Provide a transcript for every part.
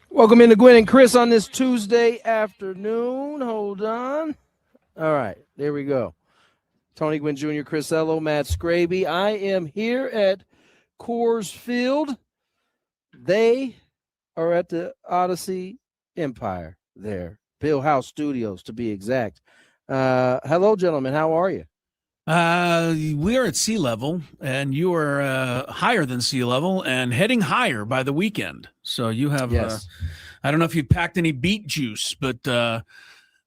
Welcome into Gwynn and Chris on this Tuesday afternoon. Hold on. All right, there we go. Tony Gwynn Jr., Chris Ello, Matt Scraby. I am here at Coors Field. They are at the Odyssey Empire there. Bill House Studios, to be exact. Hello, gentlemen. How are you? We are at sea level, and you are higher than sea level and heading higher by the weekend. So you have, Yes. I don't know if you packed any beet juice, but that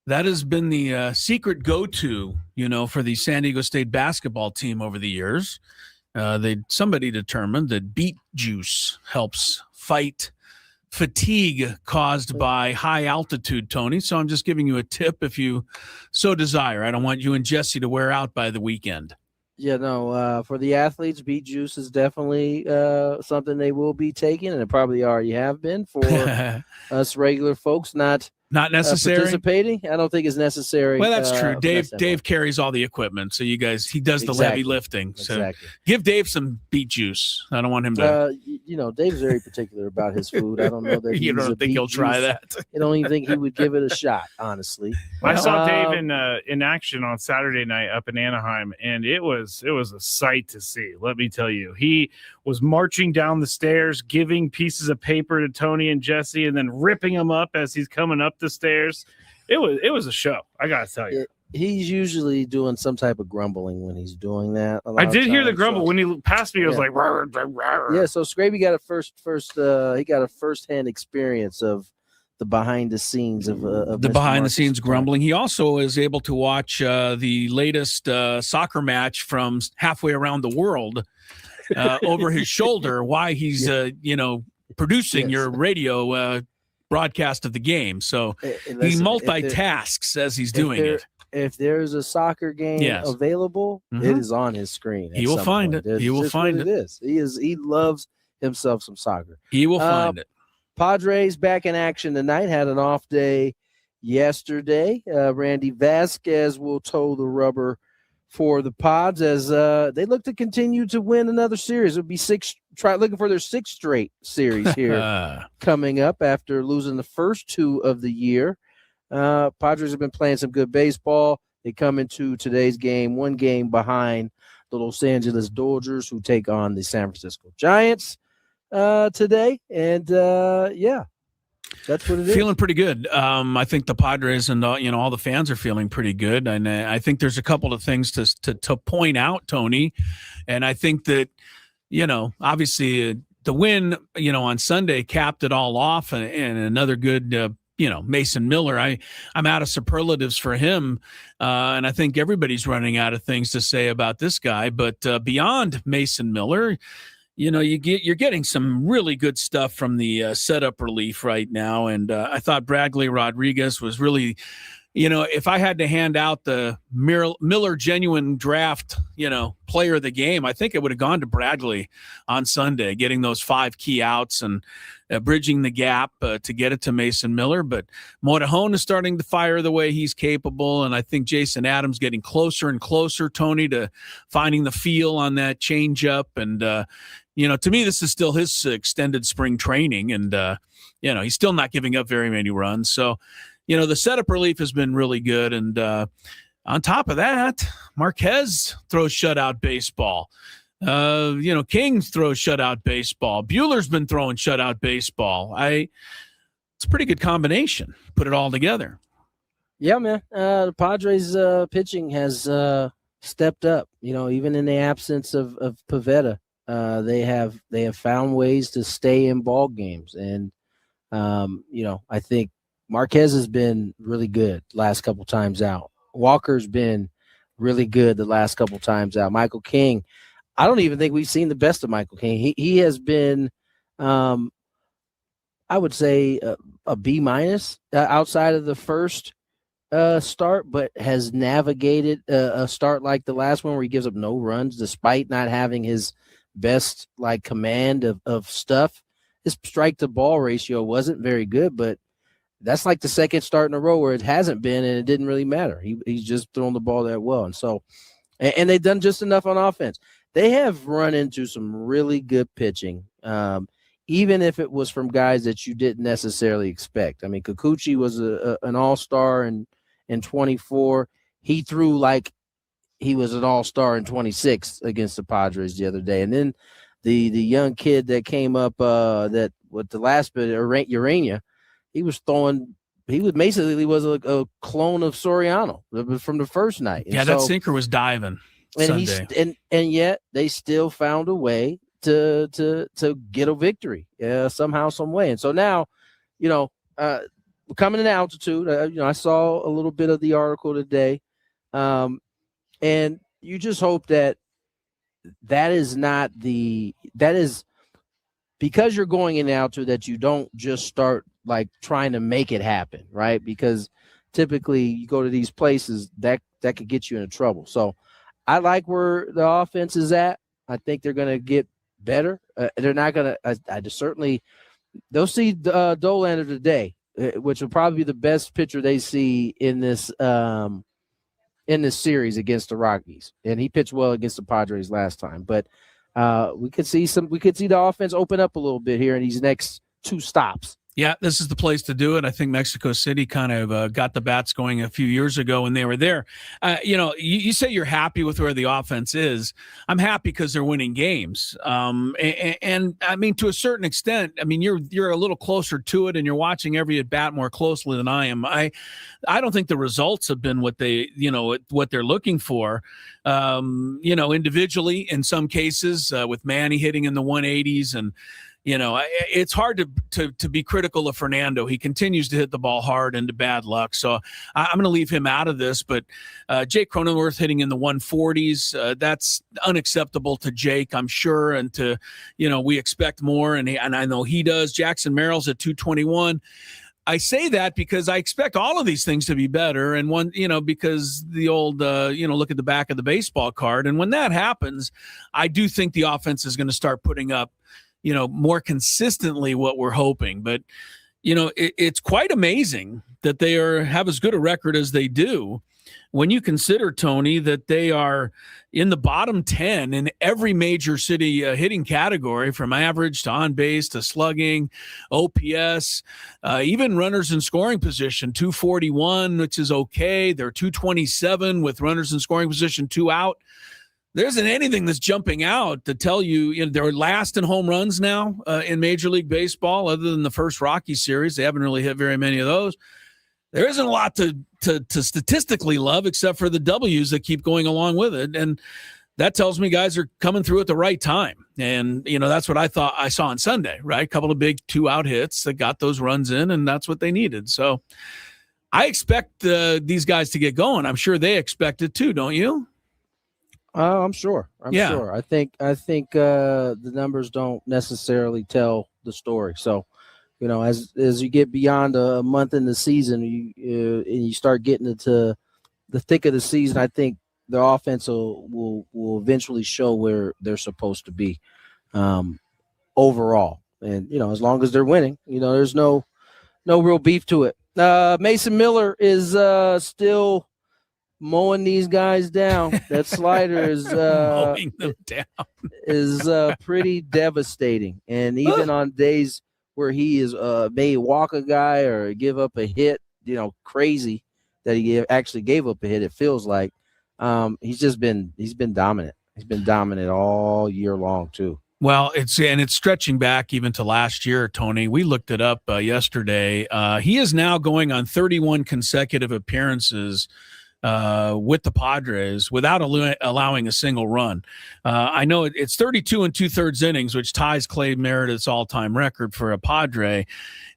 has been the secret go-to, for the San Diego State basketball team over the years. Somebody determined that beet juice helps fight fatigue caused by high altitude, Tony. So I'm just giving you a tip if you so desire. I don't want you and Jesse to wear out by the weekend. Yeah, no, for the athletes, beet juice is definitely something they will be taking, and it probably already have been. For us regular folks, not necessary. Participating, I don't think it's necessary. Well, that's true. Dave carries all the equipment, so he does the heavy lifting. So exactly. Give Dave some beet juice. I don't want him to. Dave's very particular about his food. I don't know that you don't think he'll try that. I don't even think he would give it a shot, honestly. I saw Dave in action on Saturday night up in Anaheim, and it was a sight to see. Let me tell you, he was marching down the stairs, giving pieces of paper to Tony and Jesse, and then ripping them up as he's coming up the stairs. It was a show. I gotta tell you. He's usually doing some type of grumbling when he's doing that. I did hear the grumble when he passed me. It was like, rawr, rawr, rawr. Yeah. So Scraby got he got a firsthand experience of the behind the scenes of the behind the scenes grumbling. He also is able to watch the latest soccer match from halfway around the world over his shoulder while he's producing your radio broadcast of the game. So he multitasks as he's doing it. If there's a soccer game available, it is on his screen. He will find it. He will find it. He loves himself some soccer. He will find it. Padres back in action tonight. Had an off day yesterday. Randy Vasquez will toe the rubber for the Pods as they look to continue to win another series. It would be looking for their sixth straight series here coming up after losing the first two of the year. Padres have been playing some good baseball. They come into today's game one game behind the Los Angeles Dodgers, who take on the San Francisco Giants today. And, that's what it is. Feeling pretty good. I think the Padres and all the fans are feeling pretty good. And I think there's a couple of things to point out, Tony. And I think that, obviously the win, on Sunday capped it all off and another good Mason Miller. I'm out of superlatives for him, and I think everybody's running out of things to say about this guy. But beyond Mason Miller, you're getting some really good stuff from the setup relief right now. And I thought Bradley Rodriguez was really, if I had to hand out the Miller Genuine Draft, player of the game, I think it would have gone to Bradley on Sunday, getting those 5 key outs and bridging the gap to get it to Mason Miller. But Morejon is starting to fire the way he's capable, and I think Jason Adams getting closer and closer, Tony, to finding the feel on that changeup. And, to me, this is still his extended spring training, and, he's still not giving up very many runs. So, the setup relief has been really good. And on top of that, Marquez throws shutout baseball. King throws shutout baseball. Buehler's been throwing shutout baseball. It's a pretty good combination. Put it all together. Yeah, man. The Padres pitching has stepped up. Even in the absence of Pivetta, they have found ways to stay in ball games. And I think Marquez has been really good last couple times out. Walker's been really good the last couple times out. Michael King, I don't even think we've seen the best of Michael King. He has been, I would say, a B- outside of the first start, but has navigated a start like the last one where he gives up no runs despite not having his best command of stuff. His strike to ball ratio wasn't very good, but that's like the second start in a row where it hasn't been, and it didn't really matter. He's just thrown the ball that well. And so, and they've done just enough on offense. They have run into some really good pitching. even if it was from guys that you didn't necessarily expect. I mean, Kikuchi was an all-star in 24. He threw like he was an all-star in 26 against the Padres the other day. And then the young kid that came up that with the last bit, Urania, he was basically a clone of Soriano from the first night. And that sinker was diving Sunday. And yet they still found a way to get a victory somehow, some way. And so now, coming in altitude, I saw a little bit of the article today, and you just hope that is because you're going in altitude, that you don't just start like trying to make it happen, right? Because typically you go to these places that could get you into trouble. So I like where the offense is at. I think they're going to get better. They're not going to. They'll see Dollander today, which will probably be the best pitcher they see in this series against the Rockies, and he pitched well against the Padres last time. But we could see the offense open up a little bit here in these next 2 stops. Yeah, this is the place to do it. I think Mexico City kind of got the bats going a few years ago when they were there. You say you're happy with where the offense is. I'm happy because they're winning games. And I mean, to a certain extent, I mean, you're a little closer to it, and you're watching every at bat more closely than I am. I don't think the results have been what they're looking for. Individually in some cases, with Manny hitting in the 180s and. It's hard to be critical of Fernando. He continues to hit the ball hard into bad luck. So I'm going to leave him out of this. But Jake Cronenworth hitting in the 140s, that's unacceptable to Jake, I'm sure. And we expect more. And I know he does. Jackson Merrill's at 221. I say that because I expect all of these things to be better. And because the old, look at the back of the baseball card. And when that happens, I do think the offense is going to start putting up, more consistently what we're hoping. But, it's quite amazing that they have as good a record as they do when you consider, Tony, that they are in the bottom 10 in every major city hitting category, from average to on base to slugging, OPS, even runners in scoring position, 241, which is okay. They're 227 with runners in scoring position, 2 out. There isn't anything that's jumping out to tell you, they're last in home runs now in Major League Baseball, other than the first Rockies series. They haven't really hit very many of those. There isn't a lot to statistically love except for the W's that keep going along with it. And that tells me guys are coming through at the right time. And, that's what I thought I saw on Sunday, right? A couple of big 2-out hits that got those runs in, and that's what they needed. So I expect these guys to get going. I'm sure they expect it too, don't you? I'm sure. I'm sure. I think the numbers don't necessarily tell the story. So, as you get beyond a month in the season, and you start getting into the thick of the season, I think the offense will eventually show where they're supposed to be overall. And as long as they're winning, there's no real beef to it. Mason Miller is still mowing these guys down. That slider is mowing them down. is pretty devastating. And even on days where he is may walk a guy or give up a hit, crazy that he actually gave up a hit, it feels like he's been dominant. He's been dominant all year long too. Well, it's stretching back even to last year, Tony. We looked it up yesterday. He is now going on 31 consecutive appearances with the Padres without allowing a single run. I know it's 32 and 2/3 innings, which ties Clay Meredith's all-time record for a Padre.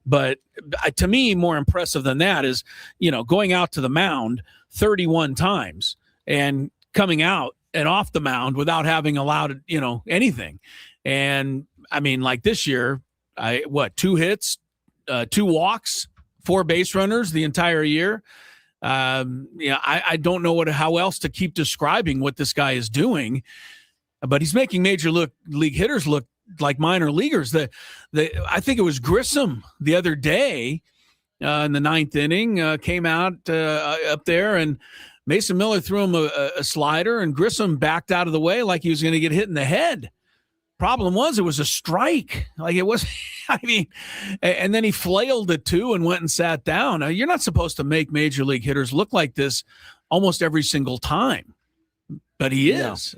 But to me, more impressive than that is, going out to the mound 31 times and coming out and off the mound without having allowed, anything. And I mean, like this year, 2 hits, 2 walks, 4 base runners the entire year. I don't know how else to keep describing what this guy is doing, but he's making major league hitters look like minor leaguers. I think it was Grissom the other day in the 9th inning came out up there, and Mason Miller threw him a slider, and Grissom backed out of the way like he was going to get hit in the head. Problem was, it was a strike. Like, it was, I mean, and then he flailed it too and went and sat down. Now, you're not supposed to make major league hitters look like this almost every single time, but he is.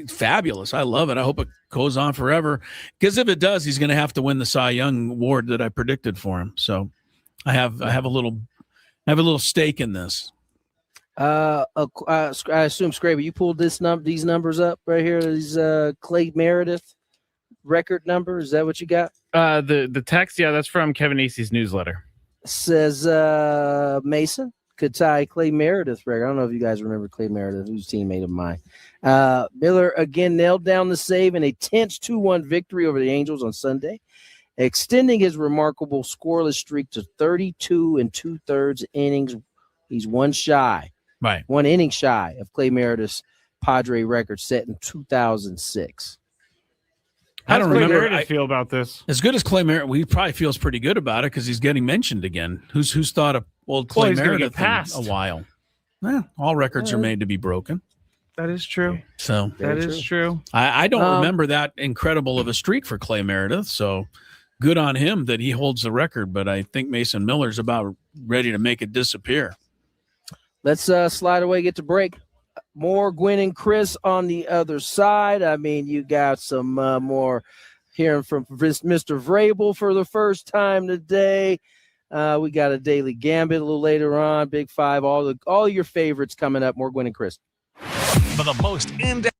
Fabulous. I love it. I hope it goes on forever, because if it does, he's going to have to win the Cy Young award that I predicted for him. So I have a little stake in this. I assume, Scraper, you pulled these numbers up right here. These Clay Meredith record numbers. Is that what you got? The text, yeah, that's from Kevin Acey's newsletter. Says Mason could tie Clay Meredith record. I don't know if you guys remember Clay Meredith, who's a teammate of mine. Miller again nailed down the save in a tense 2-1 victory over the Angels on Sunday, extending his remarkable scoreless streak to 32 2/3 innings. He's one inning shy of Clay Meredith's Padre record set in 2006. I don't remember. How do you feel about this? As good as Clay Meredith, he probably feels pretty good about it because he's getting mentioned again. Who's thought of old Clay Meredith in a while? All records are made to be broken. That is true. So that is true. I don't remember that incredible of a streak for Clay Meredith. So good on him that he holds the record. But I think Mason Miller's about ready to make it disappear. Let's slide away, get to break. More Gwynn and Chris on the other side. I mean, you got some more hearing from Mr. Vrabel for the first time today. We got a daily Gambit a little later on. Big Five, all your favorites coming up. More Gwynn and Chris. For the most in-depth.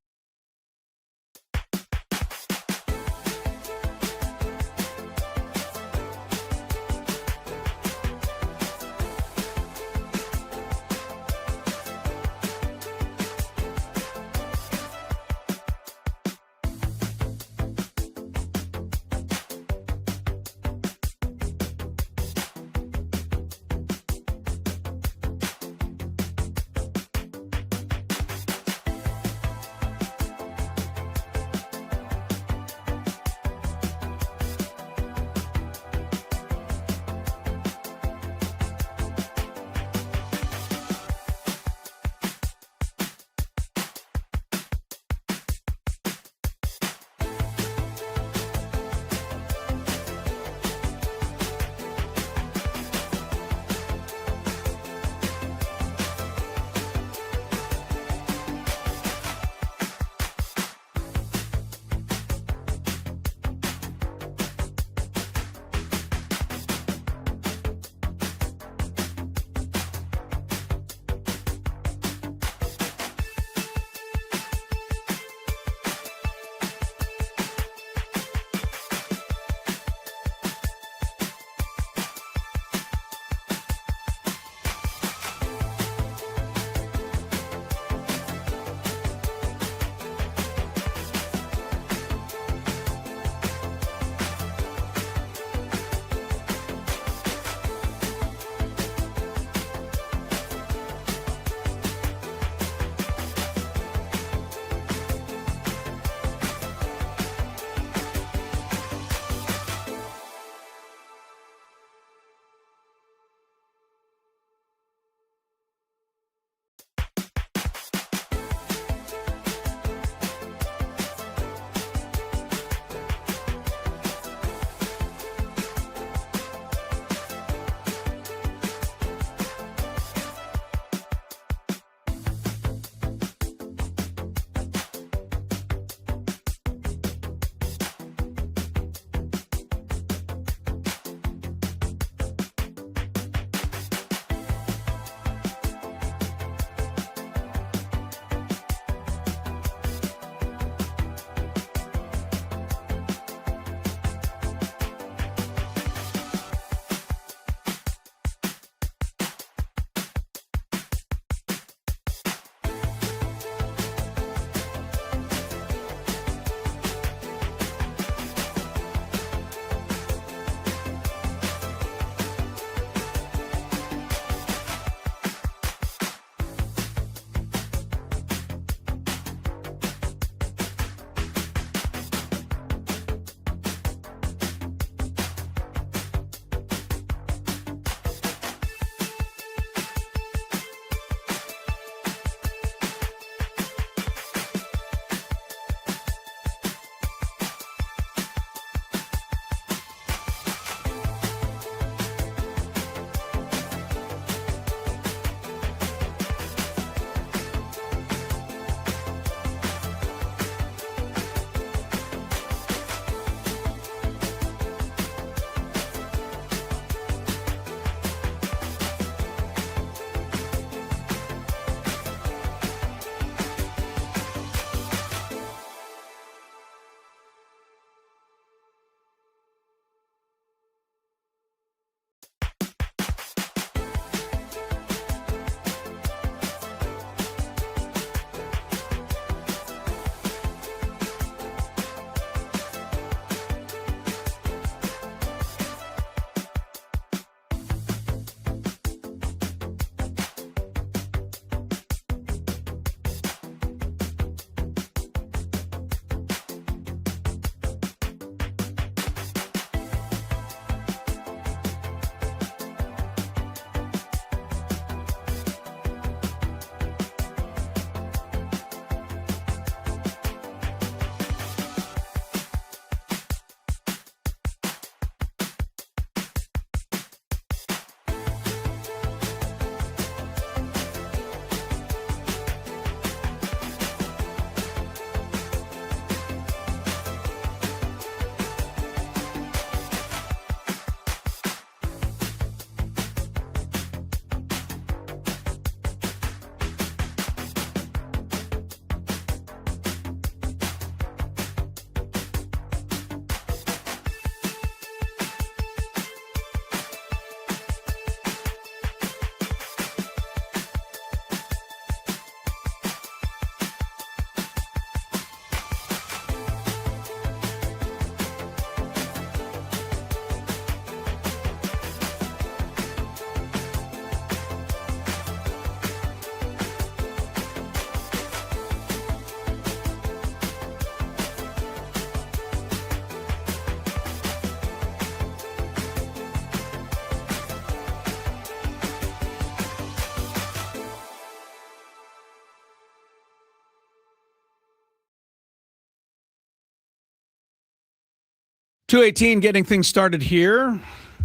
2:18, getting things started here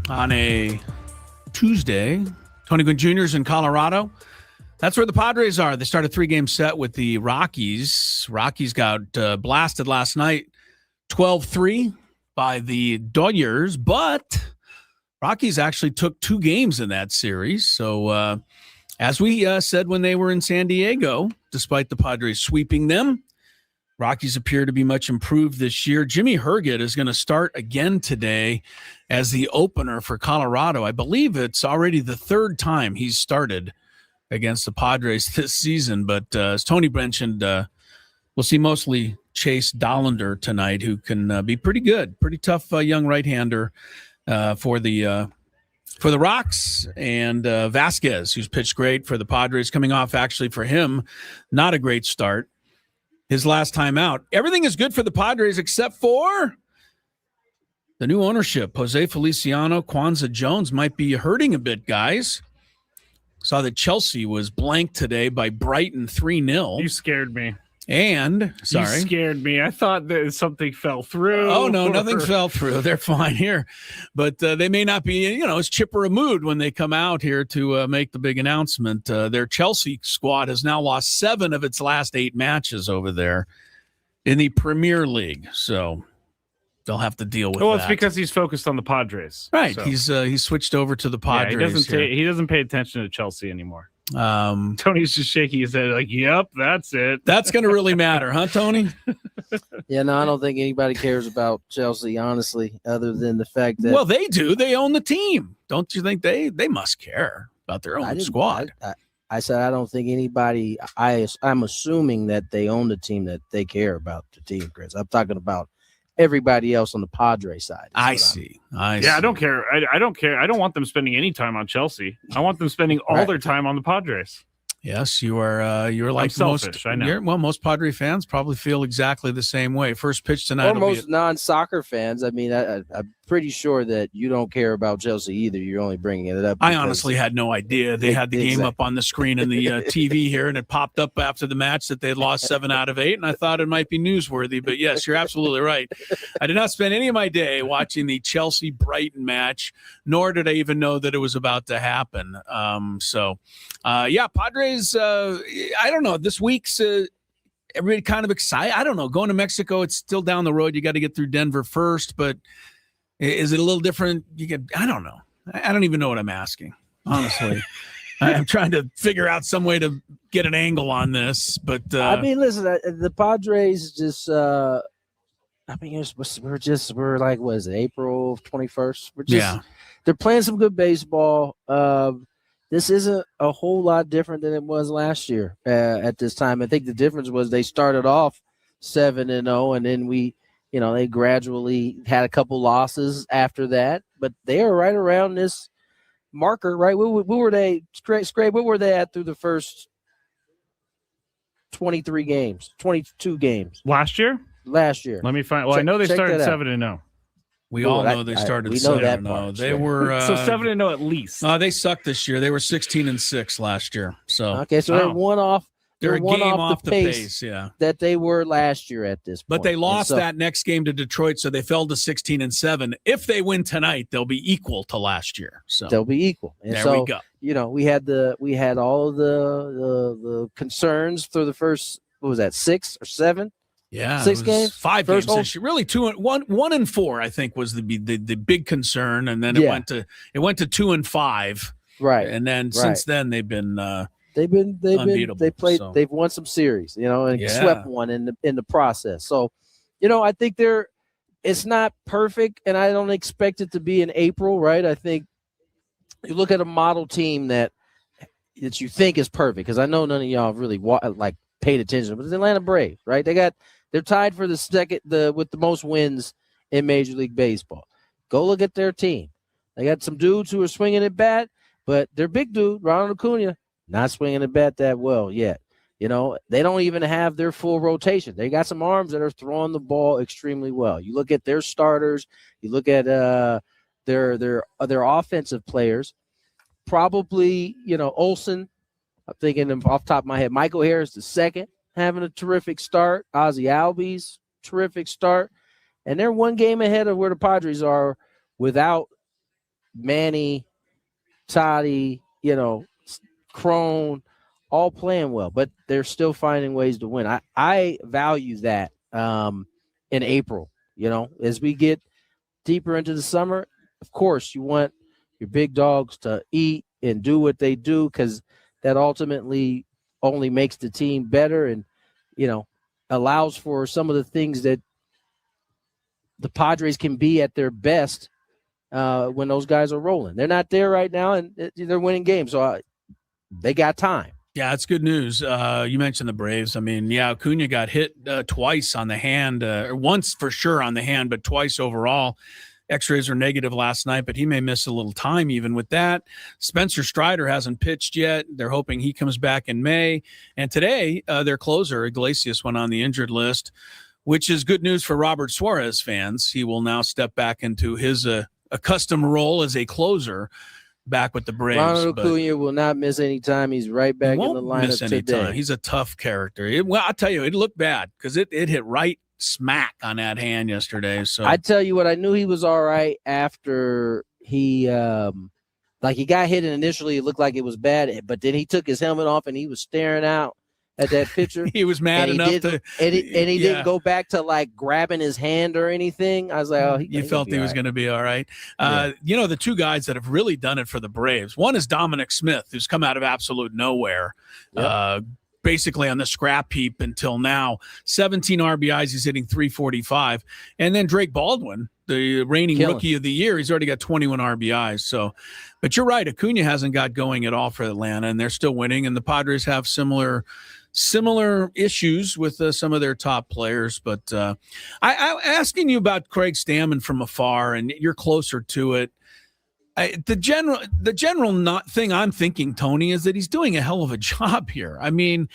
on a Tuesday. Tony Gwynn Jr. is in Colorado. That's where the Padres are. They started a 3-game set with the Rockies. Rockies got blasted last night, 12-3 by the Dodgers, but Rockies actually took 2 games in that series. So as we said when they were in San Diego, despite the Padres sweeping them, Rockies appear to be much improved this year. Jimmy Herget is going to start again today as the opener for Colorado. I believe it's already the 3rd time he's started against the Padres this season. But as Tony mentioned, we'll see mostly Chase Dollander tonight, who can be pretty good, pretty tough young right-hander for the Rocks, and Vasquez, who's pitched great for the Padres, coming off actually for him not a great start his last time out. Everything is good for the Padres except for the new ownership. Jose Feliciano, Kwanzaa Jones might be hurting a bit, guys. Saw that Chelsea was blanked today by Brighton 3-0. You scared me. And, sorry. You scared me. I thought that something fell through. Oh, no, nothing fell through. They're fine here. But they may not be, as chipper a mood when they come out here to make the big announcement. Their Chelsea squad has now lost 7 of its last 8 matches over there in the Premier League. So they'll have to deal with that. Well, it's because he's focused on the Padres. Right. So. He's switched over to the Padres. Yeah, he doesn't pay attention to Chelsea anymore. Tony's just shaking his head like, yep, that's it. That's going to really matter, huh, Tony? Yeah, no, I don't think anybody cares about Chelsea, honestly, other than the fact that. Well, they do. They own the team. Don't you think they must care about their own squad? I said I don't think anybody. I'm assuming that they own the team, that they care about the team, Chris. I'm talking about everybody else on the Padres side. I see. I don't care. I don't care. I don't want them spending any time on Chelsea. I want them spending all their time on the Padres. Yes, you are. You're like selfish, most. I know. Well, most Padre fans probably feel exactly the same way. First pitch tonight. Or most non-soccer fans. I mean, I'm pretty sure that you don't care about Chelsea either. You're only bringing it up. I honestly had no idea. They had the game up on the screen in the TV here, and it popped up after the match that they lost 7 out of 8, and I thought it might be newsworthy. But yes, you're absolutely right. I did not spend any of my day watching the Chelsea-Brighton match, nor did I even know that it was about to happen. Padres. I don't know. This week's everybody kind of excited. I don't know. Going to Mexico, it's still down the road. You got to get through Denver first, but is it a little different? I don't know. I don't even know what I'm asking, honestly. I'm trying to figure out some way to get an angle on this, but I mean, listen, the Padres just. We're like, what is it, April 21st? They're playing some good baseball. This isn't a whole lot different than it was last year at this time. I think the difference was they started off 7-0, and then they gradually had a couple losses after that. But they are right around this marker, right? What were they, Scrape? What were they at through the first 23 games, 22 games? Last year. Let me find. Well, I know they started 7-0. We all know they started 7-0. They were so 7-0 at least. They sucked this year. They were 16-6 last year. So okay, so they're one off. They're a game off the pace, yeah, that they were last year at this point. But they lost that next game to Detroit, so they fell to 16-7. If they win tonight, they'll be equal to last year. So they'll be equal. And there we go. We had all of the concerns through the first, what was that, 6 or 7? Yeah, 6 games, 5 games this year. Really, 1-4, I think, was the big concern, and then it went to 2-5, right? And then since then they've been unbeatable. They've won some series, and swept one in the process. So, I think it's not perfect, and I don't expect it to be in April, right? I think you look at a model team that you think is perfect, because I know none of y'all really paid attention, but it's Atlanta Braves, right? They're tied for the second with the most wins in Major League Baseball. Go look at their team. They got some dudes who are swinging it bat, but their big dude, Ronald Acuna, not swinging the bat that well yet. They don't even have their full rotation. They got some arms that are throwing the ball extremely well. You look at their starters. You look at their offensive players. Probably, Olsen. I'm thinking off the top of my head. Michael Harris the second, having a terrific start. Ozzie Albies, terrific start. and they're one game ahead of where the Padres are without Manny, Toddy, Crone, all playing well, but they're still finding ways to win. I value that in April. As we get deeper into the summer, of course, you want your big dogs to eat and do what they do, because that ultimately only makes the team better and, allows for some of the things that the Padres can be at their best when those guys are rolling. They're not there right now, and they're winning games, so they got time. Yeah, it's good news. You mentioned the Braves. I mean, Acuna got hit twice on the hand, once for sure on the hand, but twice overall. X-rays are negative last night, but he may miss a little time even with that. Spencer Strider hasn't pitched yet. They're hoping he comes back in May. And today, their closer, Iglesias, went on the injured list, which is good news for Robert Suarez fans. He will now step back into his accustomed role as a closer back with the Braves. Ronald Acuna will not miss any time. He's right back in the lineup today. Time. He's a tough character. I'll tell you, it looked bad because it hit right smack on that hand yesterday. So I tell you what, I knew he was all right after he he got hit, and initially it looked like it was bad, but then he took his helmet off and he was staring out at that pitcher. He was mad enough he didn't go back to grabbing his hand or anything. I was like, oh, you felt he was going to be all right. The two guys that have really done it for the Braves, one is Dominic Smith, who's come out of absolute nowhere. Yep. Basically on the scrap heap until now. 17 RBIs, he's hitting 345. And then Drake Baldwin, the reigning rookie of the year, he's already got 21 RBIs. So, but you're right, Acuna hasn't got going at all for Atlanta, and they're still winning. And the Padres have similar issues with some of their top players. But I'm asking you about Craig Stammen from afar, and you're closer to it. The general thing I'm thinking, Tony, is that he's doing a hell of a job here. I mean,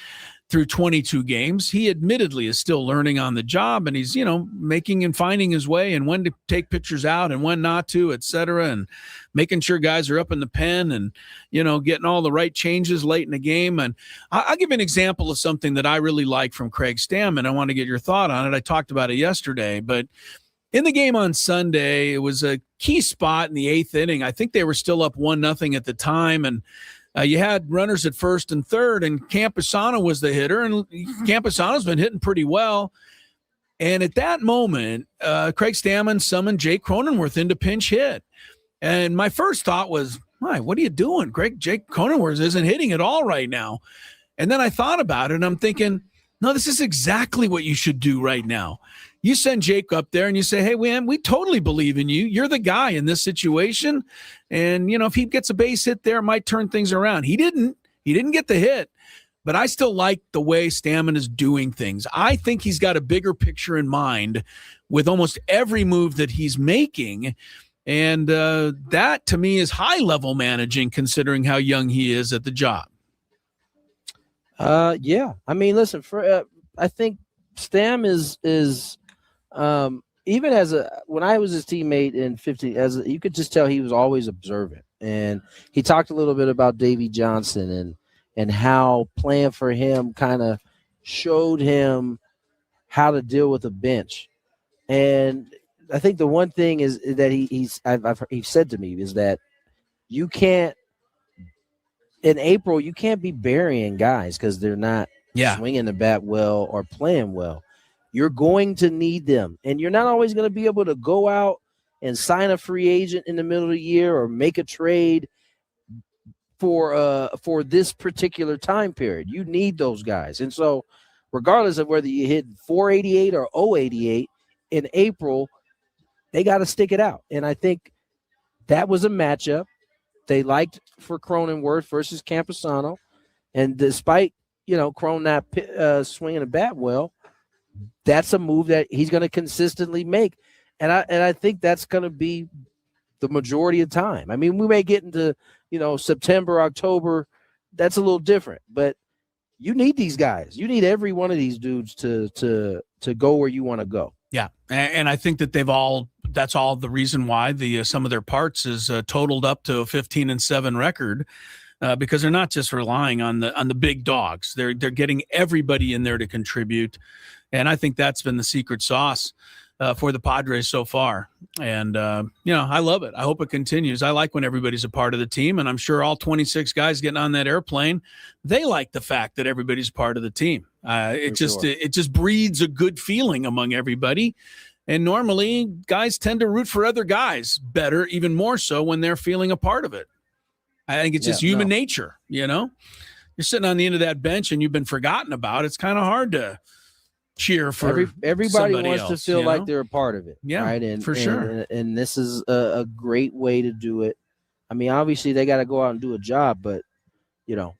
through 22 games, he admittedly is still learning on the job, and he's, making and finding his way and when to take pitchers out and when not to, et cetera, and making sure guys are up in the pen and, getting all the right changes late in the game. And I'll give you an example of something that I really like from Craig Stammen. I want to get your thought on it. I talked about it yesterday, but in the game on Sunday, it was a key spot in the 8th inning. I think they were still up 1-0 at the time, and you had runners at first and third, and Campusano was the hitter, and Campusano's been hitting pretty well. And at that moment, Craig Stammen summoned Jake Cronenworth in to pinch hit. And my first thought was, what are you doing? Jake Cronenworth isn't hitting at all right now. And then I thought about it, and I'm thinking, no, this is exactly what you should do right now. You send Jake up there and you say, hey, man, we totally believe in you. You're the guy in this situation. And, if he gets a base hit there, it might turn things around. He didn't get the hit, but I still like the way Stammen is doing things. I think he's got a bigger picture in mind with almost every move that he's making. And that, to me, is high-level managing, considering how young he is at the job. Yeah. I mean, listen, I think Stam is even when I was his teammate in 15, you could just tell he was always observant. And he talked a little bit about Davy Johnson and how playing for him kind of showed him how to deal with a bench. And I think the one thing is that he said to me is that you can't, in April, you can't be burying guys because they're not swinging the bat well or playing well. You're going to need them, and you're not always going to be able to go out and sign a free agent in the middle of the year or make a trade for this particular time period. You need those guys, and so regardless of whether you hit 488 or 088 in April, they got to stick it out. And I think that was a matchup they liked for Cronenworth versus Campusano, and despite Cron not swinging a bat well, that's a move that he's going to consistently make. And I think that's going to be the majority of time. I mean, we may get into, September, October. That's a little different, but you need these guys. You need every one of these dudes to go where you want to go. Yeah. And I think that that's all the reason why the sum of their parts is totaled up to a 15-7 record. Because they're not just relying on the big dogs. They're getting everybody in there to contribute. And I think that's been the secret sauce. for the Padres so far. And, I love it. I hope it continues. I like when everybody's a part of the team, and I'm sure all 26 guys getting on that airplane, they like the fact that everybody's part of the team. It just breeds a good feeling among everybody. And normally guys tend to root for other guys better, even more so when they're feeling a part of it. I think it's just human nature, You're sitting on the end of that bench and you've been forgotten about. It's kind of hard to cheer for everybody wants else, to feel like they're a part of it. Yeah, right? And, for sure. And this is a great way to do it. I mean, obviously they got to go out and do a job, but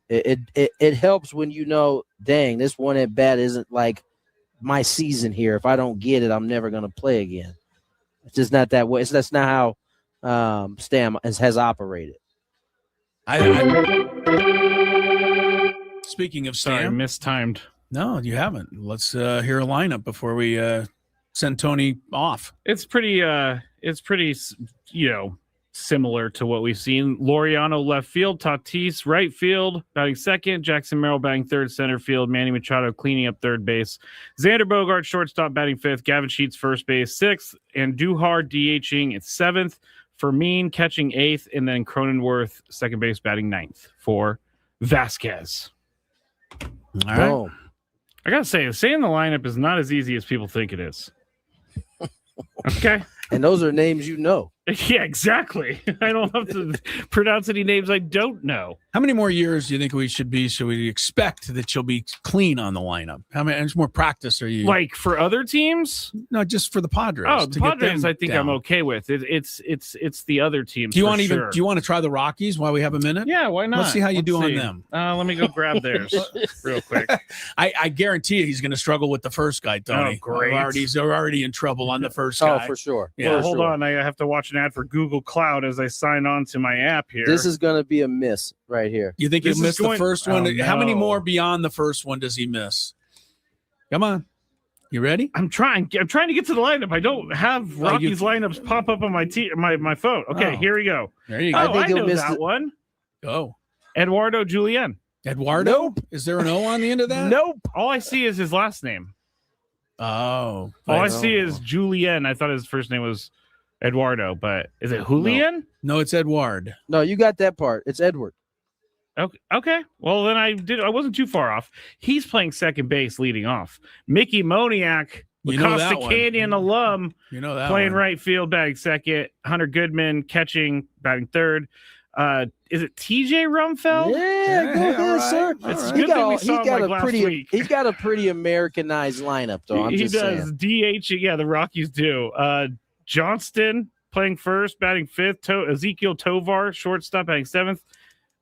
it helps when dang, this one at bat isn't like my season here. If I don't get it, I'm never going to play again. It's just not that way. That's not how Stam has operated. Speaking of Sorry, Stam, mistimed. no, you haven't. Let's hear a lineup before we send Tony off. It's pretty similar to what we've seen. Laureano left field, Tatis right field, batting second, Jackson Merrill batting third, center field, Manny Machado cleaning up third base, Xander Bogaerts shortstop batting fifth, Gavin Sheets first base sixth, and Duhar DHing at seventh, Fermin catching eighth, and then Cronenworth second base batting ninth for Vasquez. All right. Boom. I gotta say, saying the lineup is not as easy as people think it is. Okay. And those are names Yeah, exactly. I don't have to pronounce any names I don't know. How many more years do you think should we expect that you'll be clean on the lineup? How much more practice are you Like for other teams? No, just for the Padres. Oh, the Padres I think I'm okay with. It's the other teams. Do you want to try the Rockies while we have a minute? Yeah, why not? Let's see how you do on them. Let me go grab theirs real quick. I guarantee you he's going to struggle with the first guy, Tony. Oh, great. He's already in trouble on the first guy. Oh, for sure. Yeah. Well, hold on. I have to watch an ad for Google Cloud as I sign on to my app here. This is going to be a miss right here. You think This he'll is miss the first one? Oh, How many no. more beyond the first one does he miss? Come on. You ready? I'm trying to get to the lineup. I don't have Rockies lineups pop up on my phone. Okay, here we go. There you Oh, go. I think I he'll know miss that one. Go. Eduardo Julian. Eduardo? Nope. Is there an O on the end of that? Nope. All I see is his last name. Oh. All I see is Julian. I thought his first name was Eduardo, but is it Julian? No, it's Edward. No, you got that part. It's Edward. Okay. Well, then I wasn't too far off. He's playing second base leading off. Mickey Moniak, You know Costa that one. Canyon alum, You know that playing one. right field, batting second. Hunter Goodman catching, batting third. Is it TJ Rumfeld? Yeah, go ahead, all right. sir. It's a He good thing we he's saw him got like a last pretty week. he's got a pretty Americanized lineup though. I'm He just does saying. DH. Yeah, the Rockies do. Johnston playing first, batting fifth. Ezekiel Tovar, shortstop, batting seventh.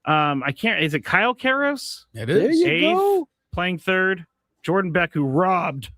Is it Kyle Karros? It There is. you Eighth, go. playing third. Jordan Beck, who robbed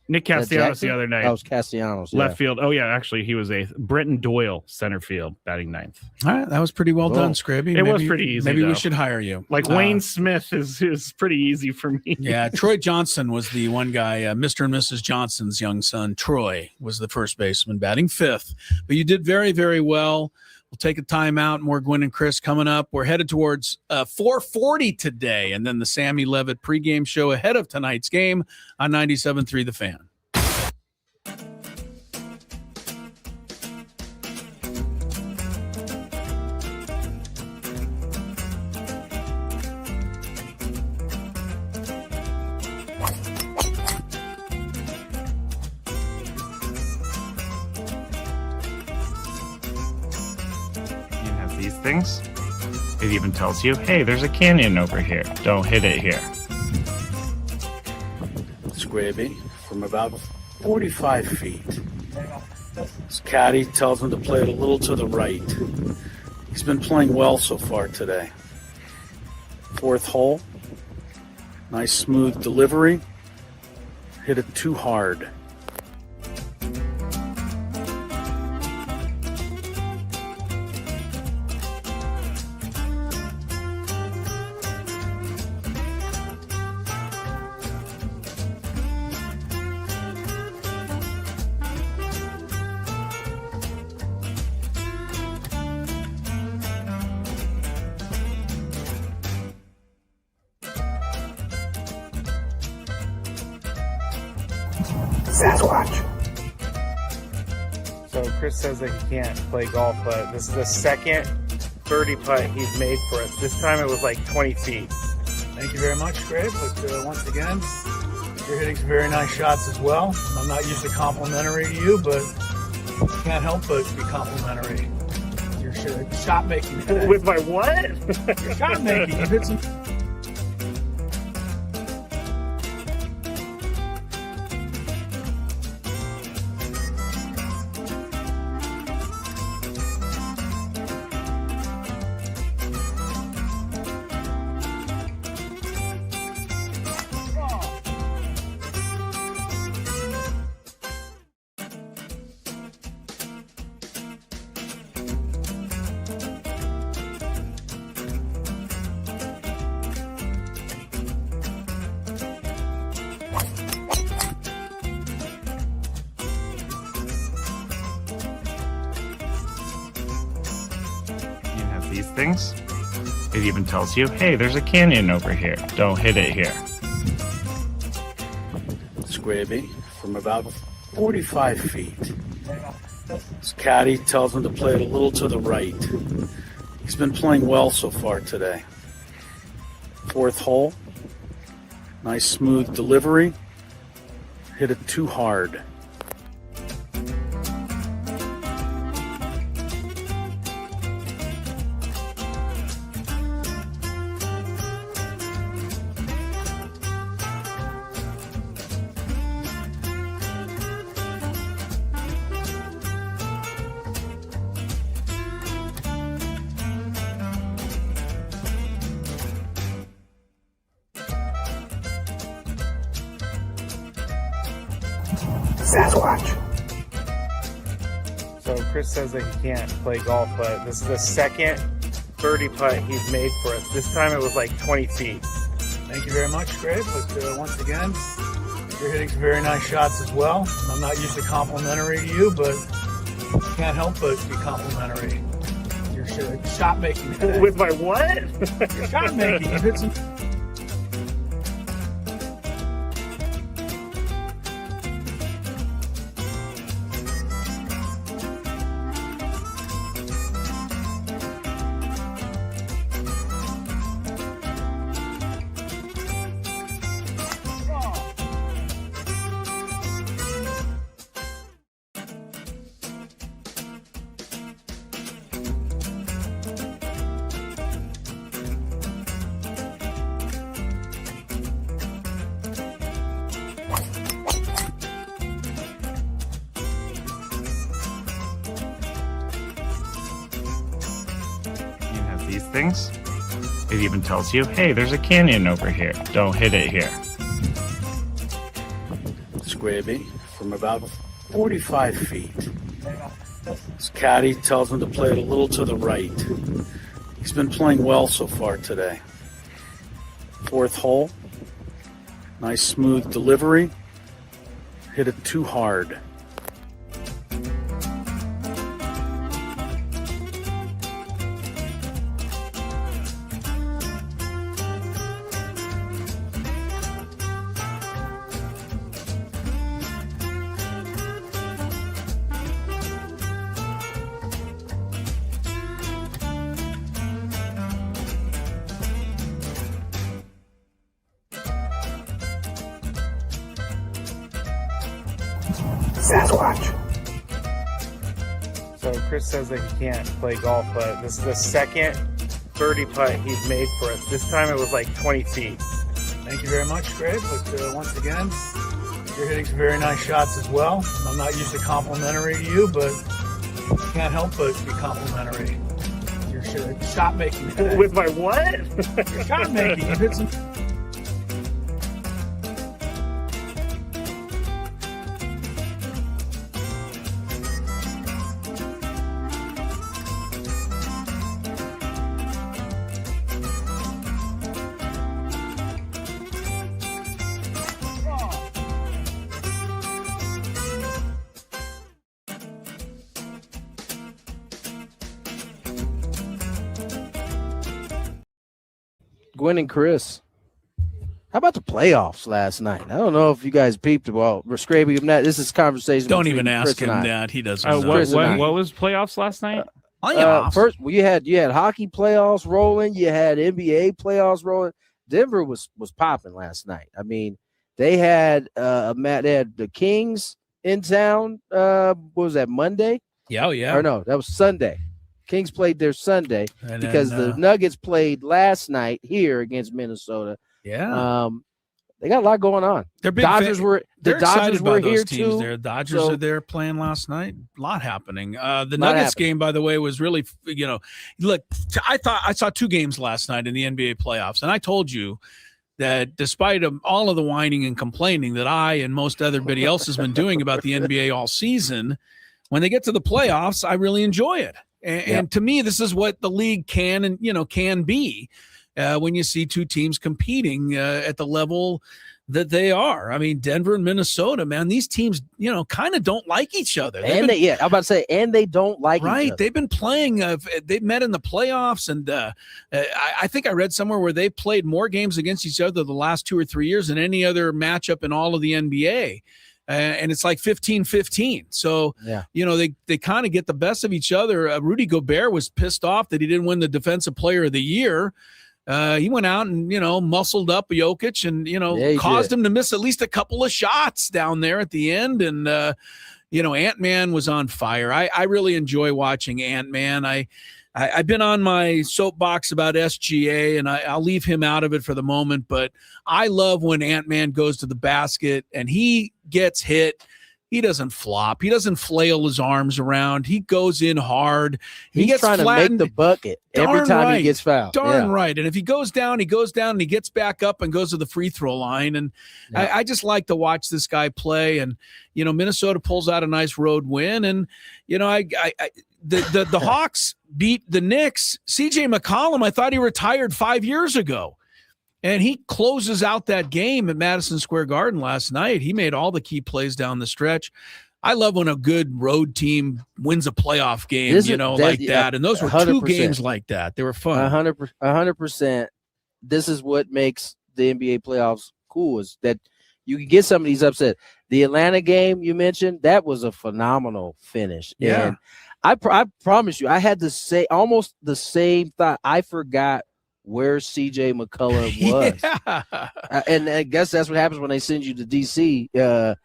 Nick Castellanos the other night. That was Castellanos. Yeah. Left field. Oh, yeah, actually, he was eighth. Brenton Doyle, center field, batting ninth. All right, that was pretty well Boom. done, Scrabby. It was pretty easy, Maybe though. we should hire you. Like Wayne Smith is pretty easy for me. Yeah, Troy Johnson was the one guy. Mr. and Mrs. Johnson's young son, Troy, was the first baseman, batting fifth. But you did very, very well. We'll take a timeout. More Gwynn and Chris coming up. We're headed towards 4:40 today, and then the Sammy Levitt pregame show ahead of tonight's game on 97.3 The Fan. These things, it even tells you, hey, there's a canyon over here. Don't hit it here. Scraby from about 45 feet. His caddy tells him to play it a little to the right. He's been playing well so far today. Fourth hole. Nice smooth delivery. Hit it too hard. Sasquatch. So Chris says that he can't play golf, but this is the second birdie putt he's made for us. This time it was like 20 feet. Thank you very much, Greg. But once again, you're hitting some very nice shots as well. I'm not used to complimentary to you, but can't help but be complimentary. Your shot making today. With my what? Your shot making. You hit some. These things. It even tells you, hey, there's a canyon over here. Don't hit it here. Scraby from about 45 feet. His caddy tells him to play it a little to the right. He's been playing well so far today. Fourth hole. Nice smooth delivery. Hit it too hard. Sasquatch. So Chris says that he can't play golf, but this is the second birdie putt he's made for us. This time it was like 20 feet. Thank you very much, Greg. But once again, you're hitting some very nice shots as well. I'm not used to complimentary to you, but can't help but be complimentary. Your shot making today. With my what? Your shot making. You hit some. These things. It even tells you, hey, there's a canyon over here. Don't hit it here. Scraby from about 45 feet. His caddy tells him to play it a little to the right. He's been playing well so far today. Fourth hole. Nice smooth delivery. Hit it too hard. Sasquatch. So Chris says that he can't play golf, but this is the second birdie putt he's made for us. This time it was like 20 feet. Thank you very much, Greg. But once again, you're hitting some very nice shots as well. I'm not used to complimentary to you, but can't help but be complimentary. Your shot making today. With my what? Your shot making. You hit some. Gwynn and Chris. How about the playoffs last night? I don't know if you guys peeped. Well, Scraby, this is conversation. Don't even Chris ask him that. He doesn't know. What was playoffs last night? First, you had hockey playoffs rolling. You had NBA playoffs rolling. Denver was popping last night. I mean, they had the Kings in town. What was that, Monday? Yeah, Or no, that was Sunday. Kings played their Sunday because the Nuggets played last night here against Minnesota. Yeah. They got a lot going on. They're big Dodgers were here too. The Dodgers are there playing last night. A lot happening. The Nuggets game, by the way, was really, look, I saw 2 games last night in the NBA playoffs, and I told you that despite all of the whining and complaining that I and most everybody else has been doing about the NBA all season, when they get to the playoffs, I really enjoy it. And to me, this is what the league can be. When you see 2 teams competing at the level that they are. I mean, Denver and Minnesota, man, these teams, kind of don't like each other. I'm about to say, and they don't like each other. They've been playing, they've met in the playoffs, and I think I read somewhere where they played more games against each other the last 2 or 3 years than any other matchup in all of the NBA. And it's like 15-15. So, they kind of get the best of each other. Rudy Gobert was pissed off that he didn't win the Defensive Player of the Year. He went out and, muscled up Jokic and, caused him to miss at least a couple of shots down there at the end. And, Ant-Man was on fire. I really enjoy watching Ant-Man. I've been on my soapbox about SGA, and I'll leave him out of it for the moment. But I love when Ant-Man goes to the basket and he gets hit. He doesn't flop. He doesn't flail his arms around. He goes in hard. He gets trying flattened. to make the bucket every time he gets fouled. Darn right. And if he goes down and he gets back up and goes to the free throw line. And I just like to watch this guy play. And, Minnesota pulls out a nice road win. And, the Hawks beat the Knicks. CJ McCollum, I thought he retired 5 years ago. And he closes out that game at Madison Square Garden last night. He made all the key plays down the stretch. I love when a good road team wins a playoff game, like that. And those were 2 games like that. They were fun. 100%. This is what makes the NBA playoffs cool, is that you can get some of these upset. The Atlanta game you mentioned, that was a phenomenal finish. Yeah. And I promise you, I had to say almost the same thought. I forgot where CJ McCullough was. And I guess that's what happens when they send you to DC.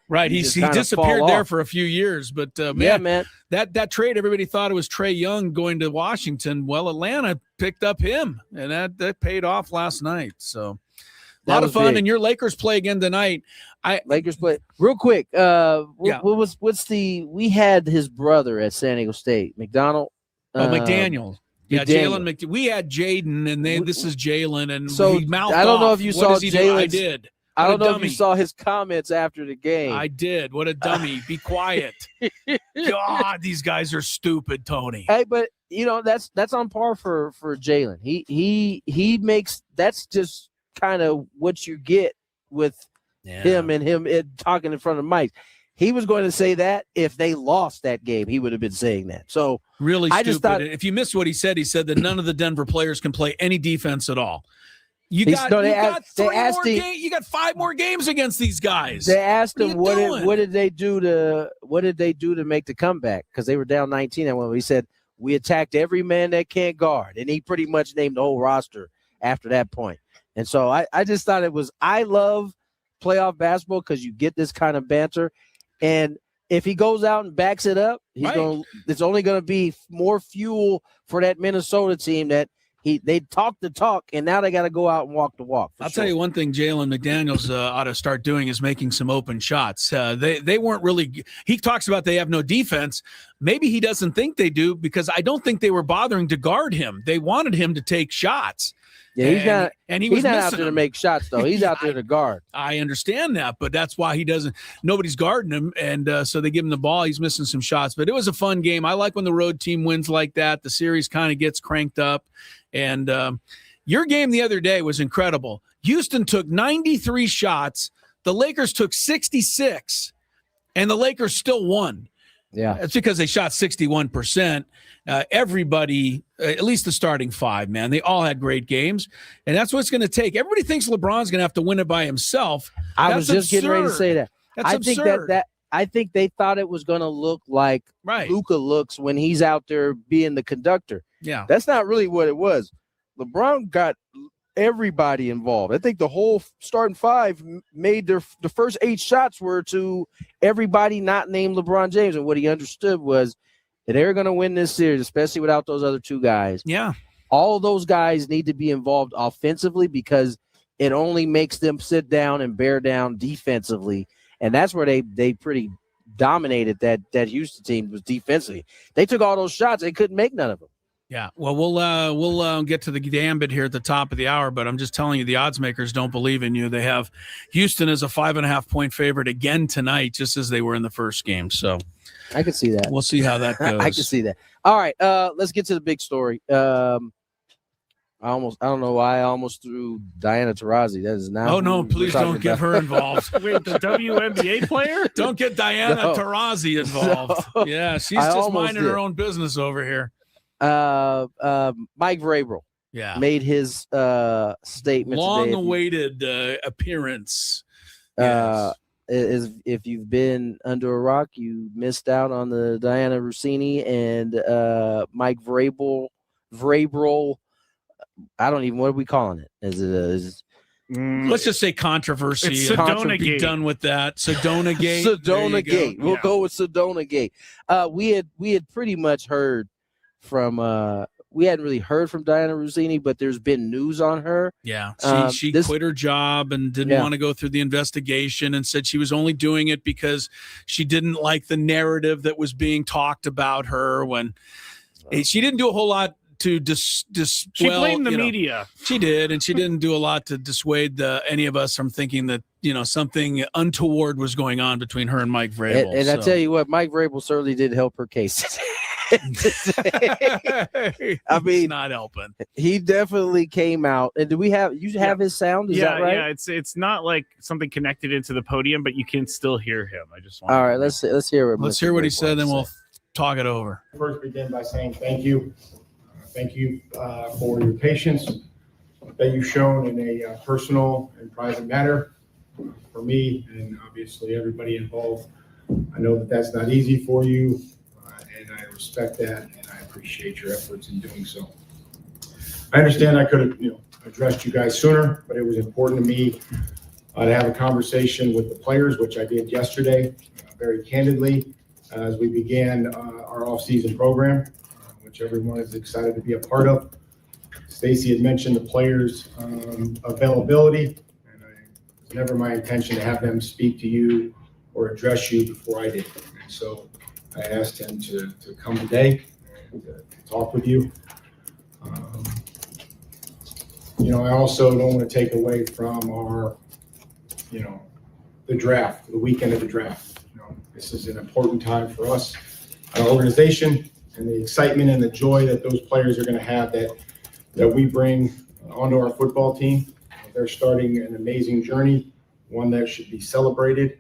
Right. He disappeared there for a few years, but man, that trade, everybody thought it was Trae Young going to Washington. Well, Atlanta picked up him, and that paid off last night. So a lot of fun. Big. And your Lakers play again tonight. Lakers play real quick. We had his brother at San Diego State, McDonald. McDaniel. Yeah, Jalen. We had Jaden, and this is Jalen, and so he mouthed I don't know off. if you saw Jalen. I did. I don't know if you saw his comments after the game. I did. What a dummy! Be quiet. God, these guys are stupid, Tony. Hey, but that's on par for Jalen. He makes, that's just kind of what you get with him talking in front of mics. He was going to say that if they lost that game, he would have been saying that. So really stupid. Just thought, if you missed what he said that none of the Denver players can play any defense at all. You got 5 more games against these guys. They asked him what did they do to make the comeback, because they were down 19 at one. He said, we attacked every man that can't guard, and he pretty much named the whole roster after that point. And so I just thought I love playoff basketball because you get this kind of banter. And if he goes out and backs it up, it's only going to be more fuel for that Minnesota team that they talk the talk, and now they got to go out and walk the walk. I'll tell you one thing Jalen McDaniels ought to start doing is making some open shots. They weren't really – he talks about they have no defense. Maybe he doesn't think they do, because I don't think they were bothering to guard him. They wanted him to take shots. Yeah, he's not out there to make shots, though. He's out there to guard. I understand that, but that's why he doesn't. Nobody's guarding him, and so they give him the ball. He's missing some shots, but it was a fun game. I like when the road team wins like that. The series kind of gets cranked up, and your game the other day was incredible. Houston took 93 shots. The Lakers took 66, and the Lakers still won. Yeah. It's because they shot 61%. Everybody, at least the starting five, man, they all had great games. And that's what it's going to take. Everybody thinks LeBron's going to have to win it by himself. I was just getting ready to say that. That's absurd. I think they thought it was going to look like right. Luka looks when he's out there being the conductor. Yeah. That's not really what it was. LeBron got everybody involved. I think the whole starting five made the first 8 shots were to everybody not named LeBron James. And what he understood was that they're going to win this series, especially without those other 2 guys. Yeah. All of those guys need to be involved offensively because it only makes them sit down and bear down defensively. And that's where they pretty dominated that Houston team was defensively. They took all those shots. They couldn't make none of them. Yeah, well, we'll get to the Gambit here at the top of the hour, but I'm just telling you, the odds makers don't believe in you. They have Houston as a 5.5-point favorite again tonight, just as they were in the first game. So I can see that. We'll see how that goes. I can see that. All right, let's get to the big story. I don't know why I almost threw Diana Taurasi. That is not. Oh no! Please don't get her involved. Wait, the WNBA player? Don't get Diana Taurasi involved. No. Yeah, she's just minding her own business over here. Mike Vrabel. Yeah, made his statement. Long-awaited appearance. Yes. If you've been under a rock, you missed out on the Diana Rossini and Mike Vrabel. I don't even. What are we calling it? Let's just say controversy. It's Sedona Be Gate. Done with that. Sedona Gate. Sedona Gate. Go. We'll go with Sedona Gate. We had pretty much heard from. We hadn't really heard from Diana Rossini, but there's been news on her. Yeah, she quit her job and didn't want to go through the investigation and said she was only doing it because she didn't like the narrative that was being talked about her. When she didn't do a whole lot to she blamed the media. She did, and she didn't do a lot to dissuade any of us from thinking that something untoward was going on between her and Mike Vrabel. And I tell you what, Mike Vrabel certainly did help her case. I mean, it's not helping. He definitely came out. And do we have his sound? Is that right? Yeah, it's not like something connected into the podium, but you can still hear him. I just want. All right, let's hear what he said, then we'll talk it over. First, begin by saying thank you. Thank you for your patience that you've shown in a personal and private matter for me and obviously everybody involved. I know that that's not easy for you, and I respect that, and I appreciate your efforts in doing so. I understand I could have addressed you guys sooner, but it was important to me to have a conversation with the players, which I did yesterday, very candidly, as we began our off-season program, which everyone is excited to be a part of. Stacy had mentioned the players' availability, and it was never my intention to have them speak to you or address you before I did. And so I asked him to come today and to talk with you. I also don't want to take away from our, the draft, the weekend of the draft. This is an important time for us, our organization, and the excitement and the joy that those players are going to have that we bring onto our football team. They're starting an amazing journey, one that should be celebrated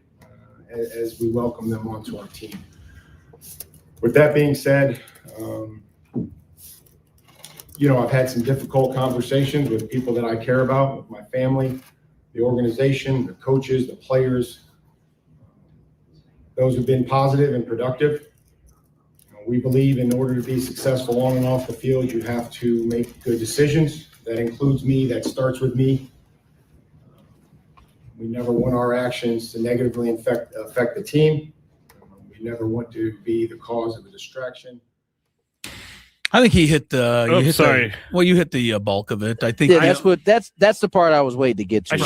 as we welcome them onto our team. With that being said, I've had some difficult conversations with people that I care about, with my family, the organization, the coaches, the players. Those have been positive and productive. We believe in order to be successful on and off the field, you have to make good decisions. That includes me. That starts with me. We never want our actions to negatively affect the team. We never want to be the cause of a distraction. I think he hit the. You hit the bulk of it. I think that's the part I was waiting to get to. I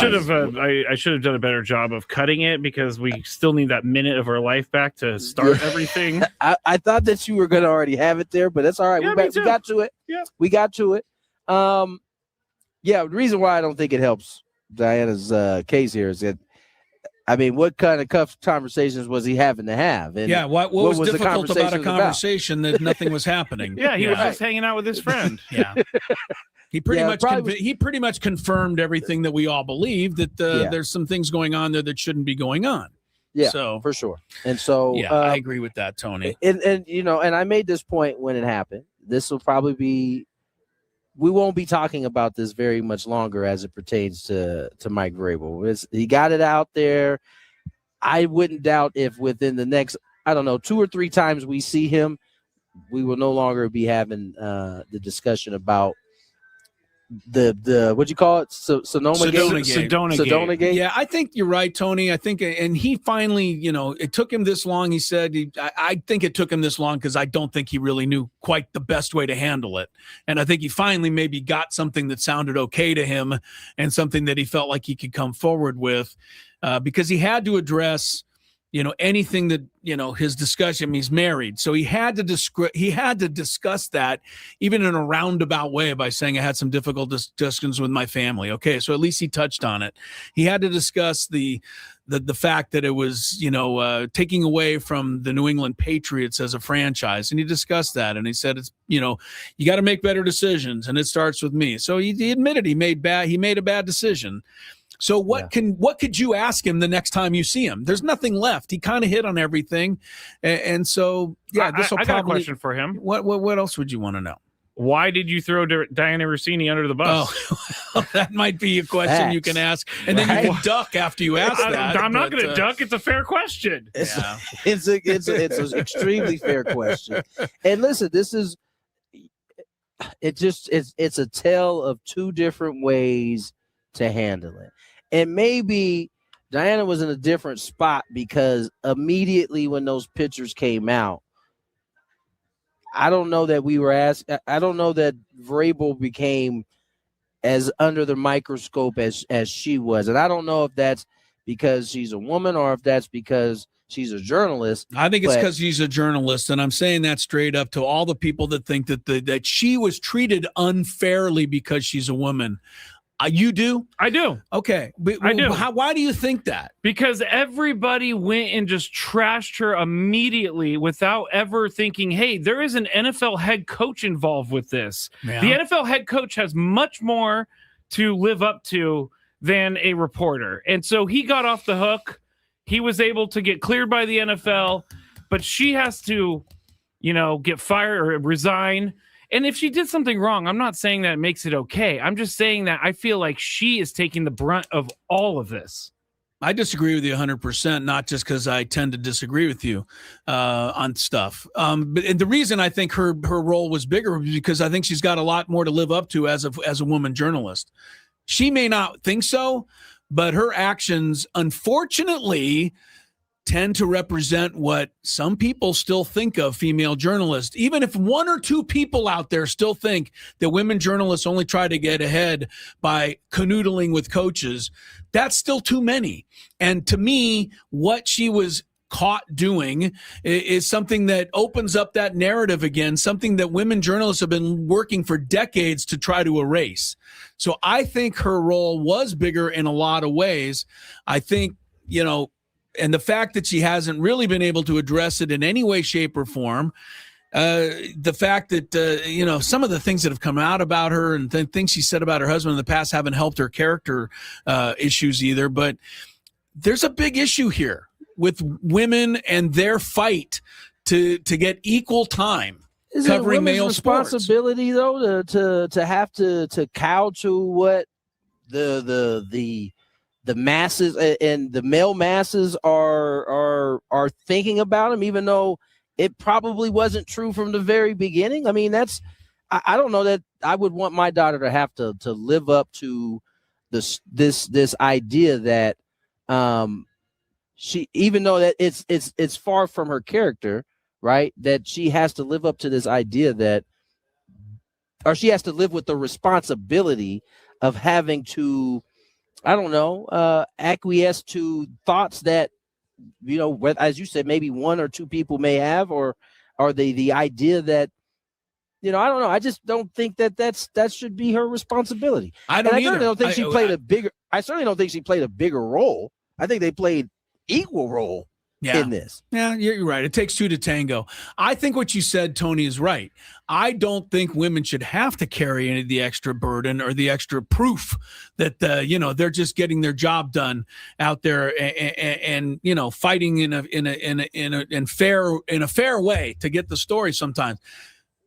should have done a better job of cutting it because we still need that minute of our life back to start everything. I thought that you were going to already have it there, but that's all right. Yeah, we got to it. Yeah, we got to it. The reason why I don't think it helps Diana's case here is that. I mean, what kind of tough conversations was he having to have? And what was difficult about a conversation that nothing was happening? Yeah, he was just hanging out with his friend. Yeah, he pretty much confirmed everything that we all believed that there's some things going on there that shouldn't be going on. Yeah, So for sure. And so, yeah, I agree with that, Tony. And you know, and I made this point when it happened. This will probably be. We won't be talking about this very much longer as it pertains to Mike Vrabel. He got it out there. I wouldn't doubt if within the next, I don't know, 2 or 3 times we see him, we will no longer be having the discussion about the what'd you call it? Sedona Gate. Yeah, I think you're right, Tony. I think, and he finally, you know, it took him this long. He said, I think it took him this long because I don't think he really knew quite the best way to handle it. And I think he finally maybe got something that sounded okay to him and something that he felt like he could come forward with because he had to address, you know, anything that, you know, his discussion, he's married. So he had to discuss that even in a roundabout way by saying I had some difficult discussions with my family. Okay. So at least he touched on it. He had to discuss the fact that it was, you know, taking away from the New England Patriots as a franchise. And he discussed that. And he said, it's, you know, you got to make better decisions. And it starts with me. So he admitted he made a bad decision. So what could you ask him the next time you see him? There's nothing left. He kind of hit on everything. And so, yeah, this will I got a question for him. What else would you want to know? Why did you throw Diana Rossini under the bus? Oh, that might be a question you can ask. And then you can duck after you ask that. I'm not going to duck. It's a fair question. It's an extremely fair question. And listen, it's a tale of 2 different ways to handle it. And maybe Diana was in a different spot because immediately when those pictures came out, I don't know that I don't know that Vrabel became as under the microscope as she was. And I don't know if that's because she's a woman or if that's because she's a journalist. I think it's because she's a journalist. And I'm saying that straight up to all the people that think that she was treated unfairly because she's a woman. You do? I do. Okay. I do. Why do you think that? Because everybody went and just trashed her immediately without ever thinking, hey, there is an NFL head coach involved with this. Yeah. The NFL head coach has much more to live up to than a reporter. And so he got off the hook. He was able to get cleared by the NFL, but she has to, you know, get fired or resign. And if she did something wrong, I'm not saying that it makes it okay. I'm just saying that I feel like she is taking the brunt of all of this. I disagree with you 100%, not just because I tend to disagree with you on stuff. But the reason I think her role was bigger was because I think she's got a lot more to live up to as a woman journalist. She may not think so, but her actions, unfortunately, tend to represent what some people still think of female journalists. Even if 1 or 2 people out there still think that women journalists only try to get ahead by canoodling with coaches, that's still too many. And to me, what she was caught doing is something that opens up that narrative again, something that women journalists have been working for decades to try to erase. So I think her role was bigger in a lot of ways. I think, you know, and the fact that she hasn't really been able to address it in any way, shape, or form, the fact that, you know, some of the things that have come out about her and things she said about her husband in the past haven't helped her character issues either. But there's a big issue here with women and their fight to get equal time. Is covering it male responsibility sports. Though to have to cow to what the masses and the male masses are thinking about him, even though it probably wasn't true from the very beginning? I mean, I don't know that I would want my daughter to have to live up to this idea that she, even though that it's far from her character, right? That she has to live up to this idea that, or she has to live with the responsibility of having to, I don't know, acquiesce to thoughts that, you know, as you said, maybe 1 or 2 people may have, or the idea that, you know, I don't know. I just don't think that should be her responsibility. I certainly don't think she played a bigger. I certainly don't think she played a bigger role. I think they played equal role. in this. Yeah, you're right. It takes two to tango. I think what you said, Tony, is right. I don't think women should have to carry any of the extra burden or the extra proof that they're just getting their job done out there and fighting in a fair way to get the story sometimes.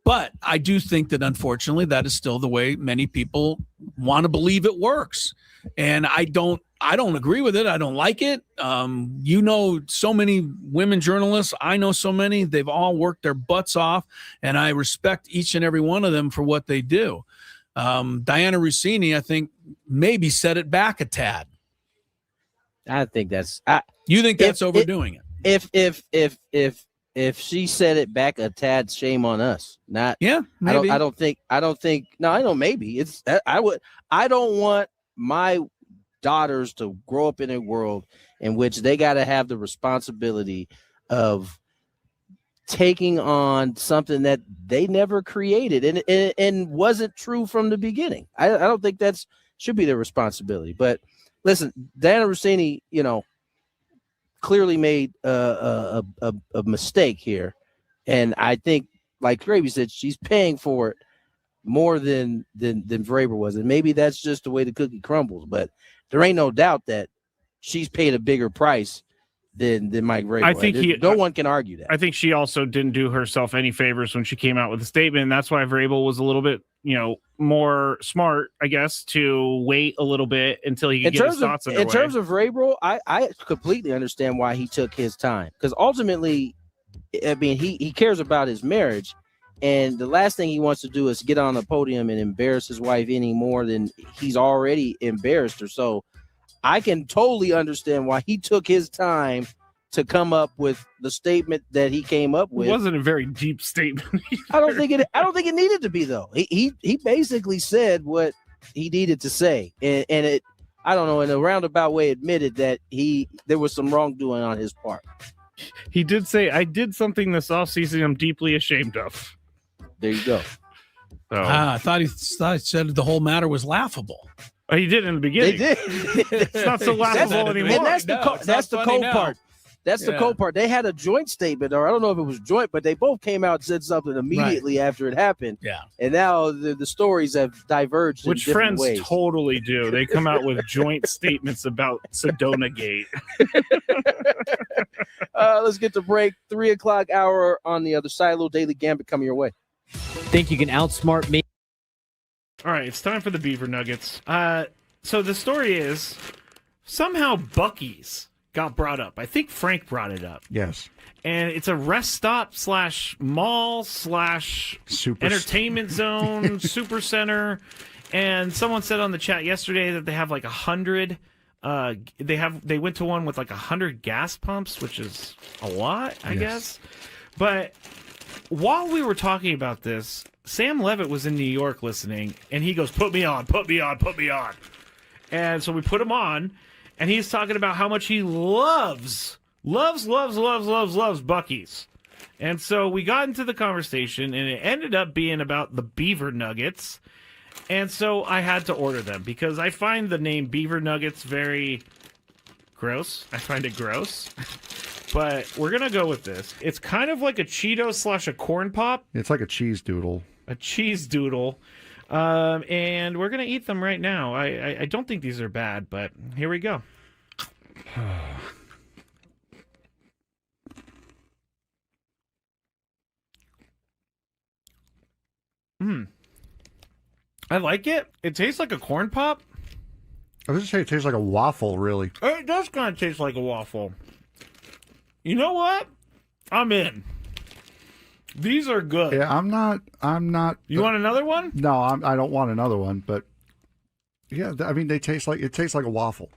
But I do think that, unfortunately, that is still the way many people want to believe it works. And I don't agree with it. I don't like it. So many women journalists. I know so many. They've all worked their butts off, and I respect each and every one of them for what they do. Diana Rossini, I think, maybe set it back a tad. I think that's. You think that's overdoing it? If she set it back a tad, shame on us. Not. Yeah. Maybe. I don't think. No, I know. Maybe it's. I don't want my daughters to grow up in a world in which they got to have the responsibility of taking on something that they never created and wasn't true from the beginning. I don't think that should be their responsibility. But listen, Diana Rossini, clearly made a mistake here, and I think, like Gravy said, she's paying for it more than Vrabel was, and maybe that's just the way the cookie crumbles. But there ain't no doubt that she's paid a bigger price than Mike Vrabel. I think no one can argue that. I think she also didn't do herself any favors when she came out with a statement, and that's why Vrabel was a little bit, more smart, I guess, to wait a little bit until he could get his thoughts underway. In terms of Vrabel, I completely understand why he took his time, because ultimately, I mean, he cares about his marriage. And the last thing he wants to do is get on the podium and embarrass his wife any more than he's already embarrassed her. So I can totally understand why he took his time to come up with the statement that he came up with. It wasn't a very deep statement. I don't think it needed to be, though. He basically said what he needed to say, and it, I don't know, in a roundabout way, admitted that there was some wrongdoing on his part. He did say, "I did something this offseason I'm deeply ashamed of." There you go. So, I thought he said the whole matter was laughable. he did in the beginning. They did. It's not so laughable anymore. And that's the cold part. That's the cold part. They had a joint statement, or I don't know if it was joint, but they both came out and said something immediately after it happened. Yeah. And now the stories have diverged Which in different friends ways. totally do. They come out with joint statements about Sedona Gate. Let's get to break. 3 o'clock hour on the other side. A little daily Gambit coming your way. Think you can outsmart me? All right, it's time for the Beaver Nuggets. So the story is somehow Buc-ee's got brought up. I think Frank brought it up. Yes. And it's a rest stop / mall / entertainment zone, super center. And someone said on the chat yesterday that they have like 100. They went to one with like 100 gas pumps, which is a lot, I guess. But while we were talking about this, Sam Levitt was in New York listening, and he goes, "Put me on, put me on, put me on." And so we put him on, and he's talking about how much he loves Buc-ee's. And so we got into the conversation, and it ended up being about the Beaver Nuggets. And so I had to order them because I find the name Beaver Nuggets very gross. I find it gross. But we're going to go with this. It's kind of like a Cheeto / a corn pop. It's like a cheese doodle. A cheese doodle. And we're going to eat them right now. I don't think these are bad, but here we go. I like it. It tastes like a corn pop. I was just saying it tastes like a waffle, really. It does kind of taste like a waffle. You know what? I'm in. These are good. Yeah, I'm not. You want another one? No, I don't want another one. But yeah, I mean, it tastes like a waffle,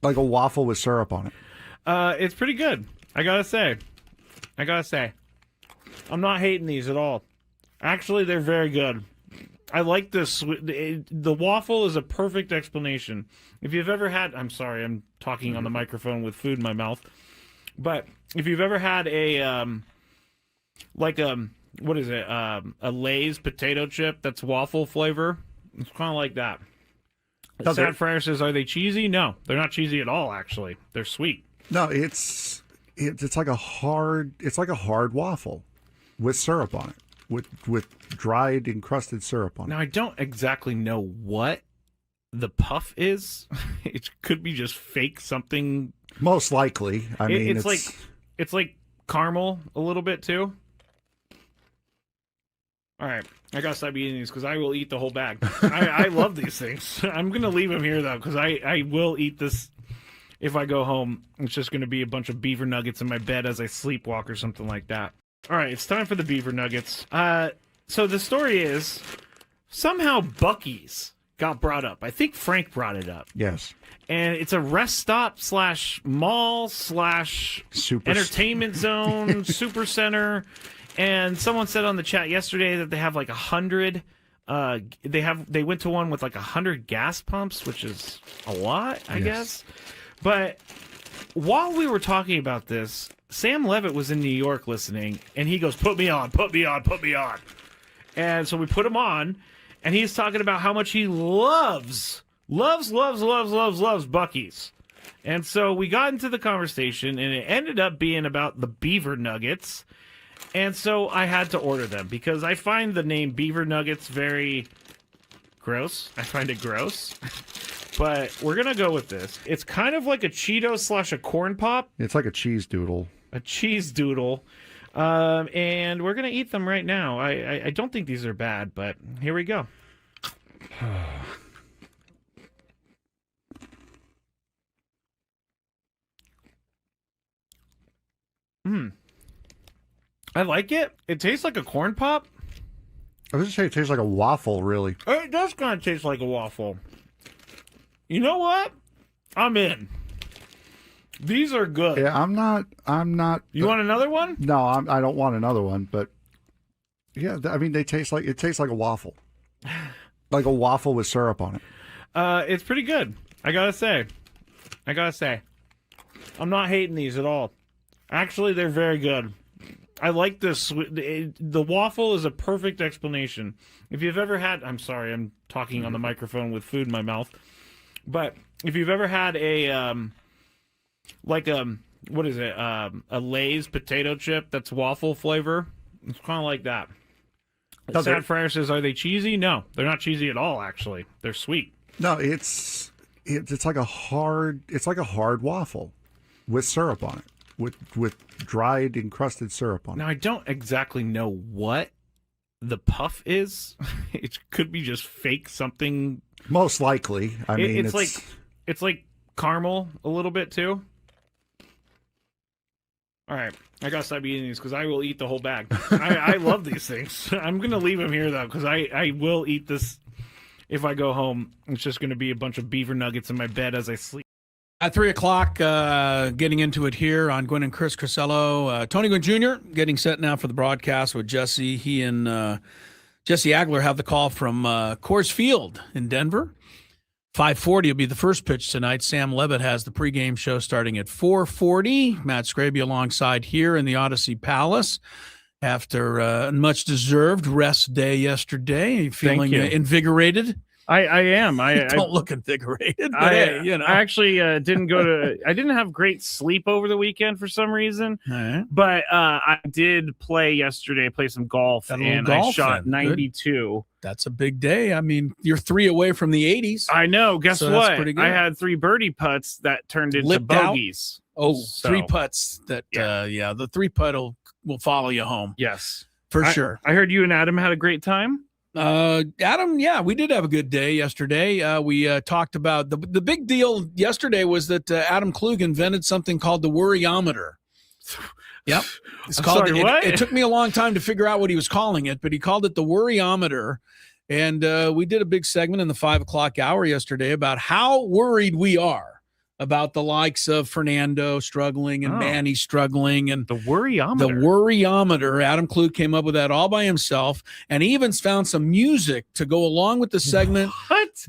like a waffle with syrup on it. It's pretty good. I gotta say. I'm not hating these at all. Actually, they're very good. I like this. The waffle is a perfect explanation. If you've ever had, I'm sorry, I'm talking on the microphone with food in my mouth. But if you've ever had a what is it? A Lay's potato chip that's waffle flavor. It's kind of like that. Sad Fryer says, "Are they cheesy?" No, they're not cheesy at all. Actually, they're sweet. No, it's it's like a hard waffle with syrup on it, with dried encrusted syrup on it. Now, I don't exactly know what the puff is. It could be just fake something. Most likely. I mean, it's like caramel a little bit too. All right, I gotta stop eating these because I will eat the whole bag. I love these things. I'm gonna leave them here though because I will eat this if I go home. It's just gonna be a bunch of beaver nuggets in my bed as I sleepwalk or something like that. All right, it's time for the beaver nuggets. So the story is somehow Buc-ee's got brought up. I think Frank brought it up. Yes. And it's a rest stop / mall / entertainment zone, super center. And someone said on the chat yesterday that they have like 100. They went to one with like 100 gas pumps, which is a lot, I guess. But while we were talking about this, Sam Levitt was in New York listening, and he goes, "Put me on, put me on, put me on." And so we put him on, and he's talking about how much he loves Buc-ee's. And so we got into the conversation, and it ended up being about the beaver nuggets. And so I had to order them because I find the name Beaver Nuggets very gross. I find it gross. But we're going to go with this. It's kind of like a Cheeto / a corn pop. It's like a cheese doodle. A cheese doodle. And we're going to eat them right now. I don't think these are bad, but here we go. I like it. It tastes like a corn pop. I was just saying it tastes like a waffle, really. It does kind of taste like a waffle. You know what? I'm in. These are good. Yeah, I'm not. You want another one? No, I don't want another one. But yeah, I mean, it tastes like a waffle, like a waffle with syrup on it. It's pretty good. I gotta say. I'm not hating these at all. Actually, they're very good. I like this. The waffle is a perfect explanation. If you've ever had, I'm sorry, I'm talking on the microphone with food in my mouth. But if you've ever had a, what is it? A Lay's potato chip that's waffle flavor. It's kind of like that. Sad Fryer says, are they cheesy? No, they're not cheesy at all, actually. They're sweet. No, it's like a hard waffle with syrup on it. With dried encrusted syrup on it. Now, I don't exactly know what the puff is. It could be just fake something. Most likely. I mean, it's like caramel a little bit too. All right, I gotta stop eating these because I will eat the whole bag. I love these things. I'm gonna leave them here though because I will eat this if I go home. It's just gonna be a bunch of beaver nuggets in my bed as I sleep. At 3 o'clock, getting into it here on Gwynn and Chris Crisello. Tony Gwynn Jr. getting set now for the broadcast with Jesse. He and Jesse Agler have the call from Coors Field in Denver. 5:40 will be the first pitch tonight. Sam Levitt has the pregame show starting at 4:40. Matt Scraby alongside here in the Odyssey Palace after a much-deserved rest day yesterday. Are you feeling invigorated? I am. I don't look invigorated. But I actually didn't go to. I didn't have great sleep over the weekend for some reason. Right. But I did play yesterday. Play some golf, and I shot 92. That's a big day. I mean, you're 3 away from the 80s. I know. Guess what? Pretty good. I had 3 birdie putts that turned into bogeys. Oh, so, 3 putts. The 3 putt will follow you home. Yes, for sure. I heard you and Adam had a great time. Adam, yeah, we did have a good day yesterday. We talked about the big deal yesterday was that Adam Klug invented something called the Worryometer. Yep. It's called it took me a long time to figure out what he was calling it, but he called it the Worryometer. And we did a big segment in the 5 o'clock hour yesterday about how worried we are about the likes of Fernando struggling and Manny struggling. And the Worryometer. The Worryometer. Adam Klug came up with that all by himself. And he even found some music to go along with the segment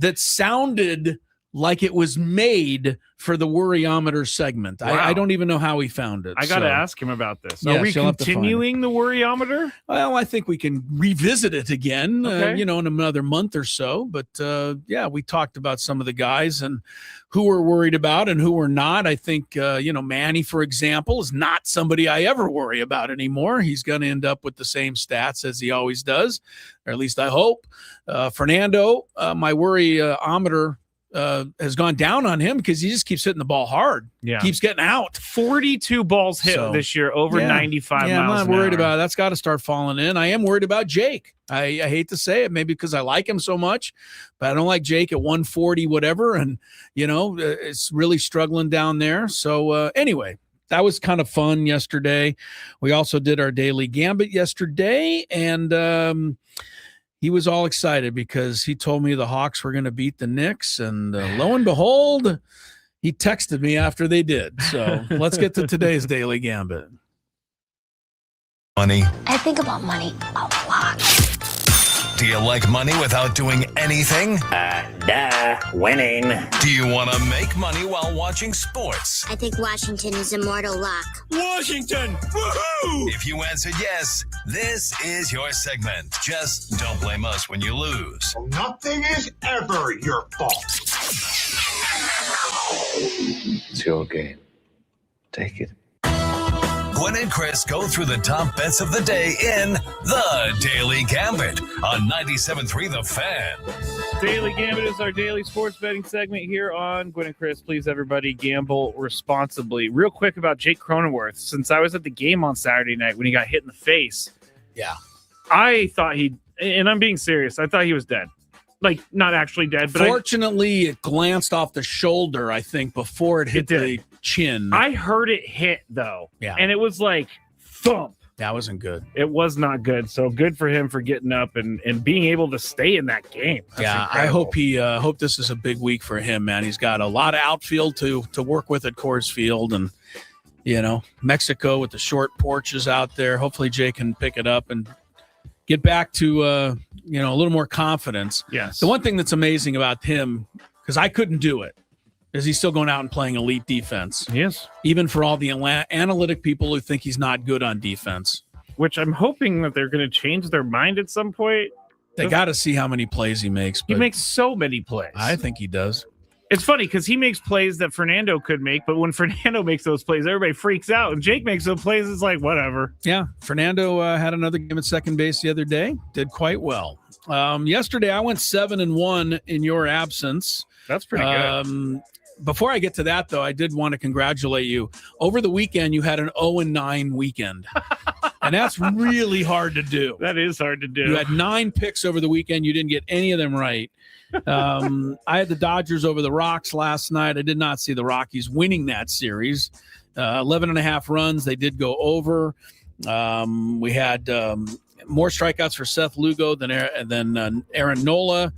that sounded like it was made for the Worryometer segment. Wow. I don't even know how he found it. I got to ask him about this. Yes, Are we you'll have to find continuing the Worryometer? Well, I think we can revisit it again, Okay. in another month or so. But we talked about some of the guys and who we're worried about and who we're not. I think, Manny, for example, is not somebody I ever worry about anymore. He's going to end up with the same stats as he always does, or at least I hope. Fernando, my worryometer has gone down on him because he just keeps hitting the ball hard. Yeah. Keeps getting out. 42 balls hit this year, over 95 Yeah, I'm miles not an worried hour. about it. That's got to start falling in. I am worried about Jake. I hate to say it, maybe because I like him so much, but I don't like Jake at 140, whatever. And, it's really struggling down there. So anyway, that was kind of fun yesterday. We also did our daily Gambit yesterday, and he was all excited because he told me the Hawks were going to beat the Knicks, and lo and behold, he texted me after they did. So let's get to today's daily Gambit. Money. I think about money a lot. Do you like money without doing anything? Winning. Do you want to make money while watching sports? I think Washington is immortal luck. Washington! Woohoo! If you answered yes, this is your segment. Just don't blame us when you lose. Nothing is ever your fault. It's your game. Take it. Gwynn and Chris go through the top bets of the day in the Daily Gambit on 97.3 The Fan. Daily Gambit is our daily sports betting segment here on Gwynn and Chris. Please, everybody, gamble responsibly. Real quick about Jake Cronenworth. Since I was at the game on Saturday night when he got hit in the face, I thought and I'm being serious, I thought he was dead. Like, not actually dead, but Fortunately, it glanced off the shoulder, I think, before it hit the chin. I heard it hit, though. Yeah. And it was like, thump. That wasn't good. It was not good. So good for him for getting up and being able to stay in that game. That's incredible. I hope this is a big week for him, man. He's got a lot of outfield to work with at Coors Field, and Mexico with the short porches out there. Hopefully Jay can pick it up and get back to a little more confidence. Yes. The one thing that's amazing about him, because I couldn't do it, is he's still going out and playing elite defense. Yes. Even for all the analytic people who think he's not good on defense. Which I'm hoping that they're going to change their mind at some point. They got to see how many plays he makes. He makes so many plays. I think he does. It's funny because he makes plays that Fernando could make, but when Fernando makes those plays, everybody freaks out. And Jake makes those plays, it's like, whatever. Yeah. Fernando had another game at second base the other day. Did quite well. Yesterday, I went 7-1 in your absence. That's pretty good. Before I get to that, though, I did want to congratulate you. Over the weekend, you had an 0-9 weekend. And that's really hard to do. That is hard to do. You had 9 picks over the weekend. You didn't get any of them right. I had the Dodgers over the Rocks last night. I did not see the Rockies winning that series. 11.5 runs. They did go over. We had more strikeouts for Seth Lugo than Aaron Nola.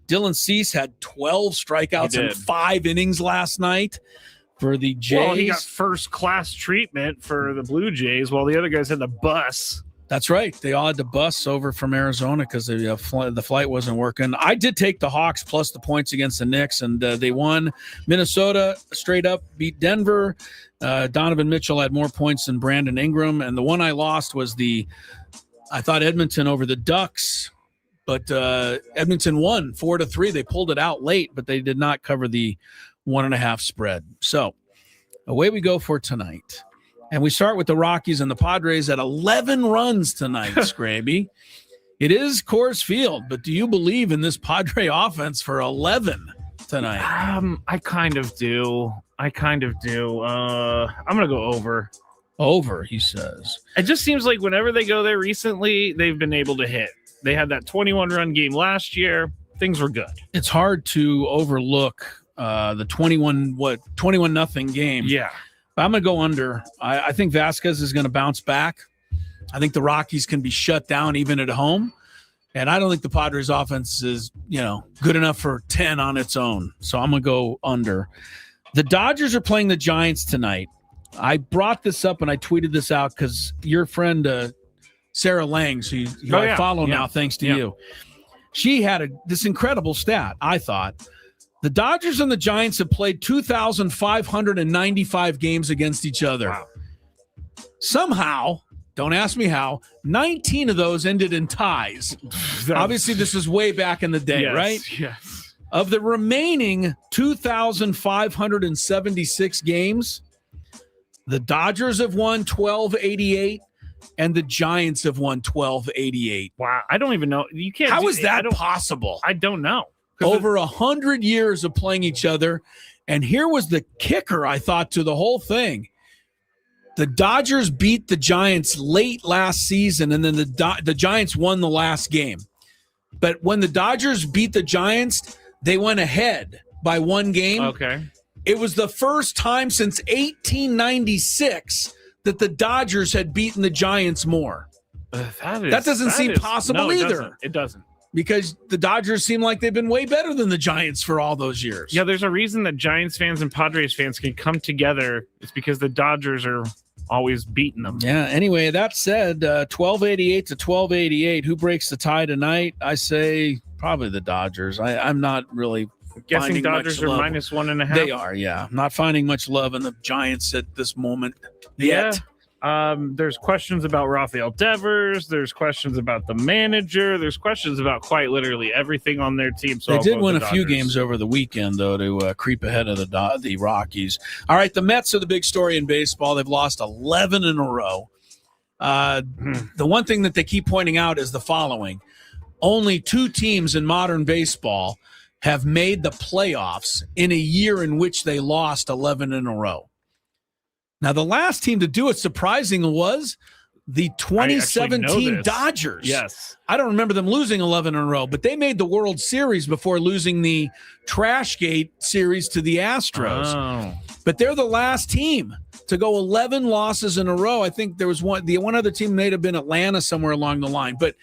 Dylan Cease had 12 strikeouts in 5 innings last night for the Jays. Well, he got first-class treatment for the Blue Jays while the other guys had the bus. That's right. They all had to bus over from Arizona because the flight wasn't working. I did take the Hawks plus the points against the Knicks, and they won. Minnesota straight up beat Denver. Donovan Mitchell had more points than Brandon Ingram, and the one I lost was I thought Edmonton over the Ducks, but Edmonton won 4-3. They pulled it out late, but they did not cover the 1.5 spread. So away we go for tonight. And we start with the Rockies and the Padres at 11 runs tonight, Scraby. It is Coors Field, but do you believe in this Padre offense for 11 tonight? I kind of do. I'm going to go over. Over, he says. It just seems like whenever they go there recently, they've been able to hit. They had that 21-run game last year. Things were good. It's hard to overlook the 21-0 game. Yeah. I'm going to go under. I think Vasquez is going to bounce back. I think the Rockies can be shut down even at home. And I don't think the Padres offense is, good enough for 10 on its own. So I'm going to go under. The Dodgers are playing the Giants tonight. I brought this up and I tweeted this out because your friend Sarah Langs, who I follow now thanks to you, she had this incredible stat, I thought. The Dodgers and the Giants have played 2,595 games against each other. Wow. Somehow, don't ask me how, 19 of those ended in ties. Obviously, this is way back in the day, yes, right? Yes. Of the remaining 2,576 games, the Dodgers have won 1,288 and the Giants have won 1,288. Wow. I don't even know. You can't. How is that possible? I don't know. Over 100 years of playing each other. And here was the kicker, I thought, to the whole thing. The Dodgers beat the Giants late last season, and then the Giants won the last game. But when the Dodgers beat the Giants, they went ahead by one game. Okay. It was the first time since 1896 that the Dodgers had beaten the Giants more. That doesn't seem possible either. It doesn't. Because the Dodgers seem like they've been way better than the Giants for all those years. Yeah, there's a reason that Giants fans and Padres fans can come together. It's because the Dodgers are always beating them. Yeah, anyway, that said, 1288 to 1288. Who breaks the tie tonight? I say probably the Dodgers. I'm not really guessing Dodgers much are love. -1.5. They are, yeah. Not finding much love in the Giants at this moment yet. Yeah. There's questions about Rafael Devers. There's questions about the manager. There's questions about quite literally everything on their team. So They I'll did go win with a the few Dodgers. games over the weekend, though, to creep ahead of the Rockies. All right, the Mets are the big story in baseball. They've lost 11 in a row. The one thing that they keep pointing out is the following. Only 2 teams in modern baseball have made the playoffs in a year in which they lost 11 in a row. Now, the last team to do it, surprisingly, was the 2017 Dodgers. Yes. I don't remember them losing 11 in a row, but they made the World Series before losing the Trashgate series to the Astros. Oh. But they're the last team to go 11 losses in a row. I think there was one other team may have been Atlanta somewhere along the line. But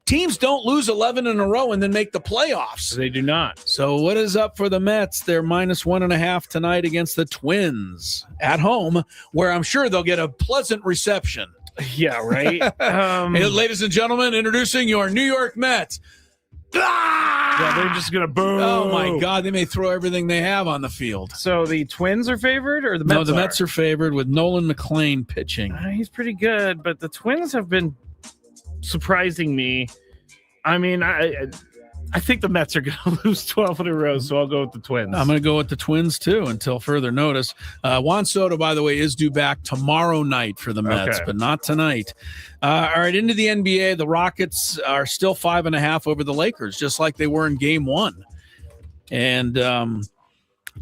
teams don't lose 11 in a row and then make the playoffs. They do not. So what is up for the Mets? They're -1.5 tonight against the Twins at home, where I'm sure they'll get a pleasant reception. Yeah, right. Hey, ladies and gentlemen, introducing your New York Mets. Yeah, they're just going to boo. Oh, my God. They may throw everything they have on the field. So the Twins are favored or the Mets No, the Mets are favored with Nolan McLean pitching. He's pretty good, but the Twins have been surprising me. I mean, I think the Mets are going to lose 12 in a row, so I'll go with the Twins. I'm going to go with the Twins, too, until further notice. Juan Soto, by the way, is due back tomorrow night for the Mets, but not tonight. All right, into the NBA, the Rockets are still 5.5 over the Lakers, just like they were in Game 1. And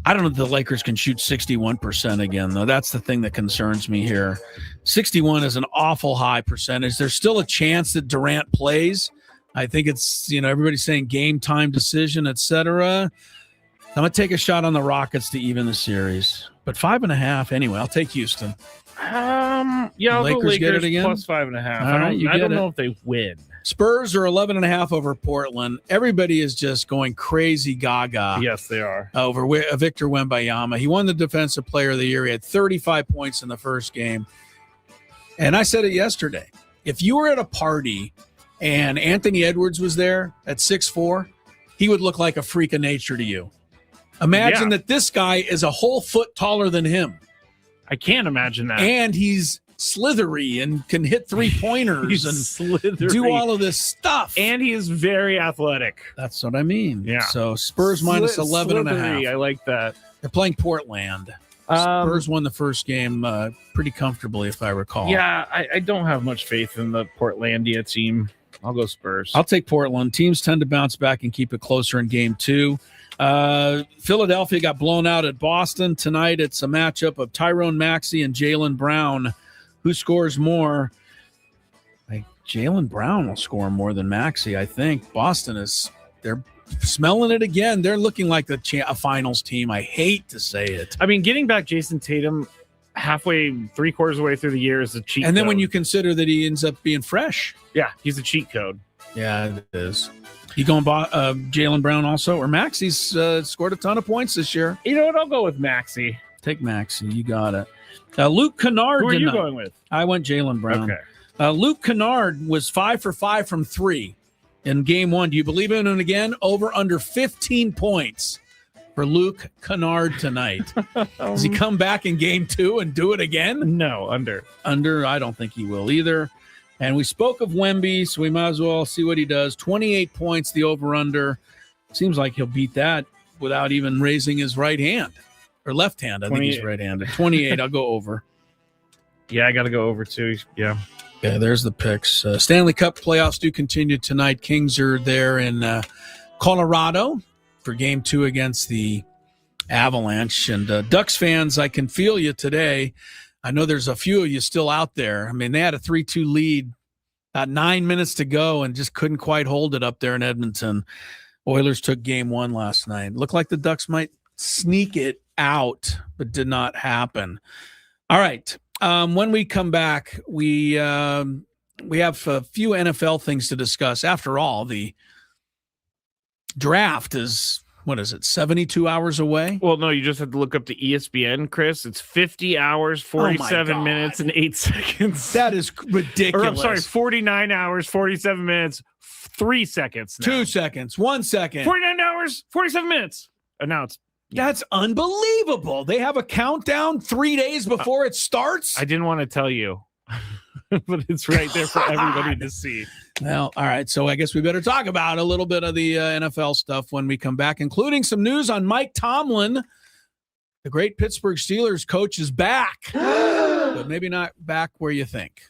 I don't know if the Lakers can shoot 61% again, though. That's the thing that concerns me here. 61 is an awful high percentage. There's still a chance that Durant plays. I think it's, everybody's saying game time decision, etc. I'm going to take a shot on the Rockets to even the series. But 5.5 anyway. I'll take Houston. Yeah, I'll Lakers go Lakers get it again? plus 5.5. All right, I don't know if they win. Spurs are 11.5 over Portland. Everybody is just going crazy gaga. Yes, they are. Over Victor Wembanyama. He won the Defensive Player of the Year. He had 35 points in the first game. And I said it yesterday. If you were at a party and Anthony Edwards was there at 6'4", he would look like a freak of nature to you. Imagine that this guy is a whole foot taller than him. I can't imagine that. And he's slithery and can hit three-pointers and slithery. do all of this stuff. And he is very athletic. That's what I mean. Yeah. So Spurs minus 11.5. I like that. They're playing Portland. Spurs won the first game pretty comfortably, if I recall. Yeah, I don't have much faith in the Portlandia team. I'll go Spurs. I'll take Portland. Teams tend to bounce back and keep it closer in game 2. Philadelphia got blown out at Boston. Tonight it's a matchup of Tyrone Maxey and Jaylen Brown. Who scores more? Jaylen Brown will score more than Maxey, I think. Boston they're smelling it again. They're looking like a finals team. I hate to say it. I mean, getting back Jason Tatum halfway, 3/4 of the way through the year is a cheat And then code. when you consider that he ends up being fresh. Yeah, he's a cheat code. Yeah, it is. You going Jaylen Brown also? Or Maxey's scored a ton of points this year. You know what? I'll go with Maxey. Take Maxey. You got it. Luke Kennard. Who are you going with? I went Jaylen Brown. Okay. Luke Kennard was 5 for 5 from 3 in game 1. Do you believe in it again? Over under 15 points for Luke Kennard tonight? Does he come back in game 2 and do it again? No, under. Under, I don't think he will either. And we spoke of Wemby, so we might as well see what he does. 28 points, the over-under. Seems like he'll beat that without even raising his right hand. Or left hand. I think he's right-handed. 28, I'll go over. Yeah, I got to go over too. Yeah. Yeah, there's the picks. Stanley Cup playoffs do continue tonight. Kings are there in Colorado for game 2 against the Avalanche. And Ducks fans, I can feel you today. I know there's a few of you still out there. I mean, they had a 3-2 lead, 9 minutes to go, and just couldn't quite hold it up there in Edmonton. Oilers took game 1 last night. Looked like the Ducks might sneak it out, but did not happen. All right. When we come back, we have a few NFL things to discuss. After all, the draft is, 72 hours away? Well, no, you just have to look up the ESPN, Chris. It's 50 hours, 47 minutes, and 8 seconds. That is ridiculous. Or, I'm sorry, 49 hours, 47 minutes, 3 seconds. Now. 2 seconds, 1 second. 49 hours, 47 minutes. And now it's... That's unbelievable. They have a countdown 3 days before it starts? I didn't want to tell you, but it's right there for everybody to see. Well, all right. So I guess we better talk about a little bit of the NFL stuff when we come back, including some news on Mike Tomlin. The great Pittsburgh Steelers coach is back, but maybe not back where you think.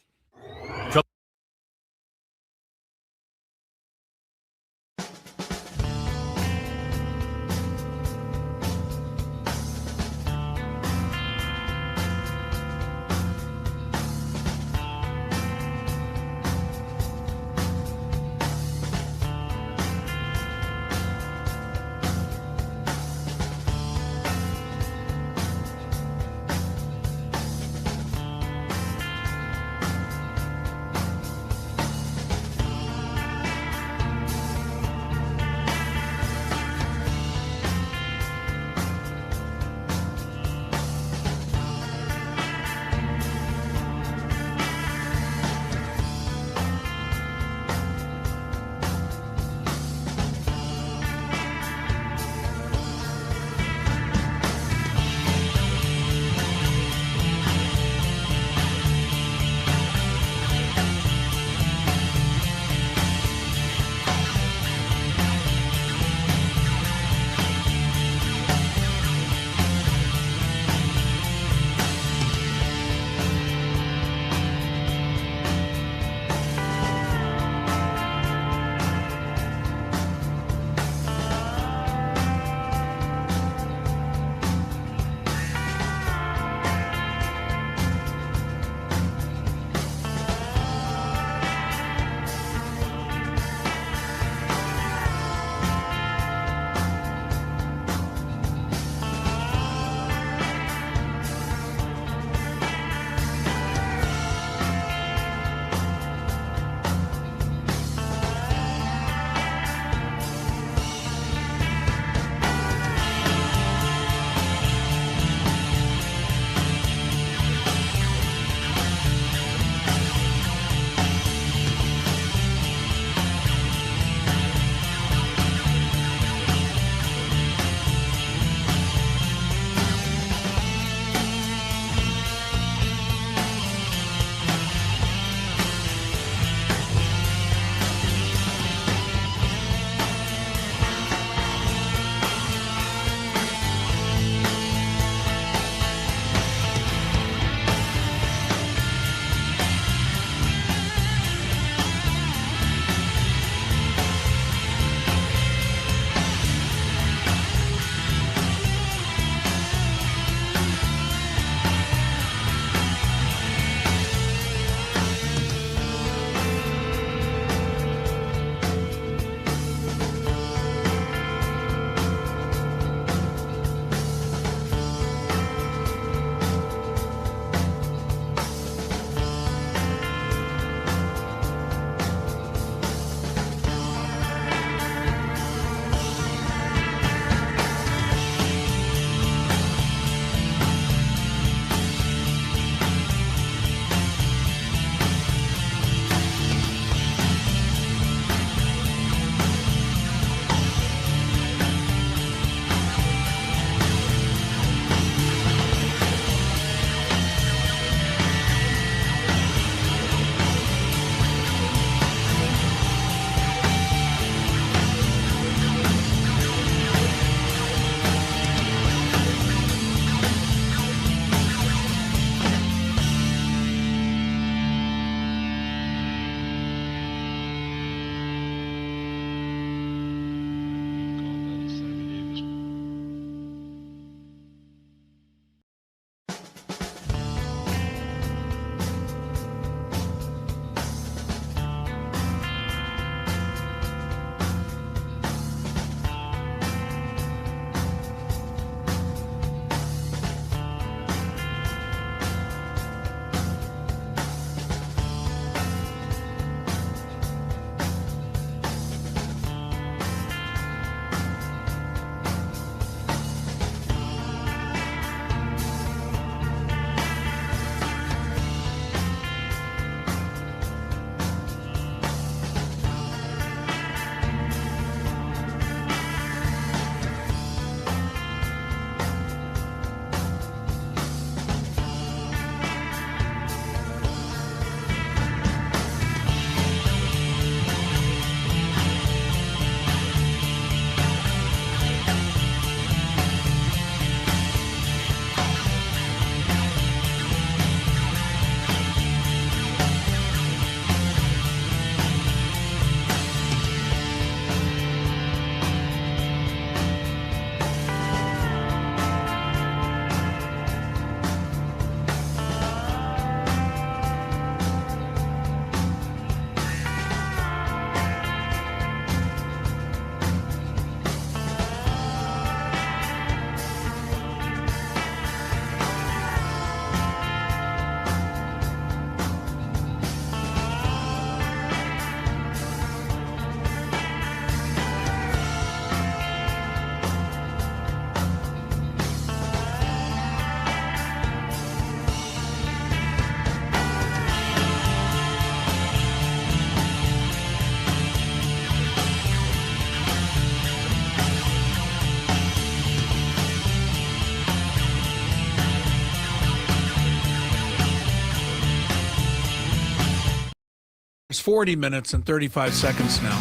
There's 40 minutes and 35 seconds now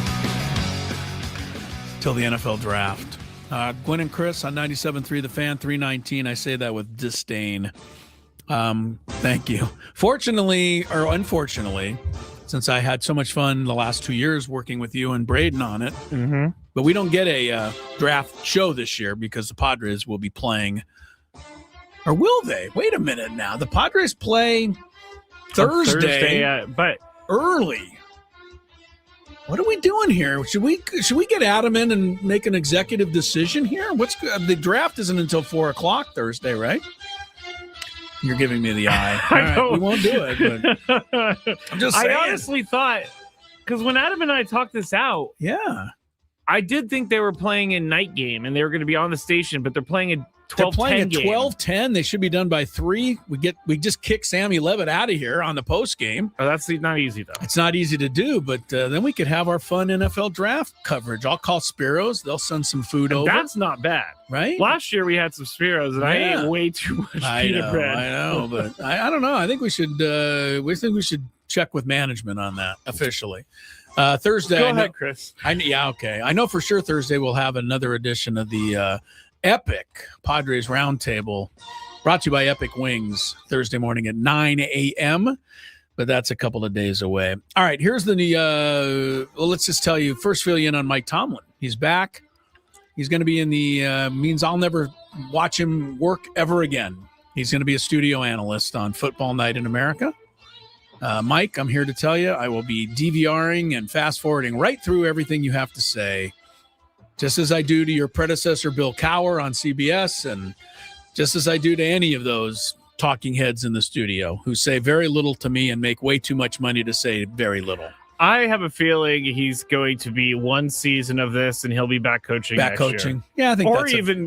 till the NFL draft. Gwynn and Chris on 97.3 The Fan, 319. I say that with disdain. Thank you. Fortunately or unfortunately, since I had so much fun the last 2 years working with you and Braden on it, but we don't get a draft show this year because the Padres will be playing. Or will they? Wait a minute now. The Padres play Thursday but early. What are we doing here? Should we get Adam in and make an executive decision here? The draft isn't until 4:00 Thursday, right? You're giving me the eye. All right, we won't do it. But I'm just saying. I honestly thought, because when Adam and I talked this out, I did think they were playing a night game and they were going to be on the station, but they're playing a 12-10 game. 12-10. They should be done by 3. We just kick Sammy Levitt out of here on the post game. Oh, that's not easy though. It's not easy to do, but then we could have our fun NFL draft coverage. I'll call Spiro's. They'll send some food over. That's not bad, right? Last year we had some Spiro's and I ate way too much peanut bread. I know, but I don't know. I think we should check with management on that officially. Thursday. Go ahead, Chris. Okay. I know for sure Thursday we'll have another edition of the Epic Padres Roundtable, brought to you by Epic Wings, Thursday morning at 9 a.m., but that's a couple of days away. All right, here's let's just tell you, first fill you in on Mike Tomlin. He's back. He's going to be in the means I'll never watch him work ever again. He's going to be a studio analyst on Football Night in America. Mike, I'm here to tell you, I will be DVRing and fast-forwarding right through everything you have to say, just as I do to your predecessor, Bill Cowher, on CBS, and just as I do to any of those talking heads in the studio who say very little to me and make way too much money to say very little. I have a feeling he's going to be one season of this and he'll be back coaching next year. Yeah, I think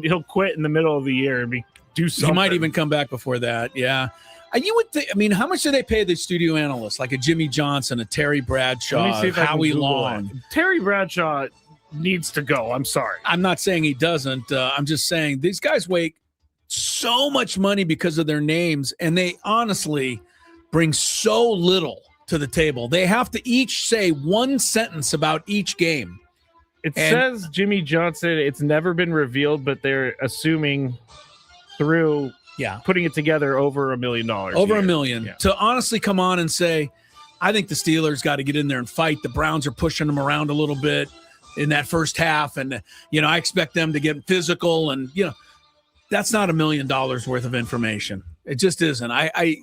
he'll quit in the middle of the year and do something. He might even come back before that, yeah. You would think, how much do they pay the studio analysts? Like a Jimmy Johnson, a Terry Bradshaw, Howie Long. Terry Bradshaw needs to go. I'm sorry. I'm not saying he doesn't. I'm just saying these guys make so much money because of their names, and they honestly bring so little to the table. They have to each say one sentence about each game. It says Jimmy Johnson, it's never been revealed, but they're assuming through putting it together over $1 million. Over $1 million. Yeah. To honestly come on and say, I think the Steelers got to get in there and fight. The Browns are pushing them around a little bit in that first half, and I expect them to get physical, and that's not $1 million worth of information. It just isn't. I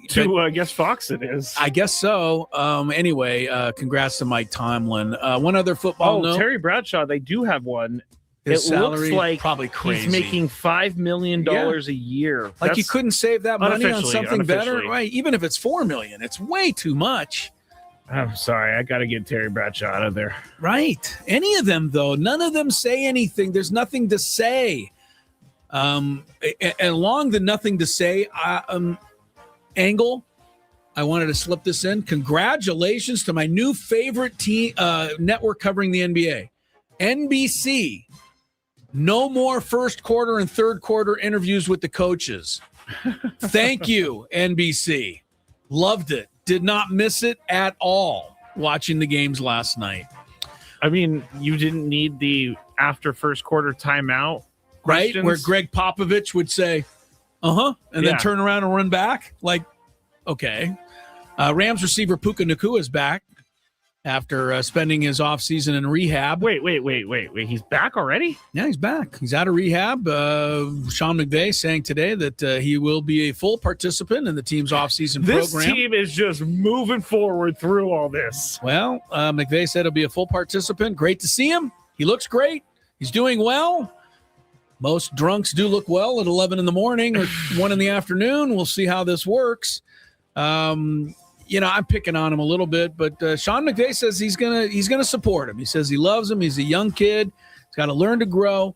guess Fox it is. I guess so. Anyway, congrats to Mike Tomlin. One other football note. Terry Bradshaw, they do have one. His salary looks like probably crazy. He's making $5 million a year. Like you couldn't save that money on something better, right? Even if it's $4 million, it's way too much. I'm sorry, I got to get Terry Bradshaw out of there. Right. Any of them, though, none of them say anything. There's nothing to say. And along the nothing to say angle, I wanted to slip this in. Congratulations to my new favorite team network covering the NBA, NBC. No more first quarter and third quarter interviews with the coaches. Thank you, NBC. Loved it. Did not miss it at all watching the games last night. I mean, you didn't need the after first quarter timeout, right? questions. Where Greg Popovich would say, and then turn around and run back. Like, okay. Rams receiver Puka Nacua is back after spending his offseason in rehab. Wait. He's back already? Yeah, he's back. He's out of rehab. Sean McVay saying today that he will be a full participant in the team's offseason program. This team is just moving forward through all this. Well, McVay said he'll be a full participant. Great to see him. He looks great. He's doing well. Most drunks do look well at 11 in the morning or 1 in the afternoon. We'll see how this works. I'm picking on him a little bit, but Sean McVay says he's gonna support him. He says he loves him. He's a young kid. He's got to learn to grow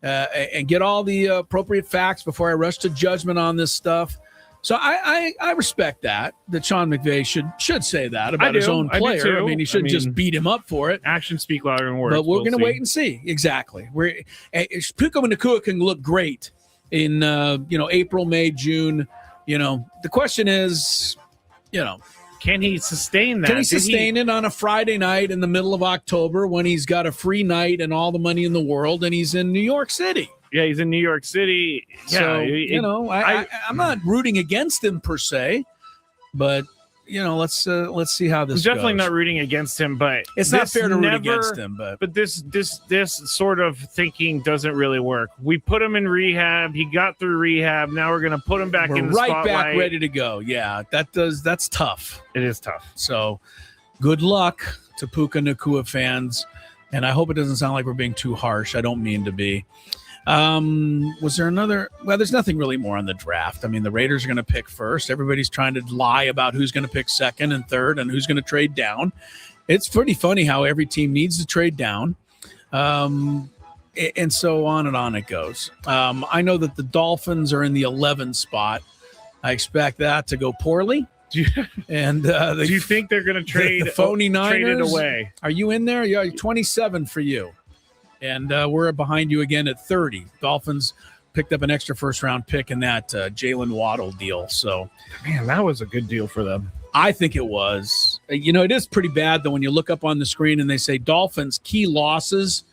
and get all the appropriate facts before I rush to judgment on this stuff. So I respect that Sean McVay should say that about his own player. I mean, he shouldn't just beat him up for it. Actions speak louder than words. But we're going to wait and see. Exactly. Puka Nacua can look great in April, May, June. The question is, Can he sustain that? Can he sustain it on a Friday night in the middle of October when he's got a free night and all the money in the world and he's in New York City? Yeah, he's in New York City. Yeah, so, I'm not rooting against him per se, but let's see how this I'm definitely goes. not rooting against him, but it's not fair to root against him. But this sort of thinking doesn't really work. We put him in rehab. He got through rehab. Now we're going to put him back in the spotlight. Back ready to go. Yeah, that's tough. It is tough. So good luck to Puka Nacua fans, and I hope it doesn't sound like we're being too harsh. I don't mean to be. Was there another? Well, there's nothing really more on the draft. I mean, the Raiders are going to pick first. Everybody's trying to lie about who's going to pick second and third and who's going to trade down. It's pretty funny how every team needs to trade down. And so on and on it goes. I know that the Dolphins are in the 11 spot. I expect that to go poorly. And do you think they're going to trade the phony Niners? Trade it away? Are you in there? Yeah, 27 for you. And we're behind you again at 30. Dolphins picked up an extra first-round pick in that Jalen Waddle deal. So, man, that was a good deal for them. I think it was. It is pretty bad, though, when you look up on the screen and they say Dolphins key losses.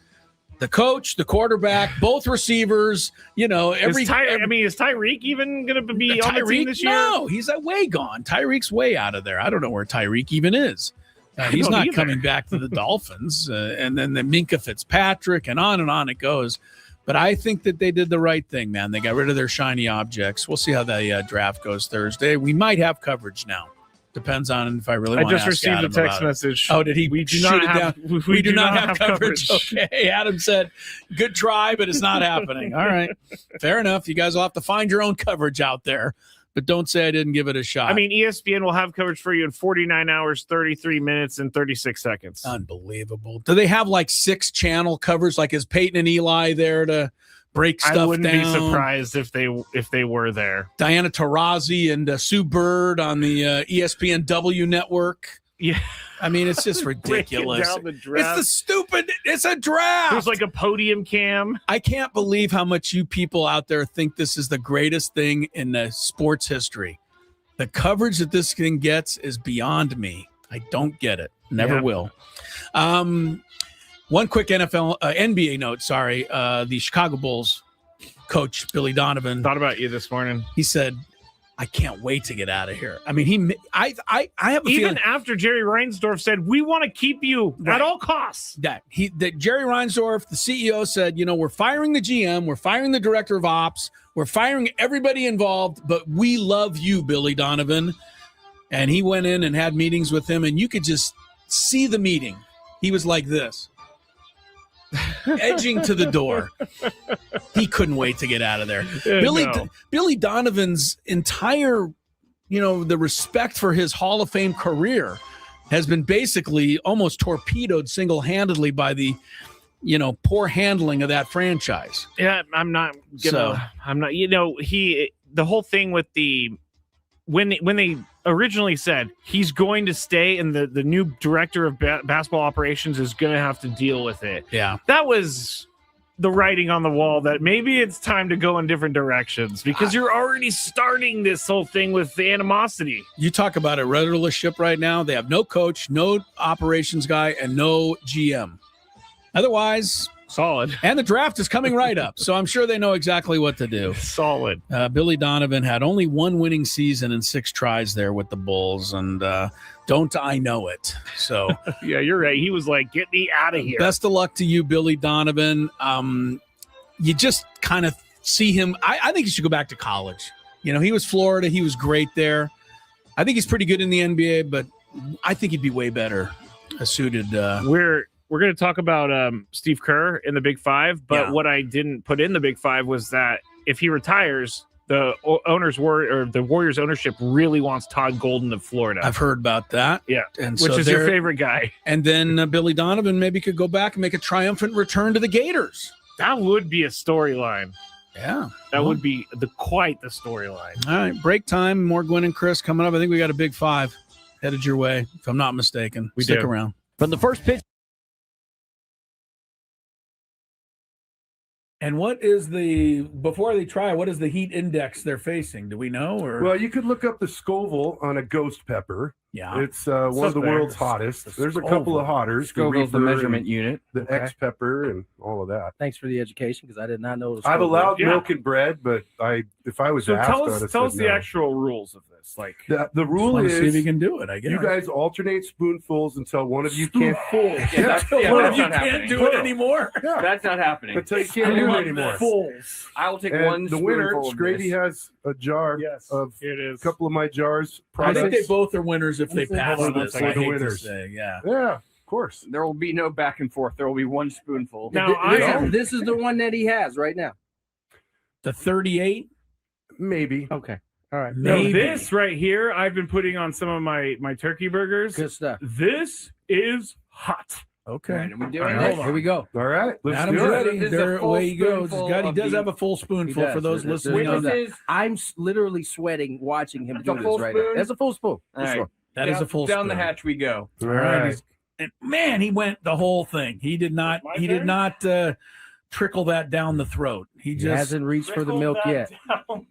The coach, the quarterback, both receivers, is Tyreek even going to be on the team this year? No, he's way gone. Tyreek's way out of there. I don't know where Tyreek even is. He's not coming back to the Dolphins. And then the Minkah Fitzpatrick and on it goes. But I think that they did the right thing, man. They got rid of their shiny objects. We'll see how the draft goes Thursday. We might have coverage now. Depends on if I really want to ask received Adam a text about message. It. Oh, did he shoot it down? We do not have coverage. coverage. Okay, Adam said, good try, but it's not happening. All right, fair enough. You guys will have to find your own coverage out there. But don't say I didn't give it a shot. I mean, ESPN will have coverage for you in 49 hours, 33 minutes, and 36 seconds. Unbelievable. Do they have 6-channel covers? Is Peyton and Eli there to break stuff down? I wouldn't be surprised if they were there. Diana Taurasi and Sue Bird on the ESPNW network. Yeah. I mean, it's just ridiculous. Down the draft. It's a draft. There's a podium cam. I can't believe how much you people out there think this is the greatest thing in the sports history. The coverage that this thing gets is beyond me. I don't get it. Never will. One quick NBA note. Sorry. The Chicago Bulls coach, Billy Donovan. Thought about you this morning. He said, I can't wait to get out of here. I mean, I have a even feeling, after Jerry Reinsdorf said, we want to keep you at all costs. That Jerry Reinsdorf, the CEO, said, we're firing the GM, we're firing the director of ops, we're firing everybody involved, but we love you, Billy Donovan. And he went in and had meetings with him, and you could just see the meeting. He was like this, edging to the door. He couldn't wait to get out of there. Billy Donovan's entire, the respect for his Hall of Fame career has been basically almost torpedoed single-handedly by the, poor handling of that franchise. Yeah, the whole thing with when they originally said he's going to stay and the new director of basketball operations is going to have to deal with it. Yeah. That was the writing on the wall that maybe it's time to go in different directions because you're already starting this whole thing with the animosity. You talk about a rudderless ship right now. They have no coach, no operations guy, and no GM. Otherwise, solid. And the draft is coming right up, so I'm sure they know exactly what to do. Solid. Billy Donovan had only one winning season and 6 tries there with the Bulls, and don't I know it? So yeah, you're right. He was like, "Get me out of here." Best of luck to you, Billy Donovan. You just kind of see him. I think he should go back to college. He was Florida. He was great there. I think he's pretty good in the NBA, but I think he'd be way better suited. We're going to talk about Steve Kerr in the Big Five, but what I didn't put in the Big Five was that if he retires, the Warriors ownership really wants Todd Golden of Florida. I've heard about that. Yeah, which is your favorite guy. And then Billy Donovan maybe could go back and make a triumphant return to the Gators. That would be a storyline. Yeah. That would be quite the storyline. All right, break time. More Gwynn and Chris coming up. I think we got a Big Five headed your way, if I'm not mistaken. Stick around. From the first pitch. And what is before they try, what is the heat index they're facing? Do we know? Or Well, you could look up the Scoville on a ghost pepper. Yeah. It's one of the world's hottest. There's a couple of hotters. Scoville's the measurement unit. The X pepper and all of that. Thanks for the education because I did not know. I've allowed milk and bread, but if I was asked, tell us the actual rules of this. Like the rule is, see if you can do it. I guess you guys alternate spoonfuls until one of you can't. One of you can't do it anymore. Yeah. That's not happening. Until you can't do it anymore. I will take one. The winner, Scrady, has a jar of a couple of my jars. I think they both are winners if they pass this. I hate to winners. say, yeah. Yeah, of course. There will be no back and forth. There will be one spoonful. Now, this is the one that he has right now. The 38? Maybe. Okay. All right. No, this right here, I've been putting on some of my turkey burgers. Good stuff. This is hot. Okay. Right, we doing All right, here we go. All right. Let's Adam's do it. ready. This is There, a full away he goes. spoonful He does of have a full spoonful for those listening. There's On no that. doubt. I'm literally sweating watching him That's do a this full right now. spoon? That's a full spoon. All right. That is a full down the spoon. hatch we go. All right. And man, he went the whole thing. He did not. He did not trickle that down the throat. He just hasn't reached for the milk yet.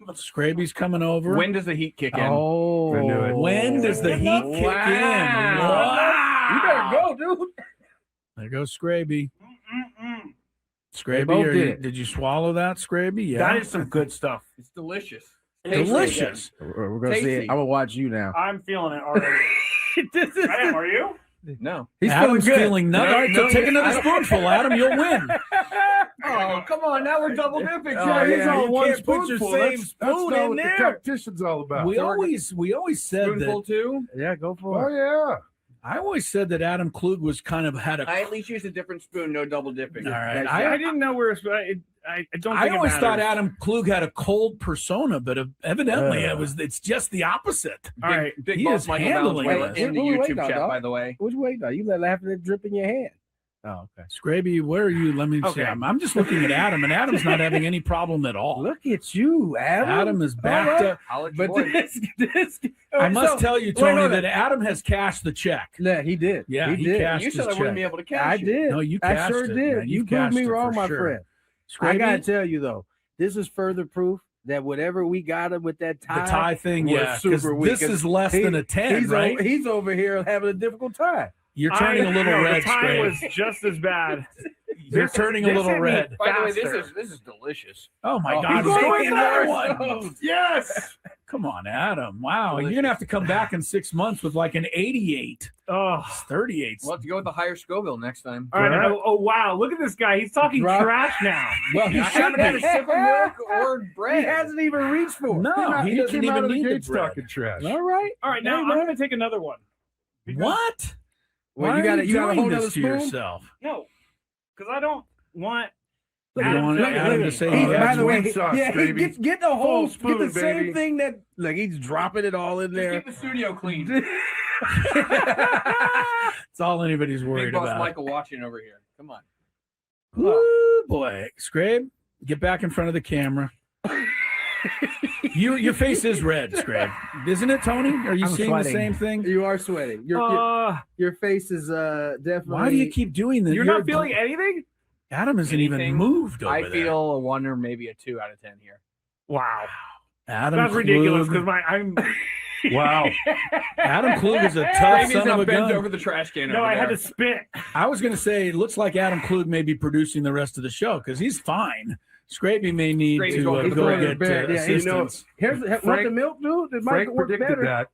Scraby's coming over. When does the heat kick in? Oh, I knew it. When does the heat kick in? Wow. You better go, dude. There goes Scraby. They both Scraby, did it. you swallow that, Scraby? Yeah. That is some good stuff. It's delicious. delicious. We're gonna see it. Tasty. I'm gonna watch you now. I'm feeling it already. I am, are you? No. He's Adam's feeling good. feeling nothing. All right, so take another spoonful, Adam. You'll win. Oh, come on. Now we're double dipping. It's all you one can't put your spoonful. same That's spoon not in what there. the competition's all about. We always said Spoonful that. too? Yeah, go for it. Oh, yeah. I always said that Adam Klug was kind of had a. I at least used a different spoon, no double dipping. All right. I didn't know where I don't. I think always it thought matters. Adam Klug had a cold persona, but evidently it's just the opposite. All right, Big He boss is Michael handling Valenzuela this. in the Wait, YouTube no, chat, dog. by the way. Which way now? You let laughing it drip in your hand. Oh, okay. Scraby, where are you? Let me see. Okay. I'm just looking at Adam, and Adam's not having any problem at all. Look at you, Adam. Adam is backed up. College But boy. this I must tell you, Tony, wait. that Adam has cashed the check. Yeah, he did. Yeah, he did. cashed You said his I wouldn't be check. able to cash I it. did. No, you I cashed sure it, did. man. You You proved me cashed it wrong, for my sure. friend. I Scraby, gotta tell you though, this is further proof that whatever we got him with that the tie, tie thing, was yeah, 'cause super weak. this is less than a 10, he's right? he's over here having a difficult time. You're turning a little red, The tie Scraby. was just as bad. You're turning a This little hit me red. By the way, faster. this is delicious. Oh my Oh, God! he's He's going going there. another one. Yes. Come on, Adam. Wow, you're gonna have to come back in 6 months with like an 88. Oh. It's 38. We'll have to go with the higher Scoville next time. All right. Oh, wow. Look at this guy. He's talking Drop. trash now. Well, he I haven't had a sip of milk or bread. He hasn't even reached for it. No, he doesn't came out even of the need the gates bread. talking trash. All right. All right. Now Hey, I'm man. going to take another one. What? Well, Why you are got you to doing hold this another to spoon. yourself? No, because I don't want. You don't want Adam to say He, he by has the way, sweet sauce, yeah, he baby. get the whole Full spoon, get the same baby. thing that look. He's dropping it all in Just there. keep the studio clean. It's all anybody's Big worried boss about. Michael watching over here. Come on. Ooh, boy. Scrabe, get back in front of the camera. Your face is red, Scrabe. Isn't it, Tony? Are you I'm seeing sweating. the same thing? You are sweating. Your face is definitely. Why do you keep doing this? You're not feeling anything? Adam isn't even Anything? moved over I there. feel a 1 or maybe a 2 out of 10 here. Wow. Adam That's ridiculous Klug- because I'm. Wow. Adam Klug is a tough Maybe son not of a bent gun. over the trash can. No, over I had there. to spit. I was going to say, it looks like Adam Klug may be producing the rest of the show because he's fine. Scraby may need Scraby's to going to go bed. get Bed. Yeah, assistance. Here's want Frank- the milk, dude. It might Frank work predicted better. that.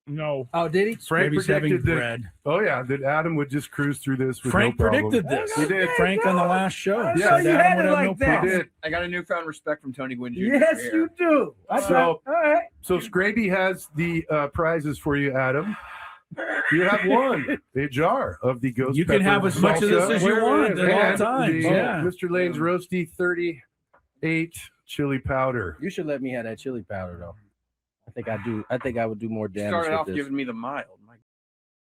No. Oh, did he? Frank Scraby's having predicted that. bread. Oh yeah, that Adam would just cruise through this with Frank no problem. predicted this. He did. Frank on the last show. I said know you Adam had would it have like no that. problem. He did. I got a newfound respect from Tony Gwynn Jr. Yes, here. you do. So- all right. So Scraby has the prizes for you, Adam. You have one, a jar of the ghost You can pepper have as much of this salsa as you want at all and times. the Yeah. Mr. Lane's Roasty 38 chili powder. You should let me have that chili powder though. I think I do. I think I would do more damage. Started with off this. giving me the mild.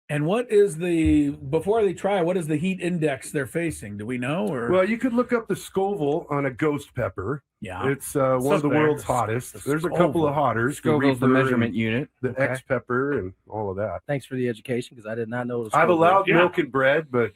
And what is before they try, what is the heat index they're facing? Do we know? Or Well, you could look up the Scoville on a ghost pepper. yeah. It's one of the Suspect. world's hottest. There's a couple of hotters. Scoville's the Reaper measurement and unit. The Okay. X pepper and all of that. Thanks for the education because I did not know. I've allowed Yeah. milk and bread, but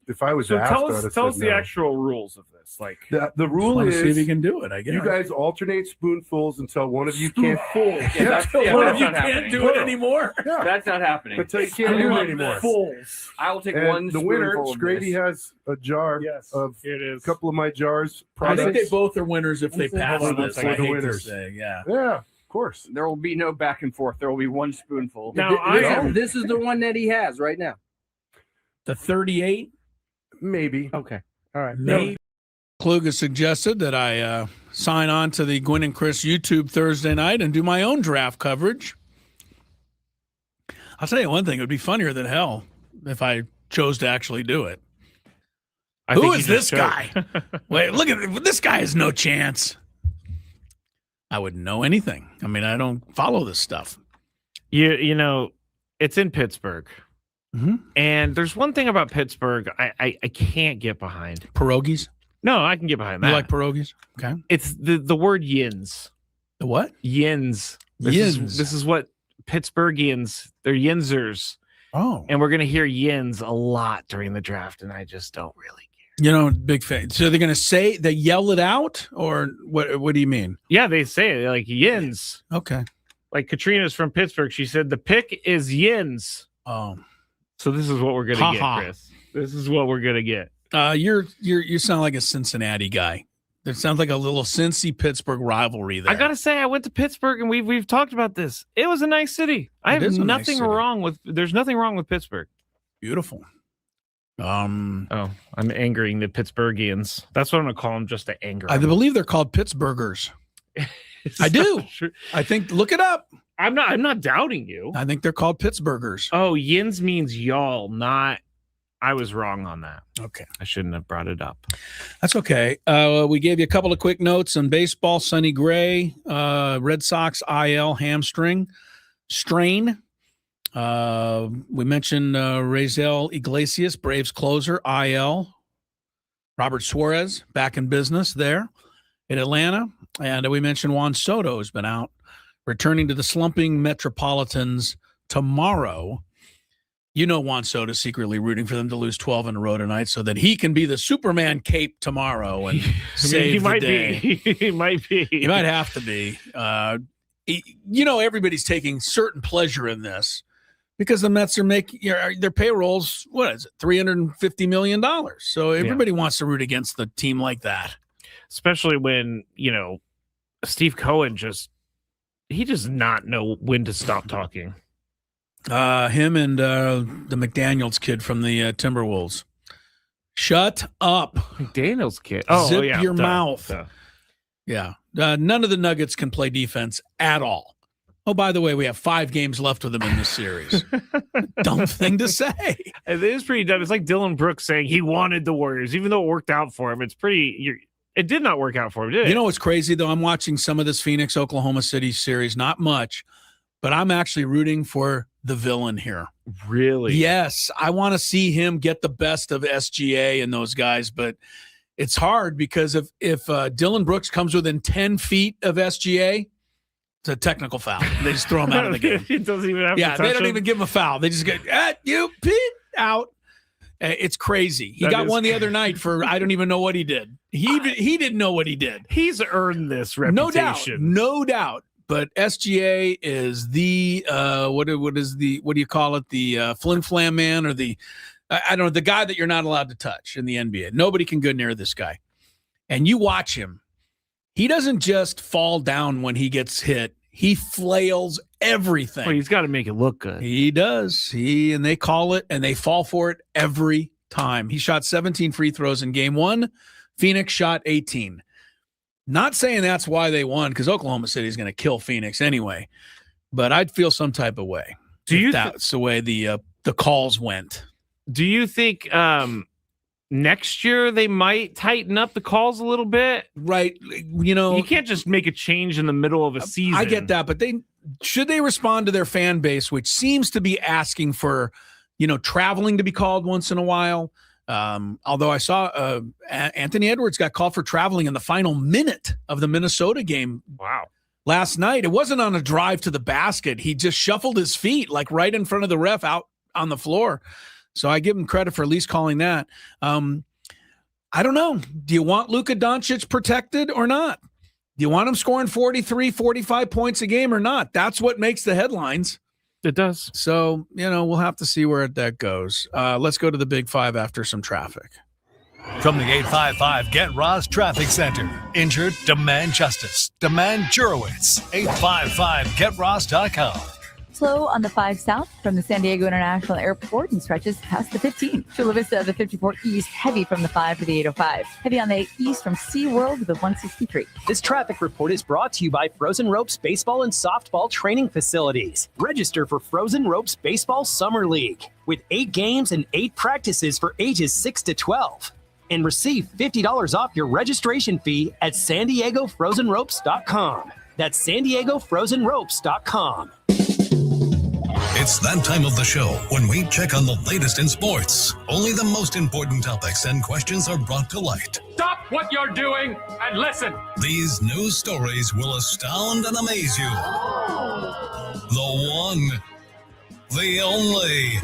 if I was So asked, tell I'd us have tell said us the no. actual rules of this. this. Like The rule Let's is see if he can do it. I guess you guys alternate spoonfuls until one of you can't. That's one not of you can't happening. do it anymore. Yeah. That's not happening. Until you can't do it anymore. Fools. I will take And one. the winner, spoonful of Scravy, this. has a jar Yes. of here it a is. couple of my jars. I think they products. both are winners if they pass Hold on, this. for I the hate to winners. say, yeah. Yeah, of course. There will be no back and forth. There will be one spoonful. Now I am. This is the one that he has right now. The 38. Maybe. Okay. All right. Maybe. Kluge has suggested that I sign on to the Gwynn and Chris YouTube Thursday night and do my own draft coverage. I'll tell you one thing. It would be funnier than hell if I chose to actually do it. Who is this guy? Wait, look at this guy has no chance. I wouldn't know anything. I mean, I don't follow this stuff. You know, it's in Pittsburgh. Mhm. And there's one thing about Pittsburgh I can't get behind. Pierogies? No, I can get behind that. You like pierogies? Okay. It's the word yins. The what? Yins. Yins. This is what Pittsburghians, they're yinsers. Oh. And we're going to hear yins a lot during the draft, and I just don't really care. You know, big fan. So they're going to say, they yell it out? Or what do you mean? Yeah, they say it like yins. Okay. Like Katrina's from Pittsburgh. She said the pick is yins. Oh. So this is what we're going to get, Chris. This is what we're going to get. You sound like a Cincinnati guy. It sounds like a little Cincy Pittsburgh rivalry there. I gotta say, I went to Pittsburgh and we've talked about this. It was a nice city. There's nothing wrong with Pittsburgh. Beautiful. Oh, I'm angering the Pittsburghians. That's what I'm gonna call them, just to anger. I believe they're called Pittsburghers. I do. I think. Look it up. I'm not doubting you. I think they're called Pittsburghers. Oh, yins means y'all, not. I was wrong on that. Okay. I shouldn't have brought it up. That's okay. We gave you a couple of quick notes on baseball. Sonny Gray, Red Sox IL hamstring strain. We mentioned Raisel Iglesias, Braves closer, IL. Robert Suarez back in business there in Atlanta. And we mentioned Juan Soto has been out, returning to the slumping Metropolitans tomorrow. You know Juan Soto secretly rooting for them to lose 12 in a row tonight so that he can be the Superman cape tomorrow and save the day. He might be. He might have to be. Everybody's taking certain pleasure in this because the Mets are making their payrolls, what is it, $350 million. So everybody wants to root against the team like that. Especially when, Steve Cohen he does not know when to stop talking. Him and the McDaniels kid from the Timberwolves. Shut up. McDaniels kid. Oh, Zip yeah. your mouth. Yeah. None of the Nuggets can play defense at all. Oh, by the way, we have 5 games left with them in this series. Dumb thing to say. It is pretty dumb. It's like Dylan Brooks saying he wanted the Warriors, even though it worked out for him. It's pretty. It did not work out for him, did it? You know what's crazy, though? I'm watching some of this Phoenix-Oklahoma City series. Not much, but I'm actually rooting for the villain here. Really? Yes. I want to see him get the best of SGA and those guys, but it's hard because if Dylan Brooks comes within 10 feet of SGA, it's a technical foul. They just throw him out of the game. He doesn't even have to touch they don't him. even give him a foul. They just go, you Pete, out. It's crazy. He got one the other night for I don't even know what he did. He didn't know what he did. He's earned this reputation. No doubt. But SGA is the what do you call it? The flim flam man or the I don't know, the guy that you're not allowed to touch in the NBA. Nobody can go near this guy. And you watch him. He doesn't just fall down when he gets hit. He flails everything. Well, he's got to make it look good. He does. And they call it and they fall for it every time. He shot 17 free throws in game 1. Phoenix shot 18. Not saying that's why they won, because Oklahoma City is going to kill Phoenix anyway. But I'd feel some type of way. That's the way the calls went. Do you think next year they might tighten up the calls a little bit? Right. You can't just make a change in the middle of a season. I get that, but should they respond to their fan base, which seems to be asking for, traveling to be called once in a while. Although I saw Anthony Edwards got called for traveling in the final minute of the Minnesota game. Wow. Last night. It wasn't on a drive to the basket. He just shuffled his feet like right in front of the ref out on the floor. So I give him credit for at least calling that. I don't know. Do you want Luka Doncic protected or not? Do you want him scoring 43, 45 points a game or not? That's what makes the headlines. It does. So, we'll have to see where that goes. Let's go to the Big Five after some traffic. From the 855 Get Ross Traffic Center. Injured? Demand justice. Demand Jurowitz. 855GetRoss.com. Slow on the 5 South from the San Diego International Airport and stretches past the 15. Chula Vista, the 54 East, heavy from the 5 to the 805. Heavy on the east from SeaWorld to the 163. This traffic report is brought to you by Frozen Ropes Baseball and Softball Training Facilities. Register for Frozen Ropes Baseball Summer League with 8 games and 8 practices for ages 6 to 12. And receive $50 off your registration fee at SanDiegoFrozenRopes.com. That's SanDiegoFrozenRopes.com. It's that time of the show when we check on the latest in sports. Only the most important topics and questions are brought to light. Stop what you're doing and listen. These news stories will astound and amaze you. The one, the only.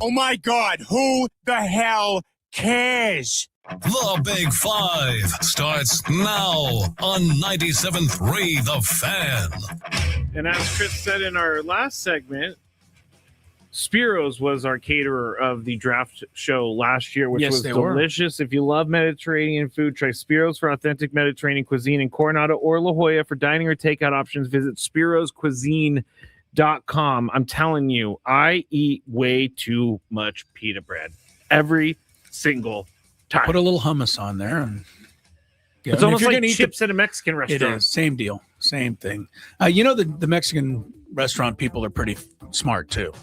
Oh my God, who the hell cares? The Big Five starts now on 97.3 The Fan. And as Chris said in our last segment, Spiro's was our caterer of the draft show last year, which was delicious. If you love Mediterranean food, try Spiro's for authentic Mediterranean cuisine in Coronado or La Jolla. For dining or takeout options, visit spiroscuisine.com. I'm telling you, I eat way too much pita bread every single time. Put a little hummus on there. And, it's almost like chips at a Mexican restaurant. It is. Same deal. Same thing. The Mexican restaurant people are pretty smart, too,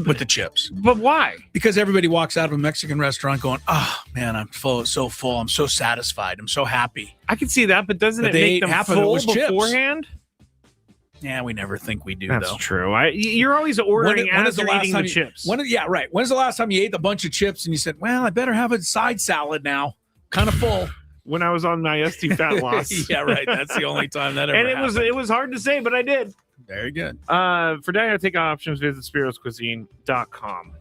with the chips. But why? Because everybody walks out of a Mexican restaurant going, oh, man, I'm so full. I'm so satisfied. I'm so happy. I can see that, but doesn't it make them full beforehand? Chips. Yeah, we never think we do, That's though. True. You're always ordering as you're eating the chips. Right. When's the last time you ate a bunch of chips and you said, well, I better have a side salad now? Kind of full. When I was on my SD fat loss. Yeah, right. That's the only time that ever happened. It was hard to say, but I did. Very good. For dining or takeout options, visit spiroscuisine.com.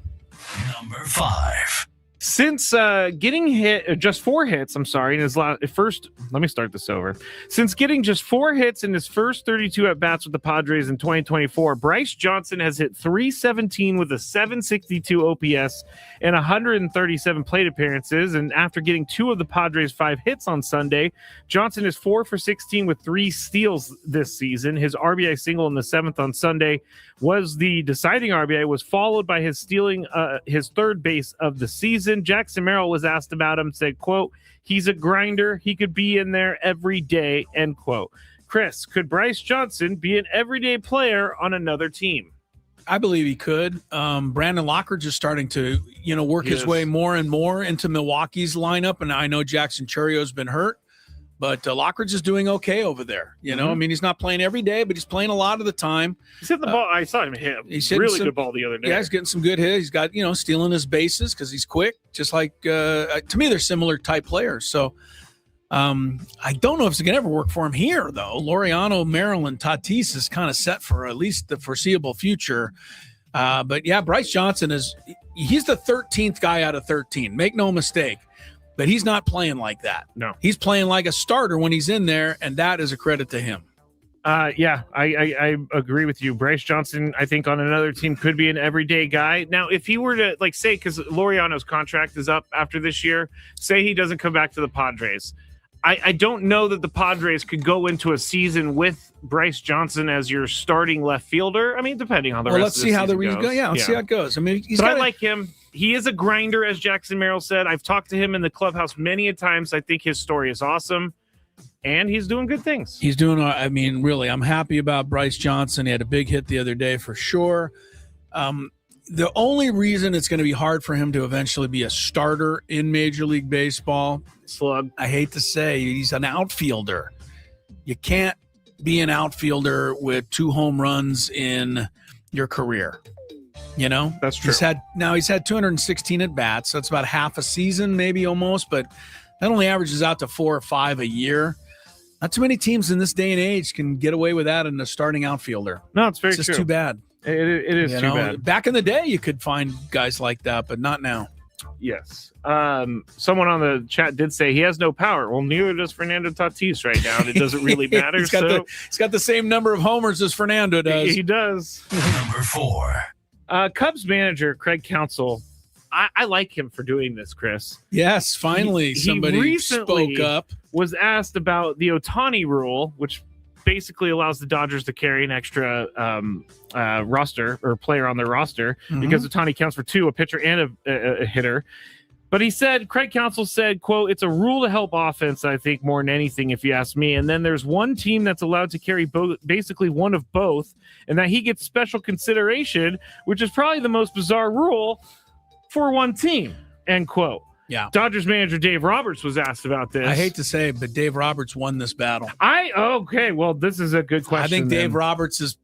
Number 5. Since getting just 4 hits, in his first, let me start this over. Since getting just 4 hits in his first 32 at-bats with the Padres in 2024, Bryce Johnson has hit .317 with a .762 OPS and 137 plate appearances. And after getting 2 of the Padres' 5 hits on Sunday, Johnson is 4 for 16 with 3 steals this season. His RBI single in the 7th on Sunday was the deciding RBI, was followed by his stealing his 3rd base of the season. Jackson Merrill was asked about him, said, quote, he's a grinder. He could be in there every day, end quote. Chris, could Bryce Johnson be an everyday player on another team? I believe he could. Brandon Lockridge is starting to, work his way more and more into Milwaukee's lineup. And I know Jackson Churrio's been hurt, but Lockridge is doing okay over there. I mean, he's not playing every day, but he's playing a lot of the time. He's hit the ball. I saw him hit really good ball the other day. Yeah, he's getting some good hits. He's got, stealing his bases because he's quick, just like, to me, they're similar type players. So I don't know if it's going to ever work for him here, though. Laureano, Maryland, Tatis is kind of set for at least the foreseeable future. But yeah, Bryce Johnson he's the 13th guy out of 13. Make no mistake. But he's not playing like that. No. He's playing like a starter when he's in there, and that is a credit to him. Yeah, I agree with you. Bryce Johnson, I think, on another team could be an everyday guy. Now, if he were to, say, because Laureano's contract is up after this year, say he doesn't come back to the Padres. I don't know that the Padres could go into a season with Bryce Johnson as your starting left fielder. I mean, depending on the rest of the season goes. Let's see how the reason goes. Yeah, let's see how it goes. I mean, I like him. He is a grinder, as Jackson Merrill said. I've talked to him in the clubhouse many a times. I think his story is awesome, and he's doing good things. He's doing, really, I'm happy about Bryce Johnson. He had a big hit the other day for sure. The only reason it's going to be hard for him to eventually be a starter in Major League Baseball, slug, I hate to say, he's an outfielder. You can't be an outfielder with 2 home runs in your career. That's true. He's had 216 at bats. So that's about half a season, maybe almost, but that only averages out to 4 or 5 a year. Not too many teams in this day and age can get away with that in a starting outfielder. No, it's very true. It's just too bad. It is too bad. Back in the day, you could find guys like that, but not now. Yes. Someone on the chat did say he has no power. Well, neither does Fernando Tatis right now, and it doesn't really matter. He's got the same number of homers as Fernando does. He does. Number 4. Cubs manager Craig Counsell. I like him for doing this, Chris. Yes, finally somebody recently spoke up. Was asked about the Ohtani rule, which basically allows the Dodgers to carry an extra roster or player on their roster because Ohtani counts for 2, a pitcher and a hitter. But he said, Craig Counsell said, quote, "It's a rule to help offense, I think, more than anything, if you ask me. And then there's one team that's allowed to carry basically one of both, and that he gets special consideration, which is probably the most bizarre rule for one team," end quote. Yeah. Dodgers manager Dave Roberts was asked about this. I hate to say it, but Dave Roberts won this battle. Okay, well, this is a good question. I think Dave then. Roberts'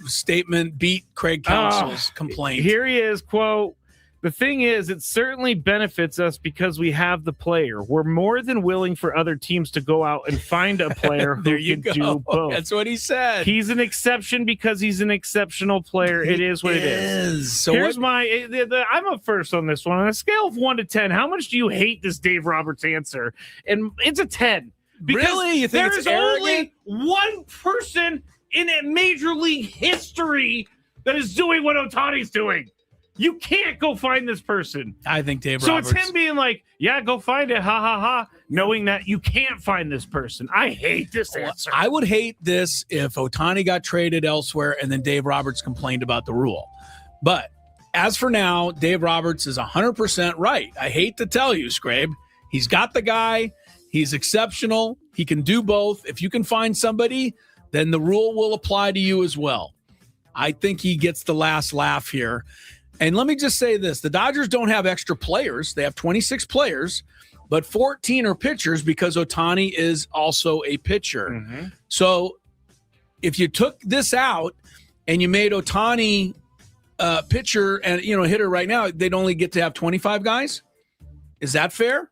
statement beat Craig Counsell's complaint. Here he is, quote, "The thing is, it certainly benefits us because we have the player. We're more than willing for other teams to go out and find a player who can do both." That's what he said. He's an exception because he's an exceptional player. It is what it is. So here's I'm up first on this one. On a scale of 1 to 10, how much do you hate this Dave Roberts answer? And it's a 10. Because really? You think it's only one person in a major league history that is doing what Ohtani's doing. You can't go find this person. I think Dave So Roberts. it's him being like, yeah, go find it, ha, ha, ha, knowing that you can't find this person. I hate this answer. I would hate this if Ohtani got traded elsewhere and then Dave Roberts complained about the rule. But as for now, Dave Roberts is 100% right. I hate to tell you, Scrabe. He's got the guy. He's exceptional. He can do both. If you can find somebody, then the rule will apply to you as well. I think he gets the last laugh here. And let me just say this. The Dodgers don't have extra players. They have 26 players, but 14 are pitchers because Ohtani is also a pitcher. So if you took this out and you made Ohtani pitcher and, hitter right now, they'd only get to have 25 guys. Is that fair?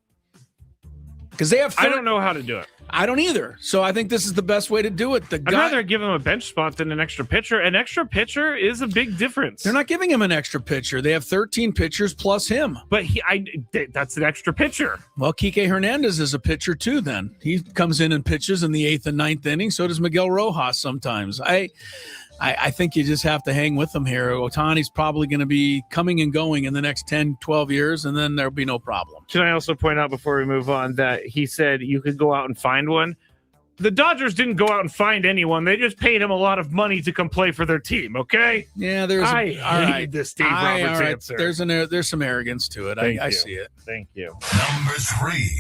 Because they have I don't know how to do it. I don't either. So I think this is the best way to do it. I'd rather give him a bench spot than an extra pitcher. An extra pitcher is a big difference. They're not giving him an extra pitcher. They have 13 pitchers plus him. But that's an extra pitcher. Well, Kike Hernandez is a pitcher too then. He comes in and pitches in the 8th and 9th inning. So does Miguel Rojas sometimes. I think you just have to hang with them here. Ohtani's probably going to be coming and going in the next 10, 12 years, and then there'll be no problem. Should I also point out before we move on that he said you could go out and find one? The Dodgers didn't go out and find anyone. They just paid him a lot of money to come play for their team, okay? Yeah, I hate this Dave Roberts answer. There's some arrogance to it. I see it. Thank you. Number 3.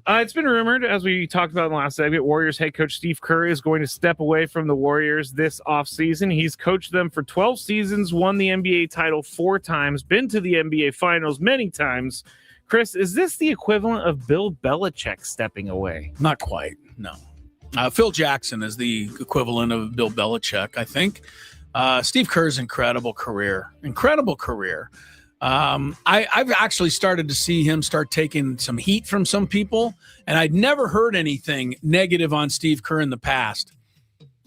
It's been rumored, as we talked about in the last segment, Warriors head coach Steve Kerr is going to step away from the Warriors this offseason. He's coached them for 12 seasons, won the NBA title 4 times, been to the NBA Finals many times. Chris, is this the equivalent of Bill Belichick stepping away? Not quite, no. Phil Jackson is the equivalent of Bill Belichick, I think. Steve Kerr's incredible career. I've actually started to see him start taking some heat from some people, and I'd never heard anything negative on Steve Kerr in the past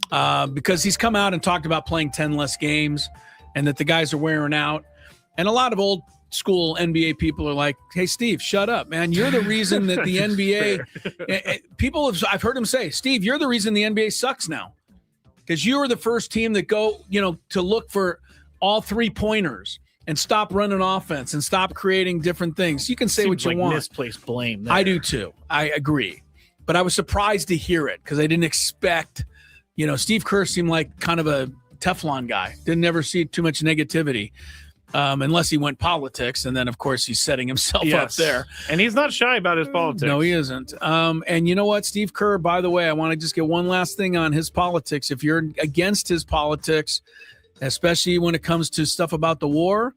because he's come out and talked about playing 10 less games and that the guys are wearing out. And a lot of old school NBA people are like, hey, Steve, shut up, man. You're the reason that the NBA – I've heard him say, Steve, you're the reason the NBA sucks now because you were the first team that go, to look for all 3-pointers. And stop running offense and stop creating different things. You can say what you want. Misplaced blame there. I do too. I agree. But I was surprised to hear it because I didn't expect, Steve Kerr seemed like kind of a Teflon guy. Didn't ever see too much negativity unless he went politics. And then, of course, he's setting himself up there. And he's not shy about his politics. No, he isn't. And you know what? Steve Kerr, by the way, I want to just get one last thing on his politics. If you're against his politics, especially when it comes to stuff about the war,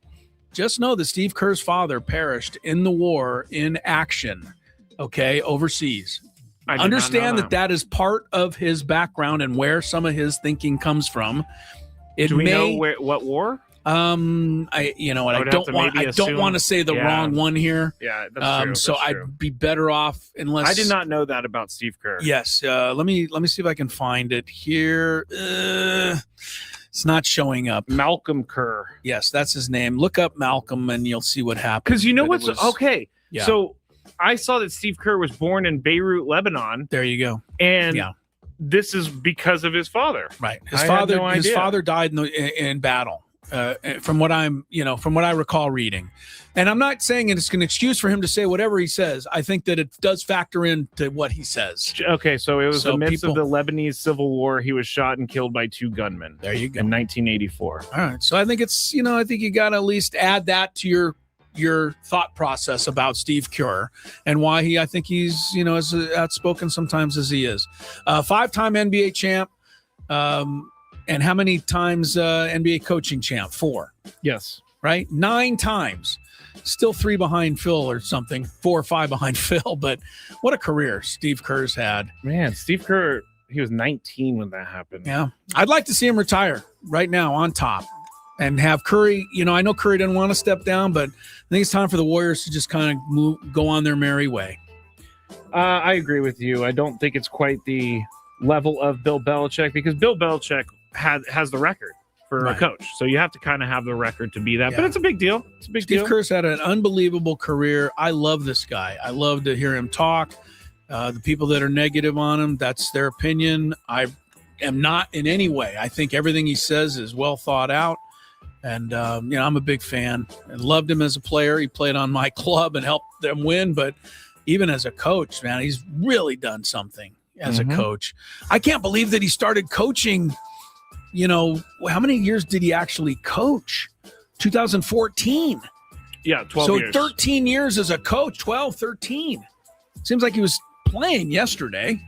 just know that Steve Kerr's father perished in the war in action, overseas. Understand that is part of his background and where some of his thinking comes from. Do we know what war? I you know what I don't want to say the wrong one here. Yeah, that's true. So That's true. I'd be better off unless I did not know that about Steve Kerr. Yes. Let me see if I can find it here. It's not showing up. Malcolm Kerr. Yes, that's his name. Look up Malcolm and you'll see what happens. Because you know But what's okay. Yeah. So I saw that Steve Kerr was born in Beirut, Lebanon. There you go. And Yeah. this is because of his father. Right. I had no His idea. father died in battle. From what I recall reading. And I'm not saying it's an excuse for him to say whatever he says. I think that it does factor into what he says. Okay, so it was So the midst of the Lebanese Civil War. He was shot and killed by 2 gunmen. There you go. In 1984. All right. So I think it's, I think you got to at least add that to your thought process about Steve Kerr and why I think he's, as outspoken sometimes as he is. 5-time NBA champ. And how many times NBA coaching champ? 4. Yes. Right? 9 times. Still 3 behind Phil or something. 4 or 5 behind Phil. But what a career Steve Kerr's had. Man, Steve Kerr, he was 19 when that happened. Yeah. I'd like to see him retire right now on top and have Curry. I know Curry doesn't want to step down, but I think it's time for the Warriors to just kind of go on their merry way. I agree with you. I don't think it's quite the level of Bill Belichick because Bill Belichick has the record for a coach. So you have to kind of have the record to be that. Yeah. But it's a big deal. It's a big deal. Steve Kerr's had an unbelievable career. I love this guy. I love to hear him talk. The people that are negative on him, that's their opinion. I am not in any way. I think everything he says is well thought out. And, I'm a big fan and loved him as a player. He played on my club and helped them win. But even as a coach, man, he's really done something as a coach. I can't believe that he started coaching. How many years did he actually coach? 2014. Yeah, 12 so years. 13 years as a coach, 12, 13. Seems like he was playing yesterday.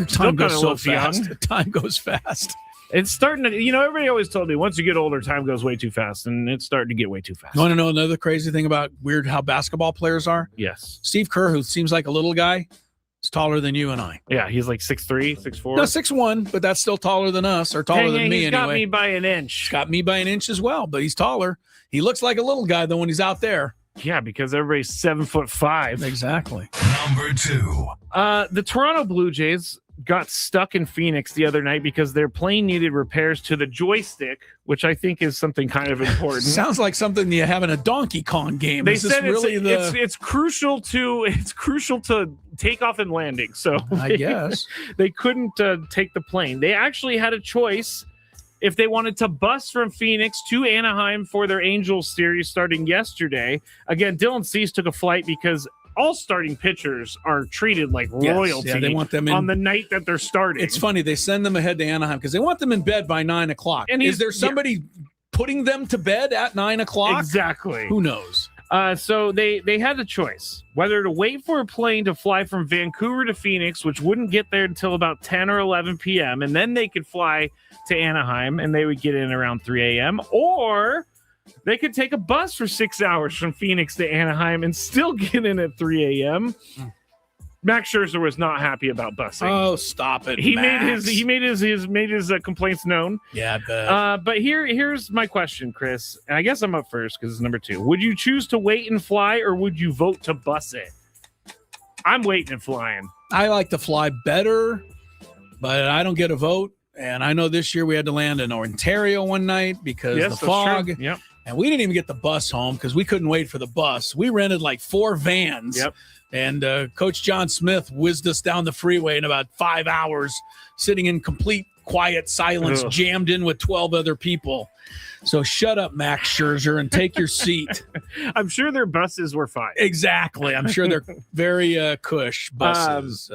Time goes so fast. Time goes fast. It's starting to, everybody always told me once you get older, time goes way too fast, and it's starting to get way too fast. You want to know another crazy thing about how basketball players are? Yes. Steve Kerr, who seems like a little guy, is taller than you and I. Yeah, he's like 6'3", 6'4". No, 6'1", but that's still taller than us, or taller than me he's anyway. got me by an inch. He's got me by an inch as well, but he's taller. He looks like a little guy, though, when he's out there. Yeah, because everybody's 7'5". Exactly. Number 2. The Toronto Blue Jays got stuck in Phoenix the other night because their plane needed repairs to the joystick, which I think is something kind of important. Sounds like something you have in a Donkey Kong game. They Is this said really it's crucial to takeoff and landing. So I guess they couldn't take the plane. They actually had a choice if they wanted to bus from Phoenix to Anaheim for their Angels series starting yesterday. Again, Dylan Cease took a flight because all starting pitchers are treated like royalty. Yeah, they want them on the night that they're starting. It's funny. They send them ahead to Anaheim because they want them in bed by 9 o'clock. And is there somebody putting them to bed at 9 o'clock? Exactly. Who knows? So they had a choice whether to wait for a plane to fly from Vancouver to Phoenix, which wouldn't get there until about 10 or 11 p.m., and then they could fly to Anaheim, and they would get in around 3 a.m., or they could take a bus for 6 hours from Phoenix to Anaheim and still get in at 3 a.m. Max Scherzer was not happy about busing. Oh, stop it! He Max. made his complaints known. Yeah, I bet. But here's my question, Chris. And I guess I'm up first because it's number 2. Would you choose to wait and fly, or would you vote to bus it? I'm waiting and flying. I like to fly better, but I don't get a vote. And I know this year we had to land in Ontario one night because the fog. Yep. And we didn't even get the bus home because we couldn't wait for the bus. We rented like 4 vans. Yep. And Coach John Smith whizzed us down the freeway in about 5 hours, sitting in complete quiet silence, jammed in with 12 other people. So shut up, Max Scherzer, and take your seat. I'm sure their buses were fine. Exactly. I'm sure they're very cush buses.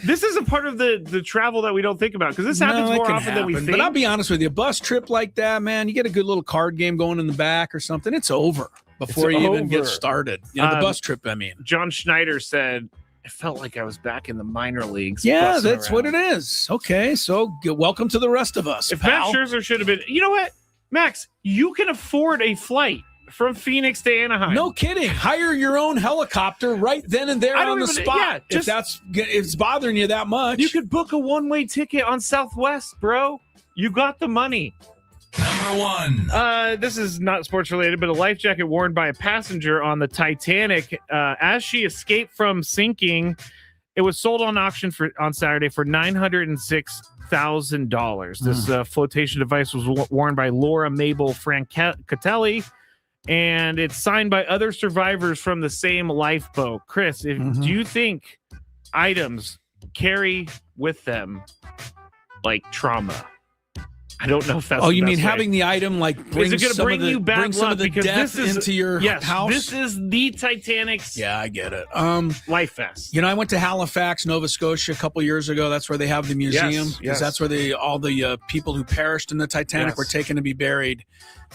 This is a part of the travel that we don't think about because this happens more often than we think. But I'll be honest with you, a bus trip like that, man, you get a good little card game going in the back or something, it's over before you even get started. The bus trip, I mean. John Schneider said, it felt like I was back in the minor leagues. Yeah, that's what it is. Okay, so welcome to the rest of us, If pal. Max Scherzer should have been, you know what, Max, you can afford a flight from Phoenix to Anaheim. No kidding. Hire your own helicopter right then and there on the spot. If it's bothering you that much. You could book a one-way ticket on Southwest, bro. You got the money. Number 1. This is not sports related, but a life jacket worn by a passenger on the Titanic as she escaped from sinking. It was sold on auction on Saturday for $906,000. This flotation device was worn by Laura Mabel Francatelli, and it's signed by other survivors from the same lifeboat. Chris, do you think items carry with them like trauma? I don't know if that's. Oh, you mean having the item like is it going to bring you bad some luck of the because death this is into your house? This is the Titanic's. Yeah, I get it. Life vest. You know, I went to Halifax, Nova Scotia a couple years ago. That's where they have the museum. Yes. That's where all the people who perished in the Titanic were taken to be buried.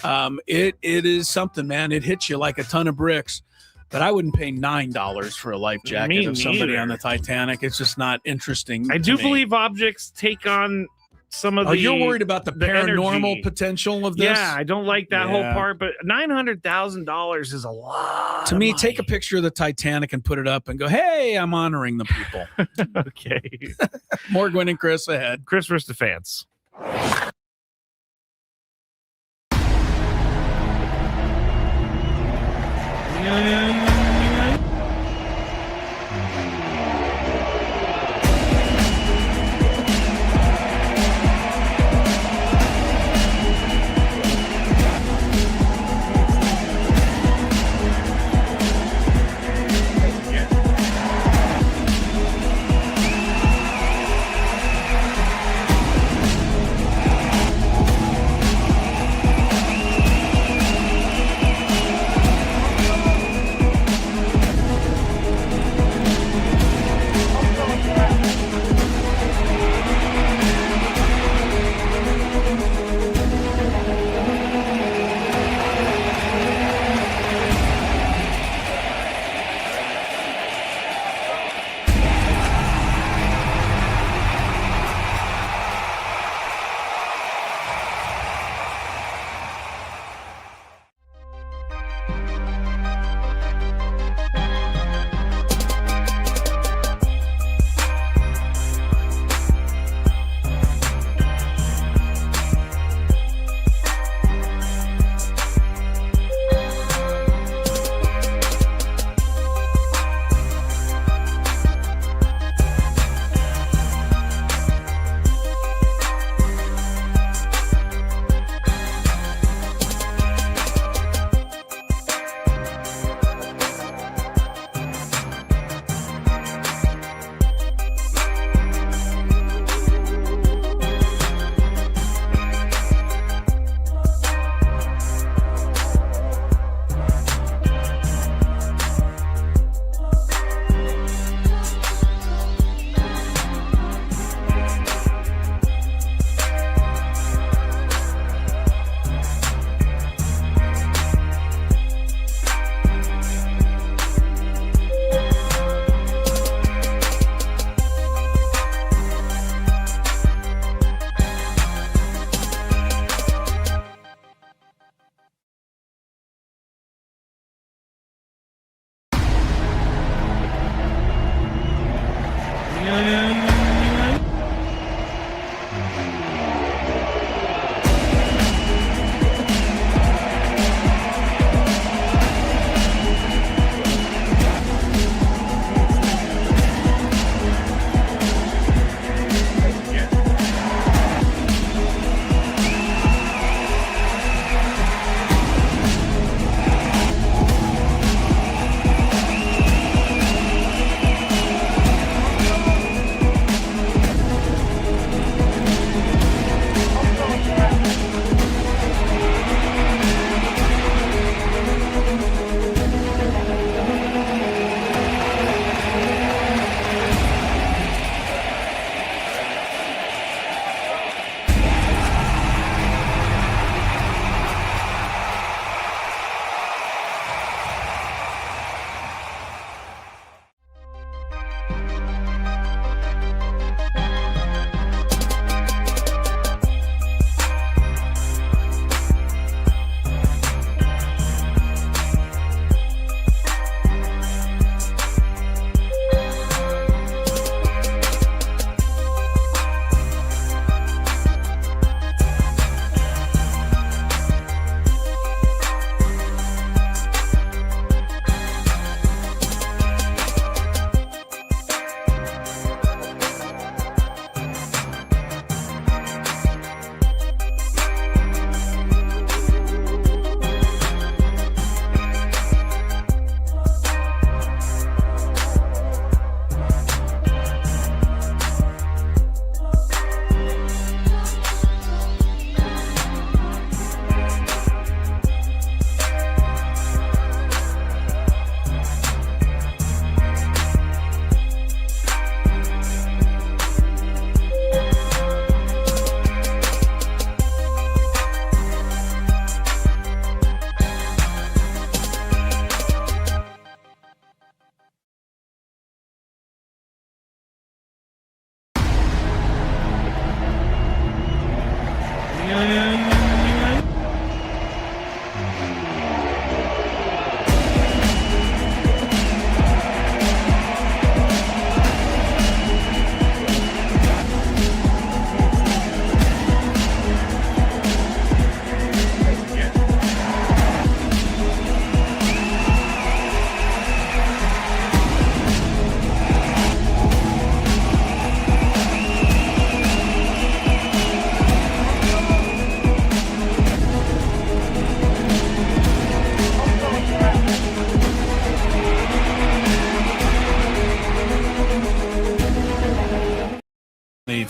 It is something, man. It hits you like a ton of bricks. But I wouldn't pay $9 for a life jacket of somebody on the Titanic. It's just not interesting. I do believe objects take on some of the. You're worried about the paranormal energy. Potential of this? Yeah, I don't like that whole part, but $900,000 is a lot. To me, take a picture of the Titanic and put it up and go, hey, I'm honoring the people. Okay. More Gwynn and Chris ahead. Chris versus the fans.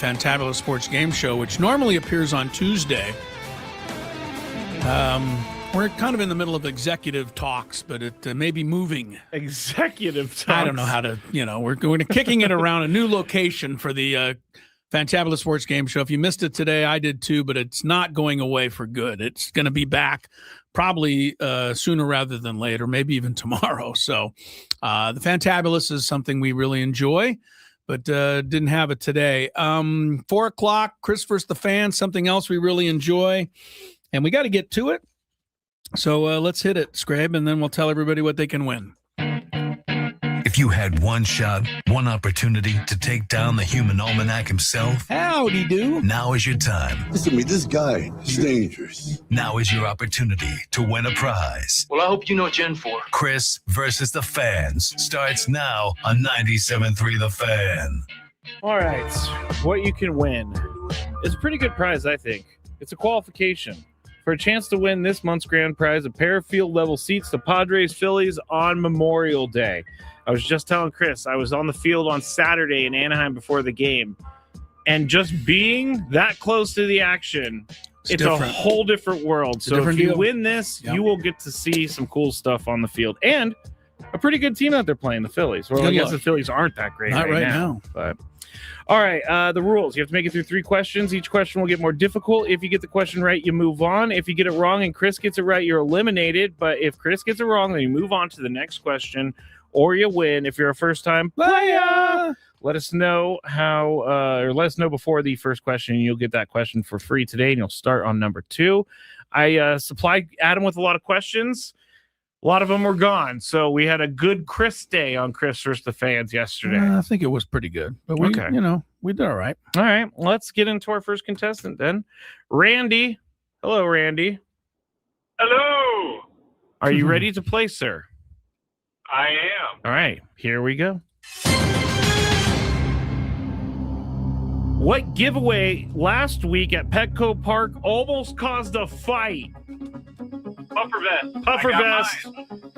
Fantabulous Sports Game Show, which normally appears on Tuesday. We're kind of in the middle of executive talks, but it may be moving. Executive talks. I don't know how to, we're going to kicking it around a new location for the Fantabulous Sports Game Show. If you missed it today, I did too, but it's not going away for good. It's going to be back probably sooner rather than later, maybe even tomorrow. So the Fantabulous is something we really enjoy, but didn't have it today. 4:00, Chris versus the Fans, something else we really enjoy, and we got to get to it. So let's hit it, Scrabe, and then we'll tell everybody what they can win. If you had one shot, one opportunity to take down the human almanac himself, howdy do. Now is your time. Listen to me, this guy is dangerous. Now is your opportunity to win a prize. Well, I hope you know what you're in for. Chris versus the Fans starts now on 97.3 The Fan. All right, what you can win is a pretty good prize, I think. It's a qualification for a chance to win this month's grand prize, a pair of field-level seats to Padres Phillies on Memorial Day. I was just telling Chris, I was on the field on Saturday in Anaheim before the game, and just being that close to the action, it's a whole different world. So if you win this, you will get to see some cool stuff on the field, and a pretty good team that they're playing, the Phillies. Well, I guess the Phillies aren't that great Not right now. But all right, the rules. You have to make it through 3 questions. Each question will get more difficult. If you get the question right, you move on. If you get it wrong and Chris gets it right, you're eliminated. But if Chris gets it wrong, then you move on to the next question, or you win. If you're a first-time player, let us know or let us know before the first question, and you'll get that question for free today, and you'll start on number 2. I supplied Adam with a lot of questions. A lot of them were gone, so we had a good Chris day on Chris versus the Fans yesterday. I think it was pretty good, but we did all right. All right, let's get into our first contestant then. Randy. Hello, Randy. Hello. Are you ready to play, sir? I am. All right, here we go. What giveaway last week at Petco Park almost caused a fight? Puffer vest. Puffer vest.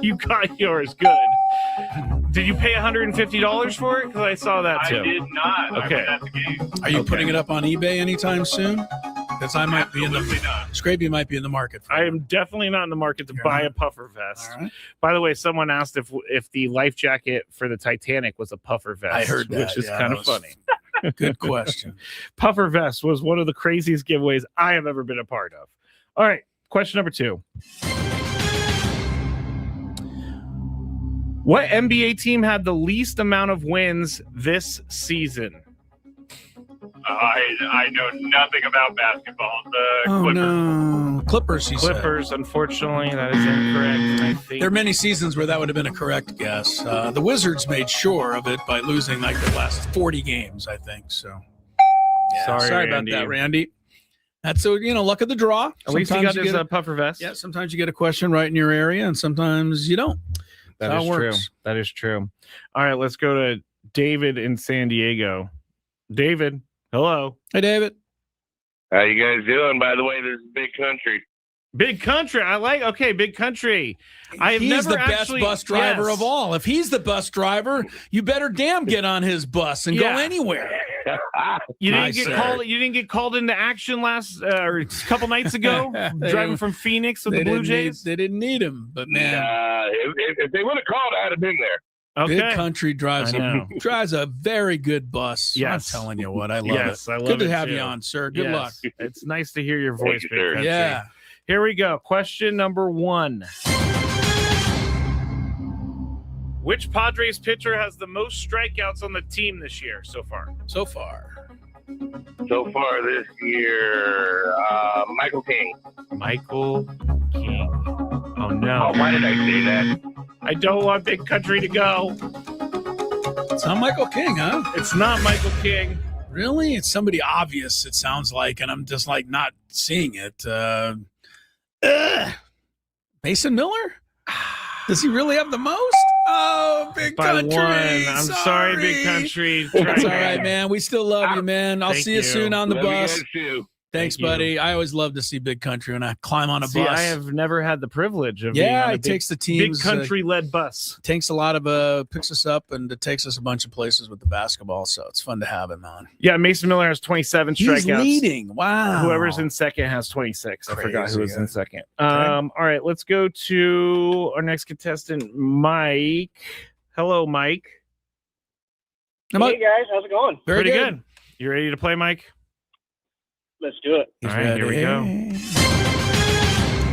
You got yours. Good. Did you pay $150 for it? Because I saw that too. I did not. Okay. I was at the game. Are you putting it up on eBay anytime soon? Because I might be in the Scrappy might be in the market. I am definitely not in the market to buy a puffer vest. All right. By the way, someone asked if the life jacket for the Titanic was a puffer vest. I heard that, which is kind of funny. Good question. Puffer vest was one of the craziest giveaways I have ever been a part of. All right, question number 2. What NBA team had the least amount of wins this season? I know nothing about basketball. The Clippers. No. Clippers, he Clippers, unfortunately, that is incorrect. I think there are many seasons where that would have been a correct guess. The Wizards made sure of it by losing like the last 40 games, I think. So, yeah, sorry about that, Randy. That's luck of the draw. At least he got his puffer vest. Yeah, sometimes you get a question right in your area, and sometimes you don't. That is true. That is true. All right, let's go to David in San Diego. David, hello. Hey, David. How you guys doing? By the way, this is Big Country. Big Country. I like. Okay, Big Country. He's the best bus driver of all. If he's the bus driver, you better damn get on his bus and go anywhere. You didn't get called into action last or a couple nights ago, driving from Phoenix with the Blue Jays. They didn't need him, but man, if they would have called, I'd have been there. Okay. Big Country drives a very good bus. Yes. I'm telling you what, I love it. I love good it to have too. you on, sir. Good luck. It's nice to hear your voice, Big Country. Yeah. Here we go. Question number 1. Which Padres pitcher has the most strikeouts on the team this year so far? So far this year, Michael King. Michael King. Oh, no. Oh, why did I say that? I don't want Big Country to go. It's not Michael King, huh? It's not Michael King. Really? It's somebody obvious, it sounds like, and I'm just like not seeing it. Mason Miller? Does he really have the most? Oh, Big Country. I'm sorry, Big Country. That's all right, man. We still love you, man. I'll see you soon on the bus. Thanks, Thank you. buddy. I always love to see Big Country when I climb on a See, bus. I have never had the privilege of being on a it takes the teams. big country-led bus. Takes a lot of picks us up, and it takes us a bunch of places with the basketball. So it's fun to have him on. Yeah, Mason Miller has 27 strikeouts. He's leading. Wow. Whoever's in second has 26. I forgot who was Crazy, in second. All right, let's go to our next contestant, Mike. Hello, Mike. Hey guys, how's it going? Pretty good. You ready to play, Mike? Let's do it. All right, here we go.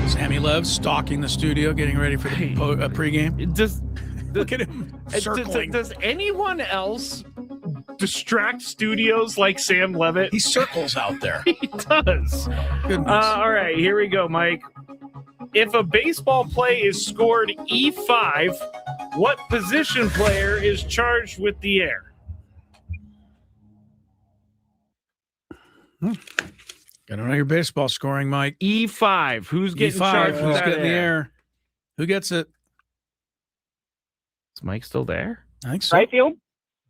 Sammy Love's stalking the studio, getting ready for the pregame. Look at him circling. Does anyone else distract studios like Sam Levitt? He circles out there. He does. Goodness. All right, here we go, Mike. If a baseball play is scored E5, what position player is charged with the air? Gotta know your baseball scoring, Mike. E5. Who's getting E5. charged with Who's that getting the air? air? Who gets it? Is Mike still there? I think so. Right field?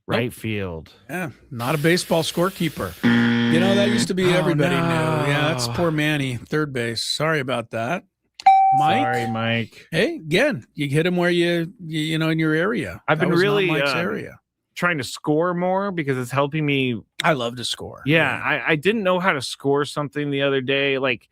Right field. Yeah, not a baseball scorekeeper. You know, that used to be everybody knew. Yeah, that's poor Manny, third base. Sorry about that. Mike. Sorry, Mike. Hey, again, you hit him where you know, in your area. I've That been was not really Mike's area. trying to score more because it's helping me. I love to score. Yeah, I didn't know how to score something the other day. Like,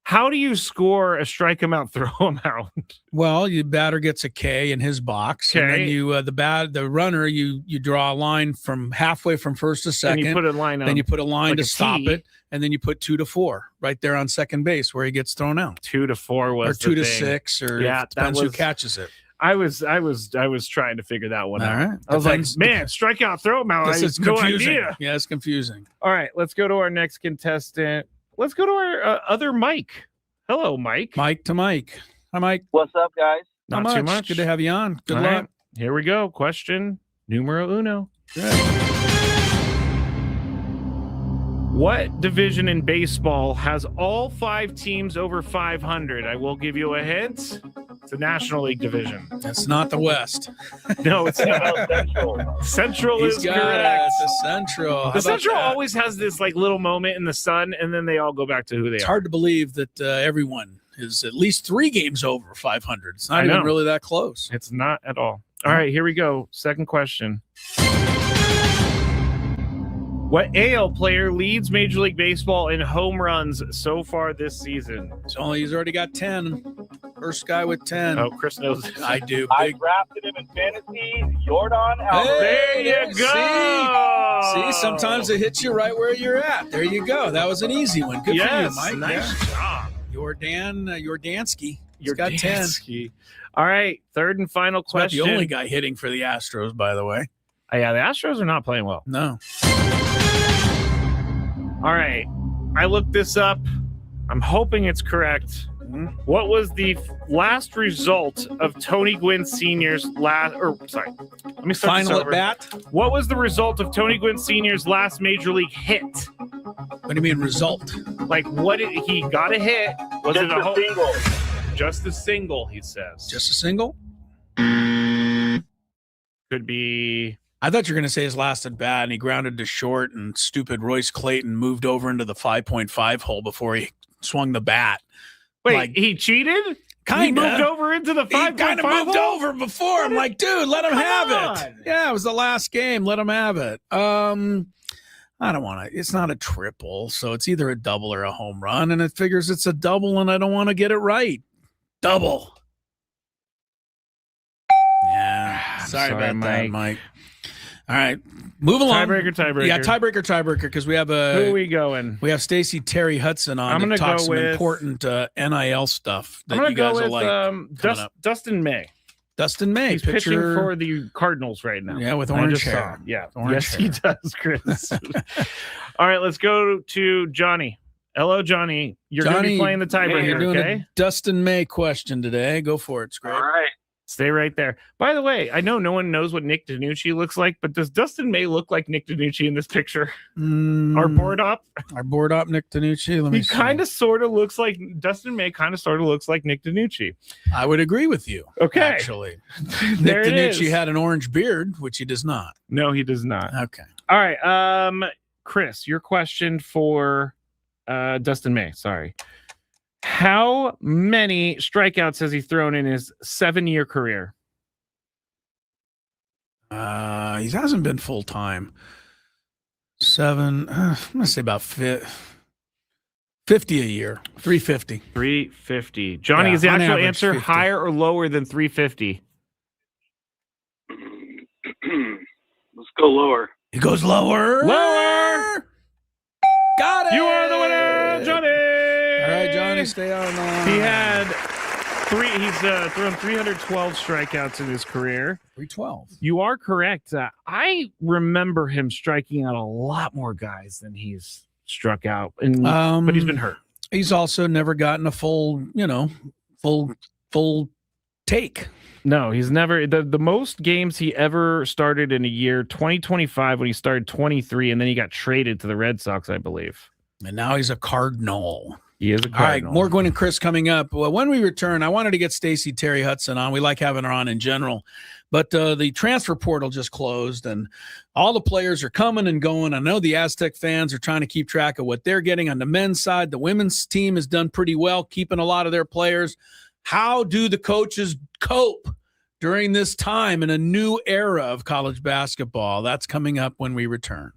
how do you score a strike him out, throw him out? Well, your batter gets a K in his box, and then Okay. you the runner you draw a line from halfway from first to second. And you put a line Then on, you put a line like to a stop T. it, and then you put 2 to 4 right there on second base where he gets thrown out, 2 to 4 was or 2 the to thing. 6, or Yeah, it depends that who was- catches it. I was trying to figure that one All out. right. I was Depends- like, man, strike out, throw him out. I This is have no confusing. idea. Yeah, it's confusing. All right, let's go to our next contestant. Let's go to our other Mike. Hello, Mike. Mike to Mike. Hi, Mike. What's up, guys? Not Not too much. much. Good to have you on. Good All luck. right, here we go. Question numero uno. What division in baseball has all 5 teams over 500? I will give you a hint. It's a National League division. That's not the West. No, it's not. Central He's is got correct. it. The Central. How The about Central that? always has this like little moment in the sun, and then they all go back to who they It's are. hard to believe that everyone is at least 3 games over 500. It's not I even know. really that close. It's not at all. All right, here we go. Second question. What AL player leads Major League Baseball in home runs so far this season? So he's already got 10. First guy with 10. Oh, Chris knows this. I do. I Big. drafted him in fantasy. Jordan Alvarez. There you go. See, sometimes it hits you right where you're at. There you go. That was an easy one. Good Yes, for you, Mike. nice job. Jordansky. He's You're got 10. All right, third and final He's not question. the only guy hitting for the Astros, by the way. Yeah, the Astros are not playing well. No. All right, I looked this up. I'm hoping it's correct. What was the last result of Tony Gwynn Sr.'s last? Or sorry, let me start this Final at over. bat? What was the result of Tony Gwynn Sr.'s last major league hit? What do you mean result? Like, what did he got a hit? Was Just it a a home? single. Just a single, he says. Just a single? Could be. I thought you were going to say his last at bat, and he grounded to short, and stupid Royce Clayton moved over into the 5.5 hole before he swung the bat. Wait, Like, he cheated? Kinda. He moved over into the 5.5 He kind of moved hole? over before. I'm like, dude, let him have it. on. Yeah, it was the last game. Let him have it. I don't want to. It's not a triple, so it's either a double or a home run, and it figures it's a double, and I don't want to get it right. Double. Yeah. Sorry about that, Mike. All right, move along. Tiebreaker. Yeah, tiebreaker, because we have Who are we going? we have Stacey Terry Hudson on I'm to gonna talk go some with- important NIL stuff that I'm going you to go guys with will like. coming up. Dustin May. Dustin May, He's pitching for the Cardinals right now. Yeah, with I orange just saw hair. him. Yeah, Orange yes, hair. he does, Chris. All right, let's go to Johnny. Hello, Johnny. You're going to be playing the tiebreaker, You're doing okay? a Dustin May question today. Go for it, Scrape. All right. Stay right there. By the way, I know no one knows what Nick DiNucci looks like, but does Dustin May look like Nick DiNucci in this picture? Our board op? Our board op, Nick DiNucci. Let me He see. kind of sort of looks like Dustin May, kind of sort of looks like Nick DiNucci. I would agree with you. Okay. Actually, There Nick it DiNucci is. had an orange beard, which he does not. No, he does not. Okay. All right. Chris, your question for Dustin May, sorry. How many strikeouts has he thrown in his 7-year career? He hasn't been full time. 7. I'm gonna say about 50 a year. 350. 350. Johnny, Yeah, is the on actual average, answer 50. higher or lower than 350? Let's go lower. He goes lower. Lower. Got it. You are the winner, Johnny. All right, Johnny, stay on. He had he's thrown 312 strikeouts in his career. 312. You are correct. I remember him striking out a lot more guys than he's struck out, but he's been hurt. He's also never gotten a full take. No, he's never. The most games he ever started in a year, 2025, when he started 23, and then he got traded to the Red Sox, I believe. And now he's a Cardinal. He is a Cardinal. All right, more Gwynn and Chris coming up. Well, when we return, I wanted to get Stacey Terry Hudson on. We like having her on in general. But the transfer portal just closed, and all the players are coming and going. I know the Aztec fans are trying to keep track of what they're getting on the men's side. The women's team has done pretty well, keeping a lot of their players. How do the coaches cope during this time in a new era of college basketball? That's coming up when we return.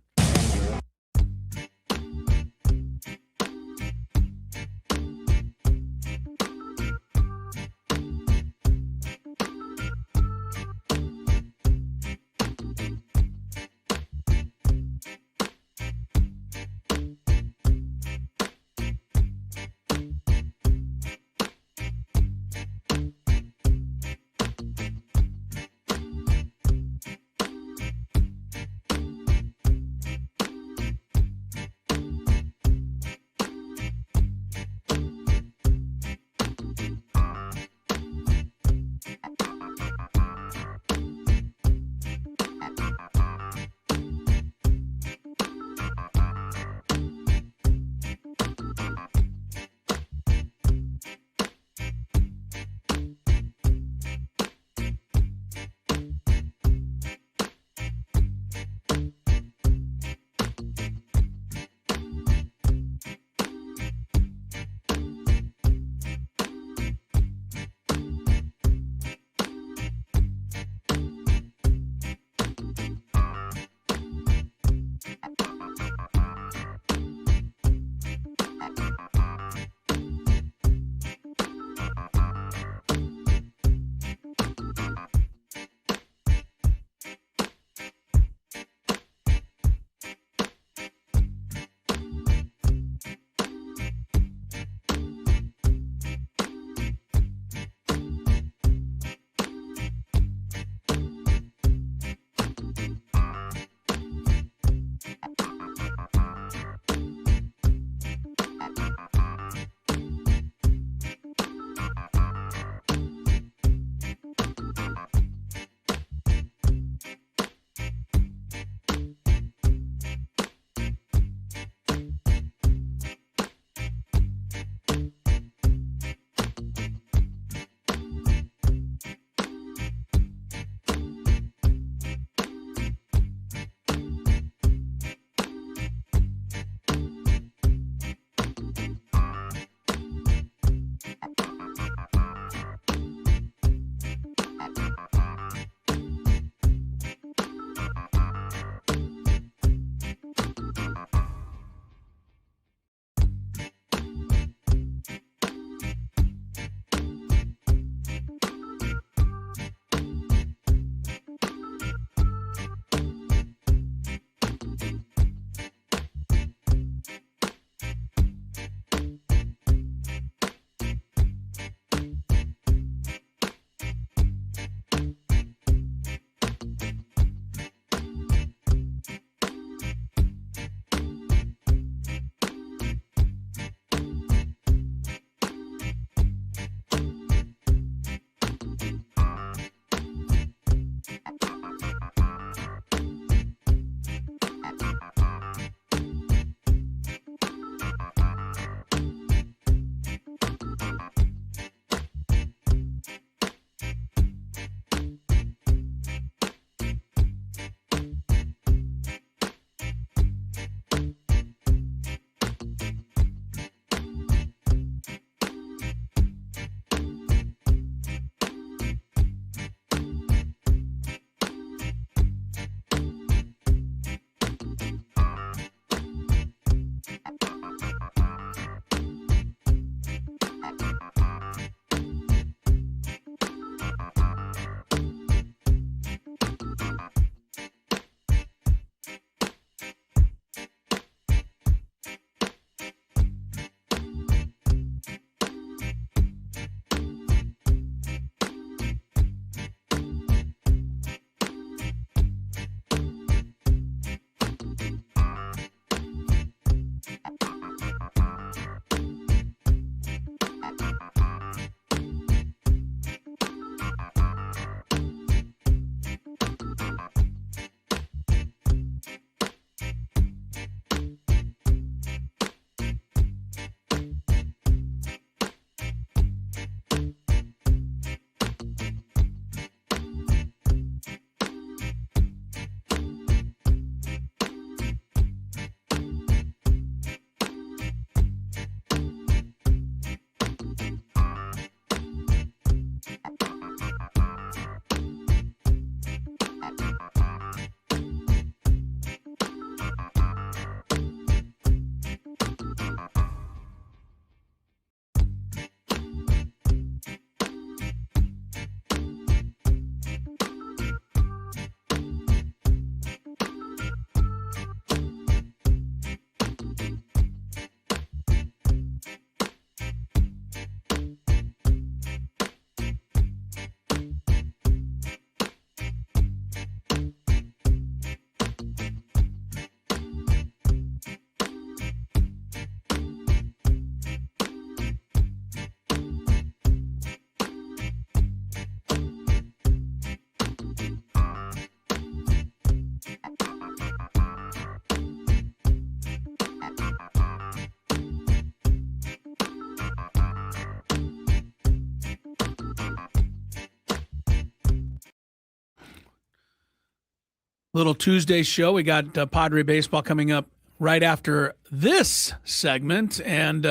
Little Tuesday show. We got Padre baseball coming up right after this segment, and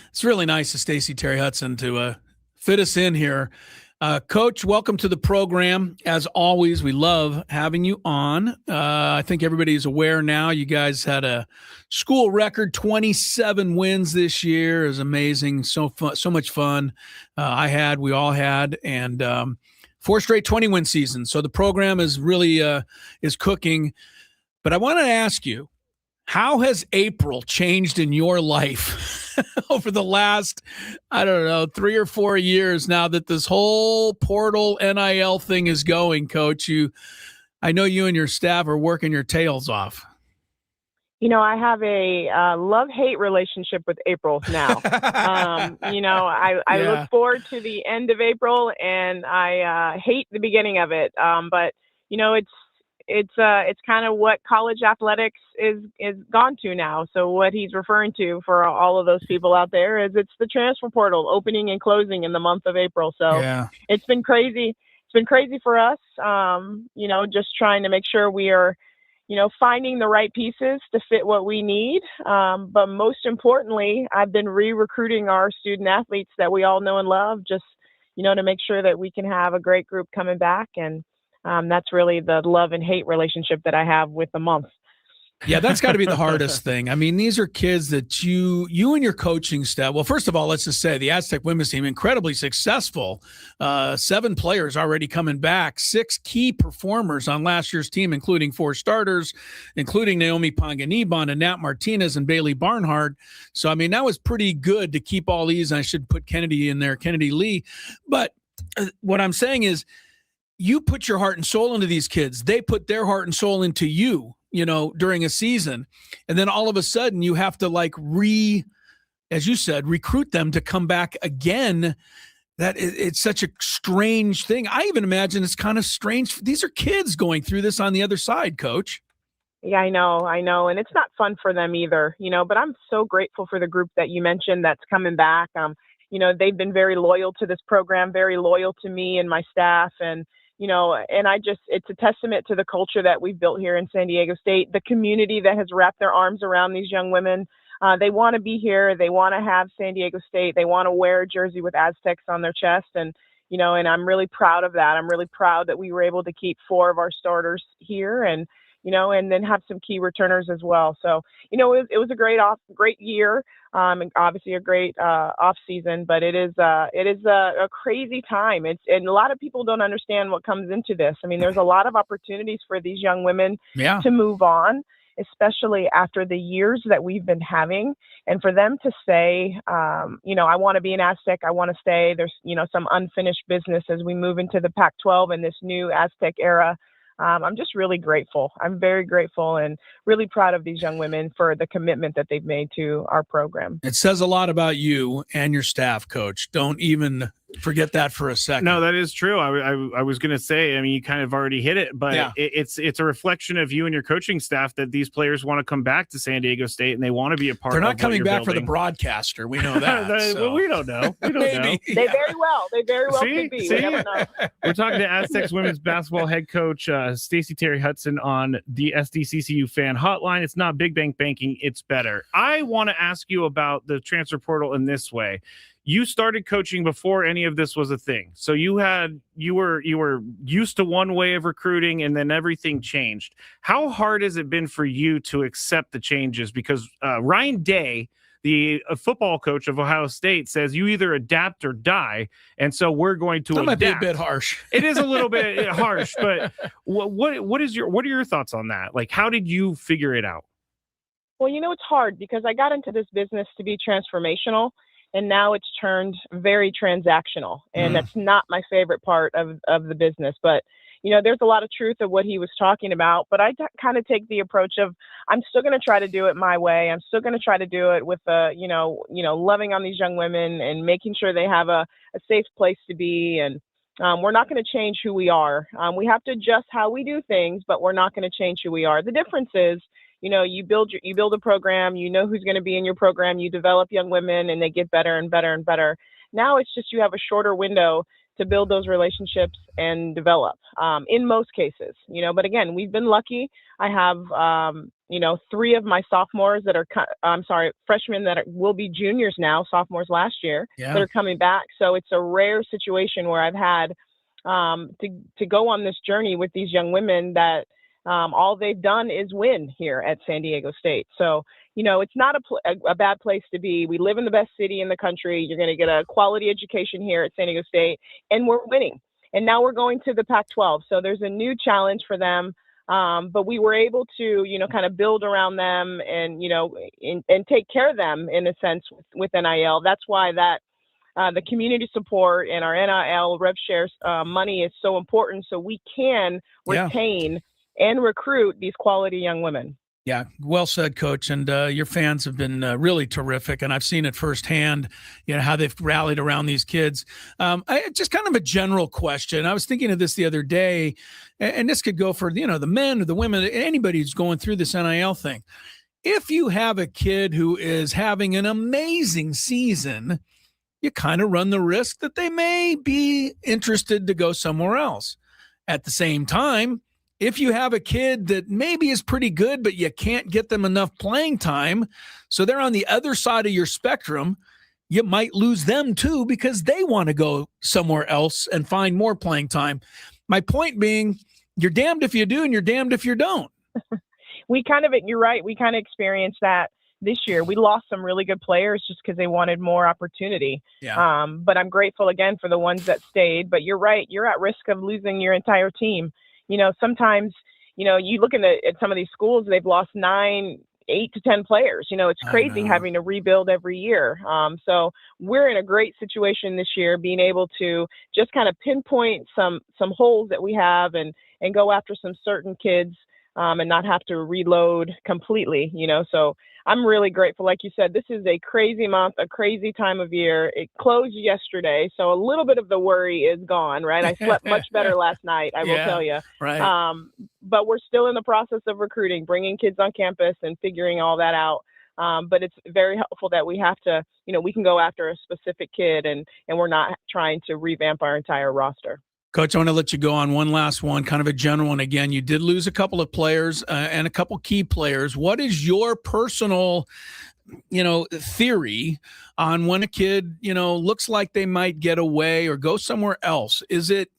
it's really nice of Terry Hudson to fit us in here. Coach, welcome to the program. As always, we love having you on. I think everybody is aware now. You guys had a school record 27 wins this year. It was amazing. So fun, so much fun. We all had, and 4 straight 20-win seasons. So the program is really is cooking. But I want to ask you, how has April changed in your life over the last, 3 or 4 years now that this whole portal NIL thing is going, Coach? I know you and your staff are working your tails off. I have a love-hate relationship with April now. I look forward to the end of April, and I hate the beginning of it. But it's kind of what college athletics is gone to now. So what he's referring to for all of those people out there is it's the transfer portal opening and closing in the month of April. So It's been crazy. It's been crazy for us. Just trying to make sure we are finding the right pieces to fit what we need. But most importantly, I've been re-recruiting our student athletes that we all know and love, just, to make sure that we can have a great group coming back. And that's really the love and hate relationship that I have with the month. Yeah, that's got to be the hardest thing. I mean, these are kids that you and your coaching staff. Well, first of all, let's just say the Aztec women's team, incredibly successful. 7 players already coming back, 6 key performers on last year's team, including 4 starters, including Naomi Panganiban and Nat Martinez and Bailey Barnhart. So, I mean, that was pretty good to keep all these. And I should put Kennedy in there, Kennedy Lee. But what I'm saying is you put your heart and soul into these kids. They put their heart and soul into you, during a season. And then all of a sudden you have to as you said, recruit them to come back again. It's such a strange thing. I even imagine it's kind of strange. These are kids going through this on the other side, Coach. Yeah, I know. And it's not fun for them either, but I'm so grateful for the group that you mentioned that's coming back. They've been very loyal to this program, very loyal to me and my staff. And it's a testament to the culture that we've built here in San Diego State, the community that has wrapped their arms around these young women. They want to be here. They want to have San Diego State. They want to wear a jersey with Aztecs on their chest. And I'm really proud of that. I'm really proud that we were able to keep 4 of our starters here and then have some key returners as well. So, it was a great year, and obviously a great off season, but it is a crazy time. And a lot of people don't understand what comes into this. I mean, there's a lot of opportunities for these young women to move on, especially after the years that we've been having. And for them to say, I want to be an Aztec, I want to stay. There's, some unfinished business as we move into the Pac-12 and this new Aztec era. I'm just really grateful. I'm very grateful and really proud of these young women for the commitment that they've made to our program. It says a lot about you and your staff, Coach. Don't even forget that for a second. No, that is true. I was going to say, I mean, you kind of already hit it, but it's a reflection of you and your coaching staff that these players want to come back to San Diego State and they want to be a part of They're not coming back building. For the broadcaster. We know that. Well, we don't know. We don't know. They very well could be. We never know. We're talking to Aztecs women's basketball head coach Terry Hudson on the SDCCU fan hotline. It's not Big Bank Banking, it's better. I want to ask you about the transfer portal in this way. You started coaching before any of this was a thing. So you were used to one way of recruiting and then everything changed. How hard has it been for you to accept the changes? Because Ryan Day, the football coach of Ohio State, says you either adapt or die. And so we're going to adapt. That might be a bit harsh. It is a little bit harsh, but what are your thoughts on that? Like, how did you figure it out? Well, it's hard because I got into this business to be transformational. And now it's turned very transactional. And that's not my favorite part of the business. But, there's a lot of truth of what he was talking about. But I kind of take the approach of I'm still going to try to do it my way. I'm still going to try to do it with, loving on these young women and making sure they have a safe place to be. And we're not going to change who we are. We have to adjust how we do things, but we're not going to change who we are. The difference is, you build a program, who's going to be in your program, you develop young women and they get better and better and better. Now it's just you have a shorter window to build those relationships and develop in most cases, but again, we've been lucky. I have, 3 of my sophomores that are, freshmen that will be juniors now, sophomores last year, that are coming back. So it's a rare situation where I've had to go on this journey with these young women that all they've done is win here at San Diego State. So, it's not a bad place to be. We live in the best city in the country. You're going to get a quality education here at San Diego State, and we're winning. And now we're going to the Pac-12. So there's a new challenge for them. But we were able to, kind of build around them and, and take care of them in a sense with NIL. That's why the community support and our NIL rev shares money is so important, so we can retain and recruit these quality young women. Yeah, well said, Coach. And your fans have been really terrific, and I've seen it firsthand, how they've rallied around these kids. Just kind of a general question. I was thinking of this the other day, and this could go for, the men or the women, anybody who's going through this NIL thing. If you have a kid who is having an amazing season, you kind of run the risk that they may be interested to go somewhere else. At the same time, if you have a kid that maybe is pretty good, but you can't get them enough playing time, so they're on the other side of your spectrum, you might lose them too because they want to go somewhere else and find more playing time. My point being, you're damned if you do and you're damned if you don't. You're right. We kind of experienced that this year. We lost some really good players just because they wanted more opportunity. Yeah. But I'm grateful again for the ones that stayed. But you're right. You're at risk of losing your entire team. Sometimes, you look at some of these schools, they've lost 9, 8 to 10 players. It's crazy having to rebuild every year. So we're in a great situation this year, being able to just kind of pinpoint some holes that we have and go after some certain kids and not have to reload completely, So I'm really grateful. Like you said, this is a crazy month, a crazy time of year. It closed yesterday, so a little bit of the worry is gone, right? I slept much better last night, I will tell you. Right. But we're still in the process of recruiting, bringing kids on campus and figuring all that out. But it's very helpful that we have to, we can go after a specific kid and we're not trying to revamp our entire roster. Coach, I want to let you go on one last one, kind of a general one. Again, you did lose a couple of players and a couple key players. What is your personal, theory on when a kid, looks like they might get away or go somewhere else? Is it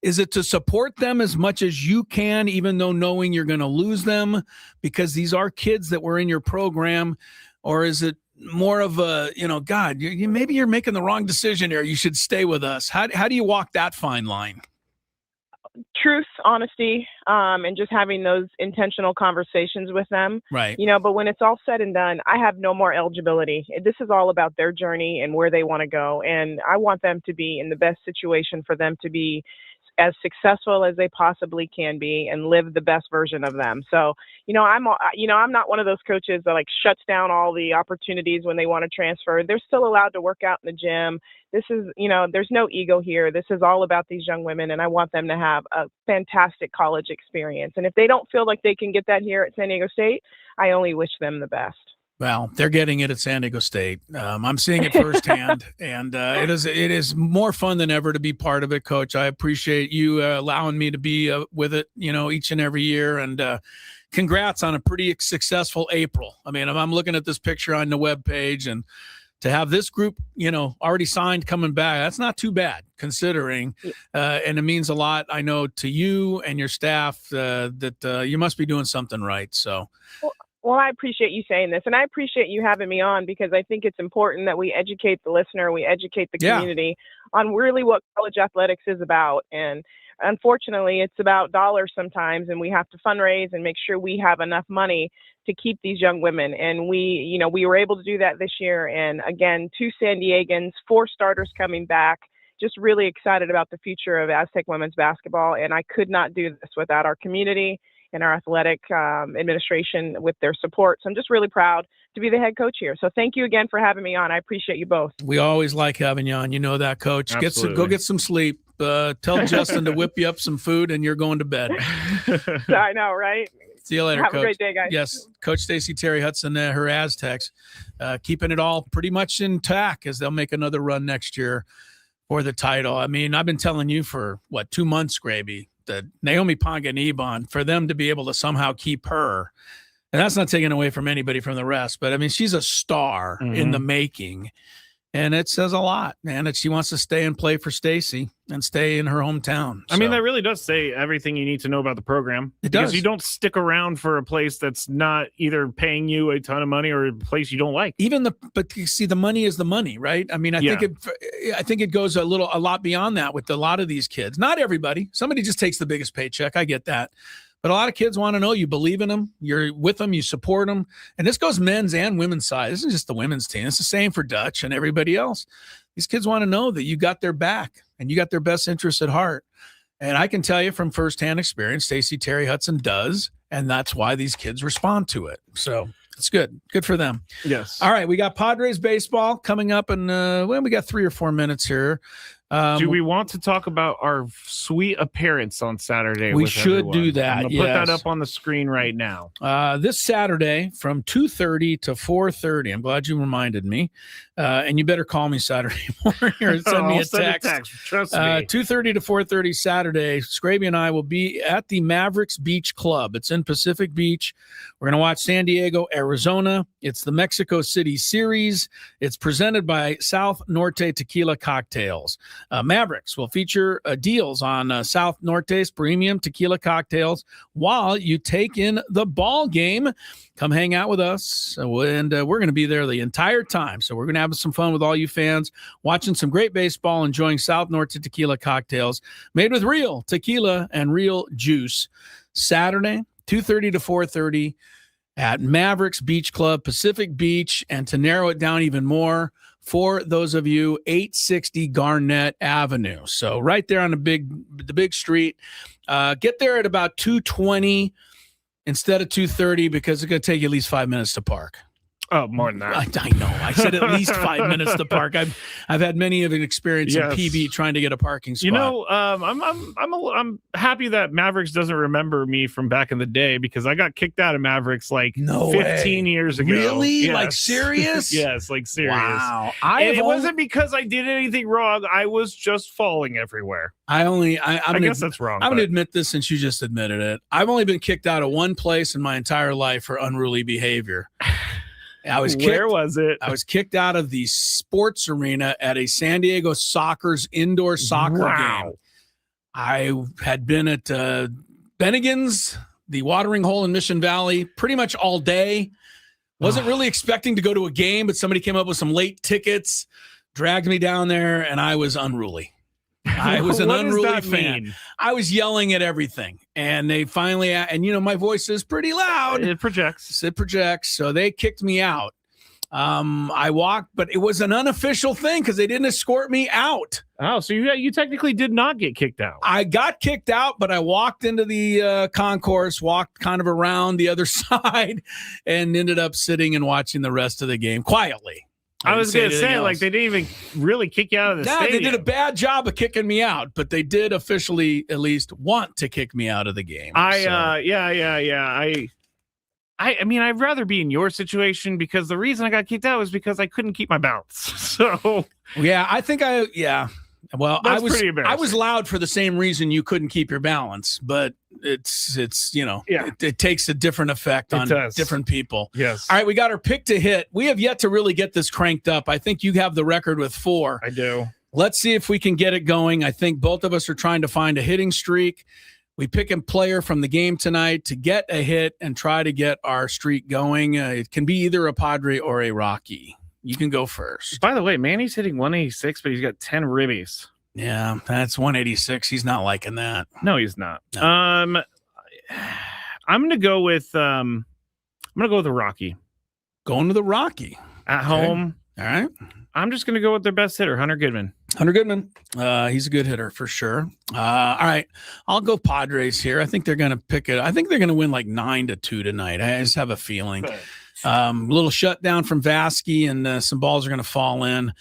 to support them as much as you can, even though knowing you're going to lose them because these are kids that were in your program? Or is it more of a, God, maybe you're making the wrong decision here. You should stay with us. How do you walk that fine line? Truth, honesty, and just having those intentional conversations with them. Right. But when it's all said and done, I have no more eligibility. This is all about their journey and where they want to go. And I want them to be in the best situation for them to be as successful as they possibly can be and live the best version of them. So, I'm not one of those coaches that shuts down all the opportunities when they want to transfer. They're still allowed to work out in the gym. This is, there's no ego here. This is all about these young women, and I want them to have a fantastic college experience. And if they don't feel like they can get that here at San Diego State, I only wish them the best. Well, they're getting it at San Diego State. I'm seeing it firsthand, and it is more fun than ever to be part of it, Coach. I appreciate you allowing me to be with it, each and every year. And congrats on a pretty successful April. I mean, I'm looking at this picture on the webpage, and to have this group, already signed coming back, that's not too bad considering. And it means a lot, I know, to you and your staff that you must be doing something right. So. Well, I appreciate you saying this, and I appreciate you having me on because I think it's important that we educate the listener, we educate the community on really what college athletics is about. And unfortunately, it's about dollars sometimes, and we have to fundraise and make sure we have enough money to keep these young women. And we were able to do that this year. And again, 2 San Diegans, 4 starters coming back. Just really excited about the future of Aztec women's basketball. And I could not do this without our community and our athletic administration with their support. So I'm just really proud to be the head coach here. So thank you again for having me on. I appreciate you both. We always like having you on. You know that, Coach. Go get some sleep. Tell Justin to whip you up some food, and you're going to bed. I know, right? See you later, Have Coach. a great day, guys. Yes, Coach Stacey Terry Hudson, her Aztecs, keeping it all pretty much intact as they'll make another run next year for the title. I mean, I've been telling you for 2 months, Graby, that Naomi Ponganiban, for them to be able to somehow keep her, and that's not taken away from anybody from the rest, but I mean, she's a star in the making. And it says a lot, man, that she wants to stay and play for Stacy and stay in her hometown. I mean, that really does say everything you need to know about the program. It because does. you don't stick around for a place that's not either paying you a ton of money or a place you don't like. But you see, the money is the money, right? I mean, I think it goes a lot beyond that with a lot of these kids. Not everybody. Somebody just takes the biggest paycheck. I get that. But a lot of kids want to know you believe in them, you're with them, you support them. And this goes men's and women's side. This isn't just the women's team. It's the same for Dutch and everybody else. These kids want to know that you got their back and you got their best interests at heart. And I can tell you from firsthand experience, Stacey Terry Hudson does. And that's why these kids respond to it. So it's good. Good for them. Yes. All right. We got Padres baseball coming up. And we got 3 or 4 minutes here. Do we want to talk about our sweet appearance on Saturday? We should do that. I'm gonna put that up on the screen right now. This Saturday from 2:30 to 4:30. I'm glad you reminded me. And you better call me Saturday morning or send me a text. Trust me. 2:30 to 4:30 Saturday. Scraby and I will be at the Mavericks Beach Club. It's in Pacific Beach. We're going to watch San Diego, Arizona. It's the Mexico City Series. It's presented by South Norte Tequila Cocktails. Mavericks will feature deals on South Norte's premium tequila cocktails while you take in the ball game. Come hang out with us, and we're going to be there the entire time. So we're going to have some fun with all you fans, watching some great baseball, enjoying South Norte Tequila cocktails made with real tequila and real juice. Saturday, 2:30 to 4:30 at Mavericks Beach Club, Pacific Beach, and to narrow it down even more, for those of you, 860 Garnett Avenue. So right there on the big street. Get there at about 2:20 instead of 2:30 because it's going to take you at least 5 minutes to park. Oh, more than that. I know. I said at least 5 minutes to park. I've had many of an experience in PB trying to get a parking spot. You know, I'm happy that Mavericks doesn't remember me from back in the day because I got kicked out of Mavericks like 15 years ago. Really? Yes. Like serious? Yes, like serious. Wow. It wasn't because I did anything wrong. I was just falling everywhere. I guess that's wrong. I'm going to admit this since you just admitted it. I've only been kicked out of one place in my entire life for unruly behavior. Where was it? I was kicked out of the sports arena at a San Diego Soccer's indoor soccer game. I had been at Bennigan's, the watering hole in Mission Valley, pretty much all day. Wasn't really expecting to go to a game, but somebody came up with some late tickets, dragged me down there, and I was unruly. I was an unruly fan. I was yelling at everything, and they finally, and you know, my voice is pretty loud. It projects. So they kicked me out. I walked, but it was an unofficial thing because they didn't escort me out. Oh, so you technically did not get kicked out. I got kicked out, but I walked into the concourse, walked kind of around the other side, and ended up sitting and watching the rest of the game quietly. I was going to say, like, they didn't even really kick you out of the stadium. They did a bad job of kicking me out, but they did officially at least want to kick me out of the game. I mean, I'd rather be in your situation because the reason I got kicked out was because I couldn't keep my balance. So, yeah, I think well, that's I was loud for the same reason you couldn't keep your balance, but it's you know, it takes a different effect on different people. Yes. All right, we got our pick to hit. We have yet to really get this cranked up. I think you have the record with 4. I do. Let's see if we can get it going. I think both of us are trying to find a hitting streak. We pick a player from the game tonight to get a hit and try to get our streak going. It can be either a Padre or a Rocky. You can go first. By the way, Manny's hitting 186, but he's got 10 ribbies. Yeah, that's 186. He's not liking that. No, he's not. No. I'm gonna go with the Rocky. Going to the Rocky at home. All right. I'm just gonna go with their best hitter, Hunter Goodman. Hunter Goodman. He's a good hitter for sure. All right. I'll go Padres here. I think they're gonna pick it. I think they're gonna win like 9-2 tonight. I just have a feeling. A little shutdown from Vasquez, and some balls are going to fall in.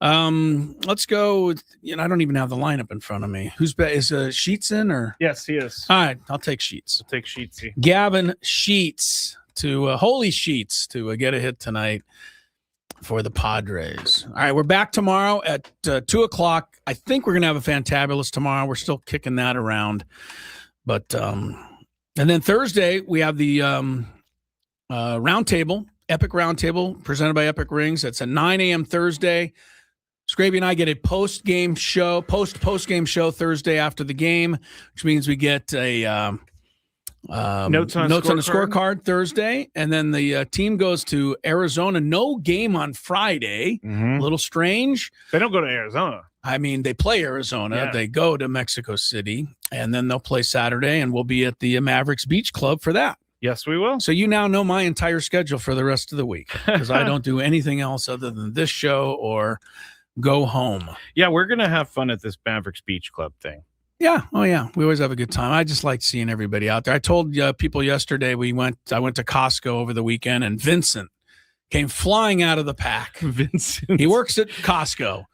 Let's go. I don't even have the lineup in front of me. Is Sheets in or? Yes, he is. All right, I'll take Sheets. I'll take Sheetsy. Gavin Sheets to Holy Sheets to get a hit tonight for the Padres. All right, we're back tomorrow at 2:00 I think we're going to have a fantabulous tomorrow. We're still kicking that around. But and then Thursday, we have the roundtable, Epic Roundtable, presented by Epic Rings. It's at 9 a.m. Thursday. Scrappy and I get a post-game show Thursday after the game, which means we get a notes on the scorecard Thursday, and then the team goes to Arizona. No game on Friday. A little strange. They don't go to Arizona. I mean, they play Arizona. Yeah. They go to Mexico City, and then they'll play Saturday, and we'll be at the Mavericks Beach Club for that. Yes, we will. So you now know my entire schedule for the rest of the week because I don't do anything else other than this show or go home. Yeah, we're going to have fun at this Mavericks Beach Club thing. Yeah. Oh, yeah. We always have a good time. I just like seeing everybody out there. I told people yesterday I went to Costco over the weekend, and Vincent came flying out of the pack. Vincent. He works at Costco,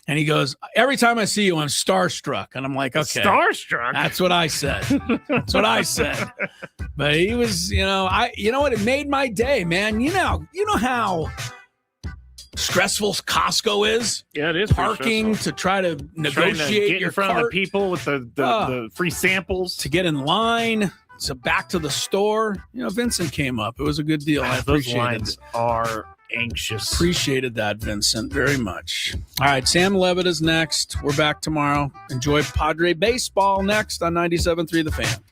and he goes, every time I see you, I'm starstruck. And I'm like, okay. Starstruck? That's what I said. That's what I said. But he was, you know what? It made my day, man. You know how stressful Costco is. Yeah, it is. Parking to try to negotiate get your in front cart, of the people with the free samples to get in line. So back to the store. Vincent came up. It was a good deal. I those appreciated lines it. are anxious. Appreciated that, Vincent, very much. All right, Sam Levitt is next. We're back tomorrow. Enjoy Padre baseball next on 97.3 The Fan.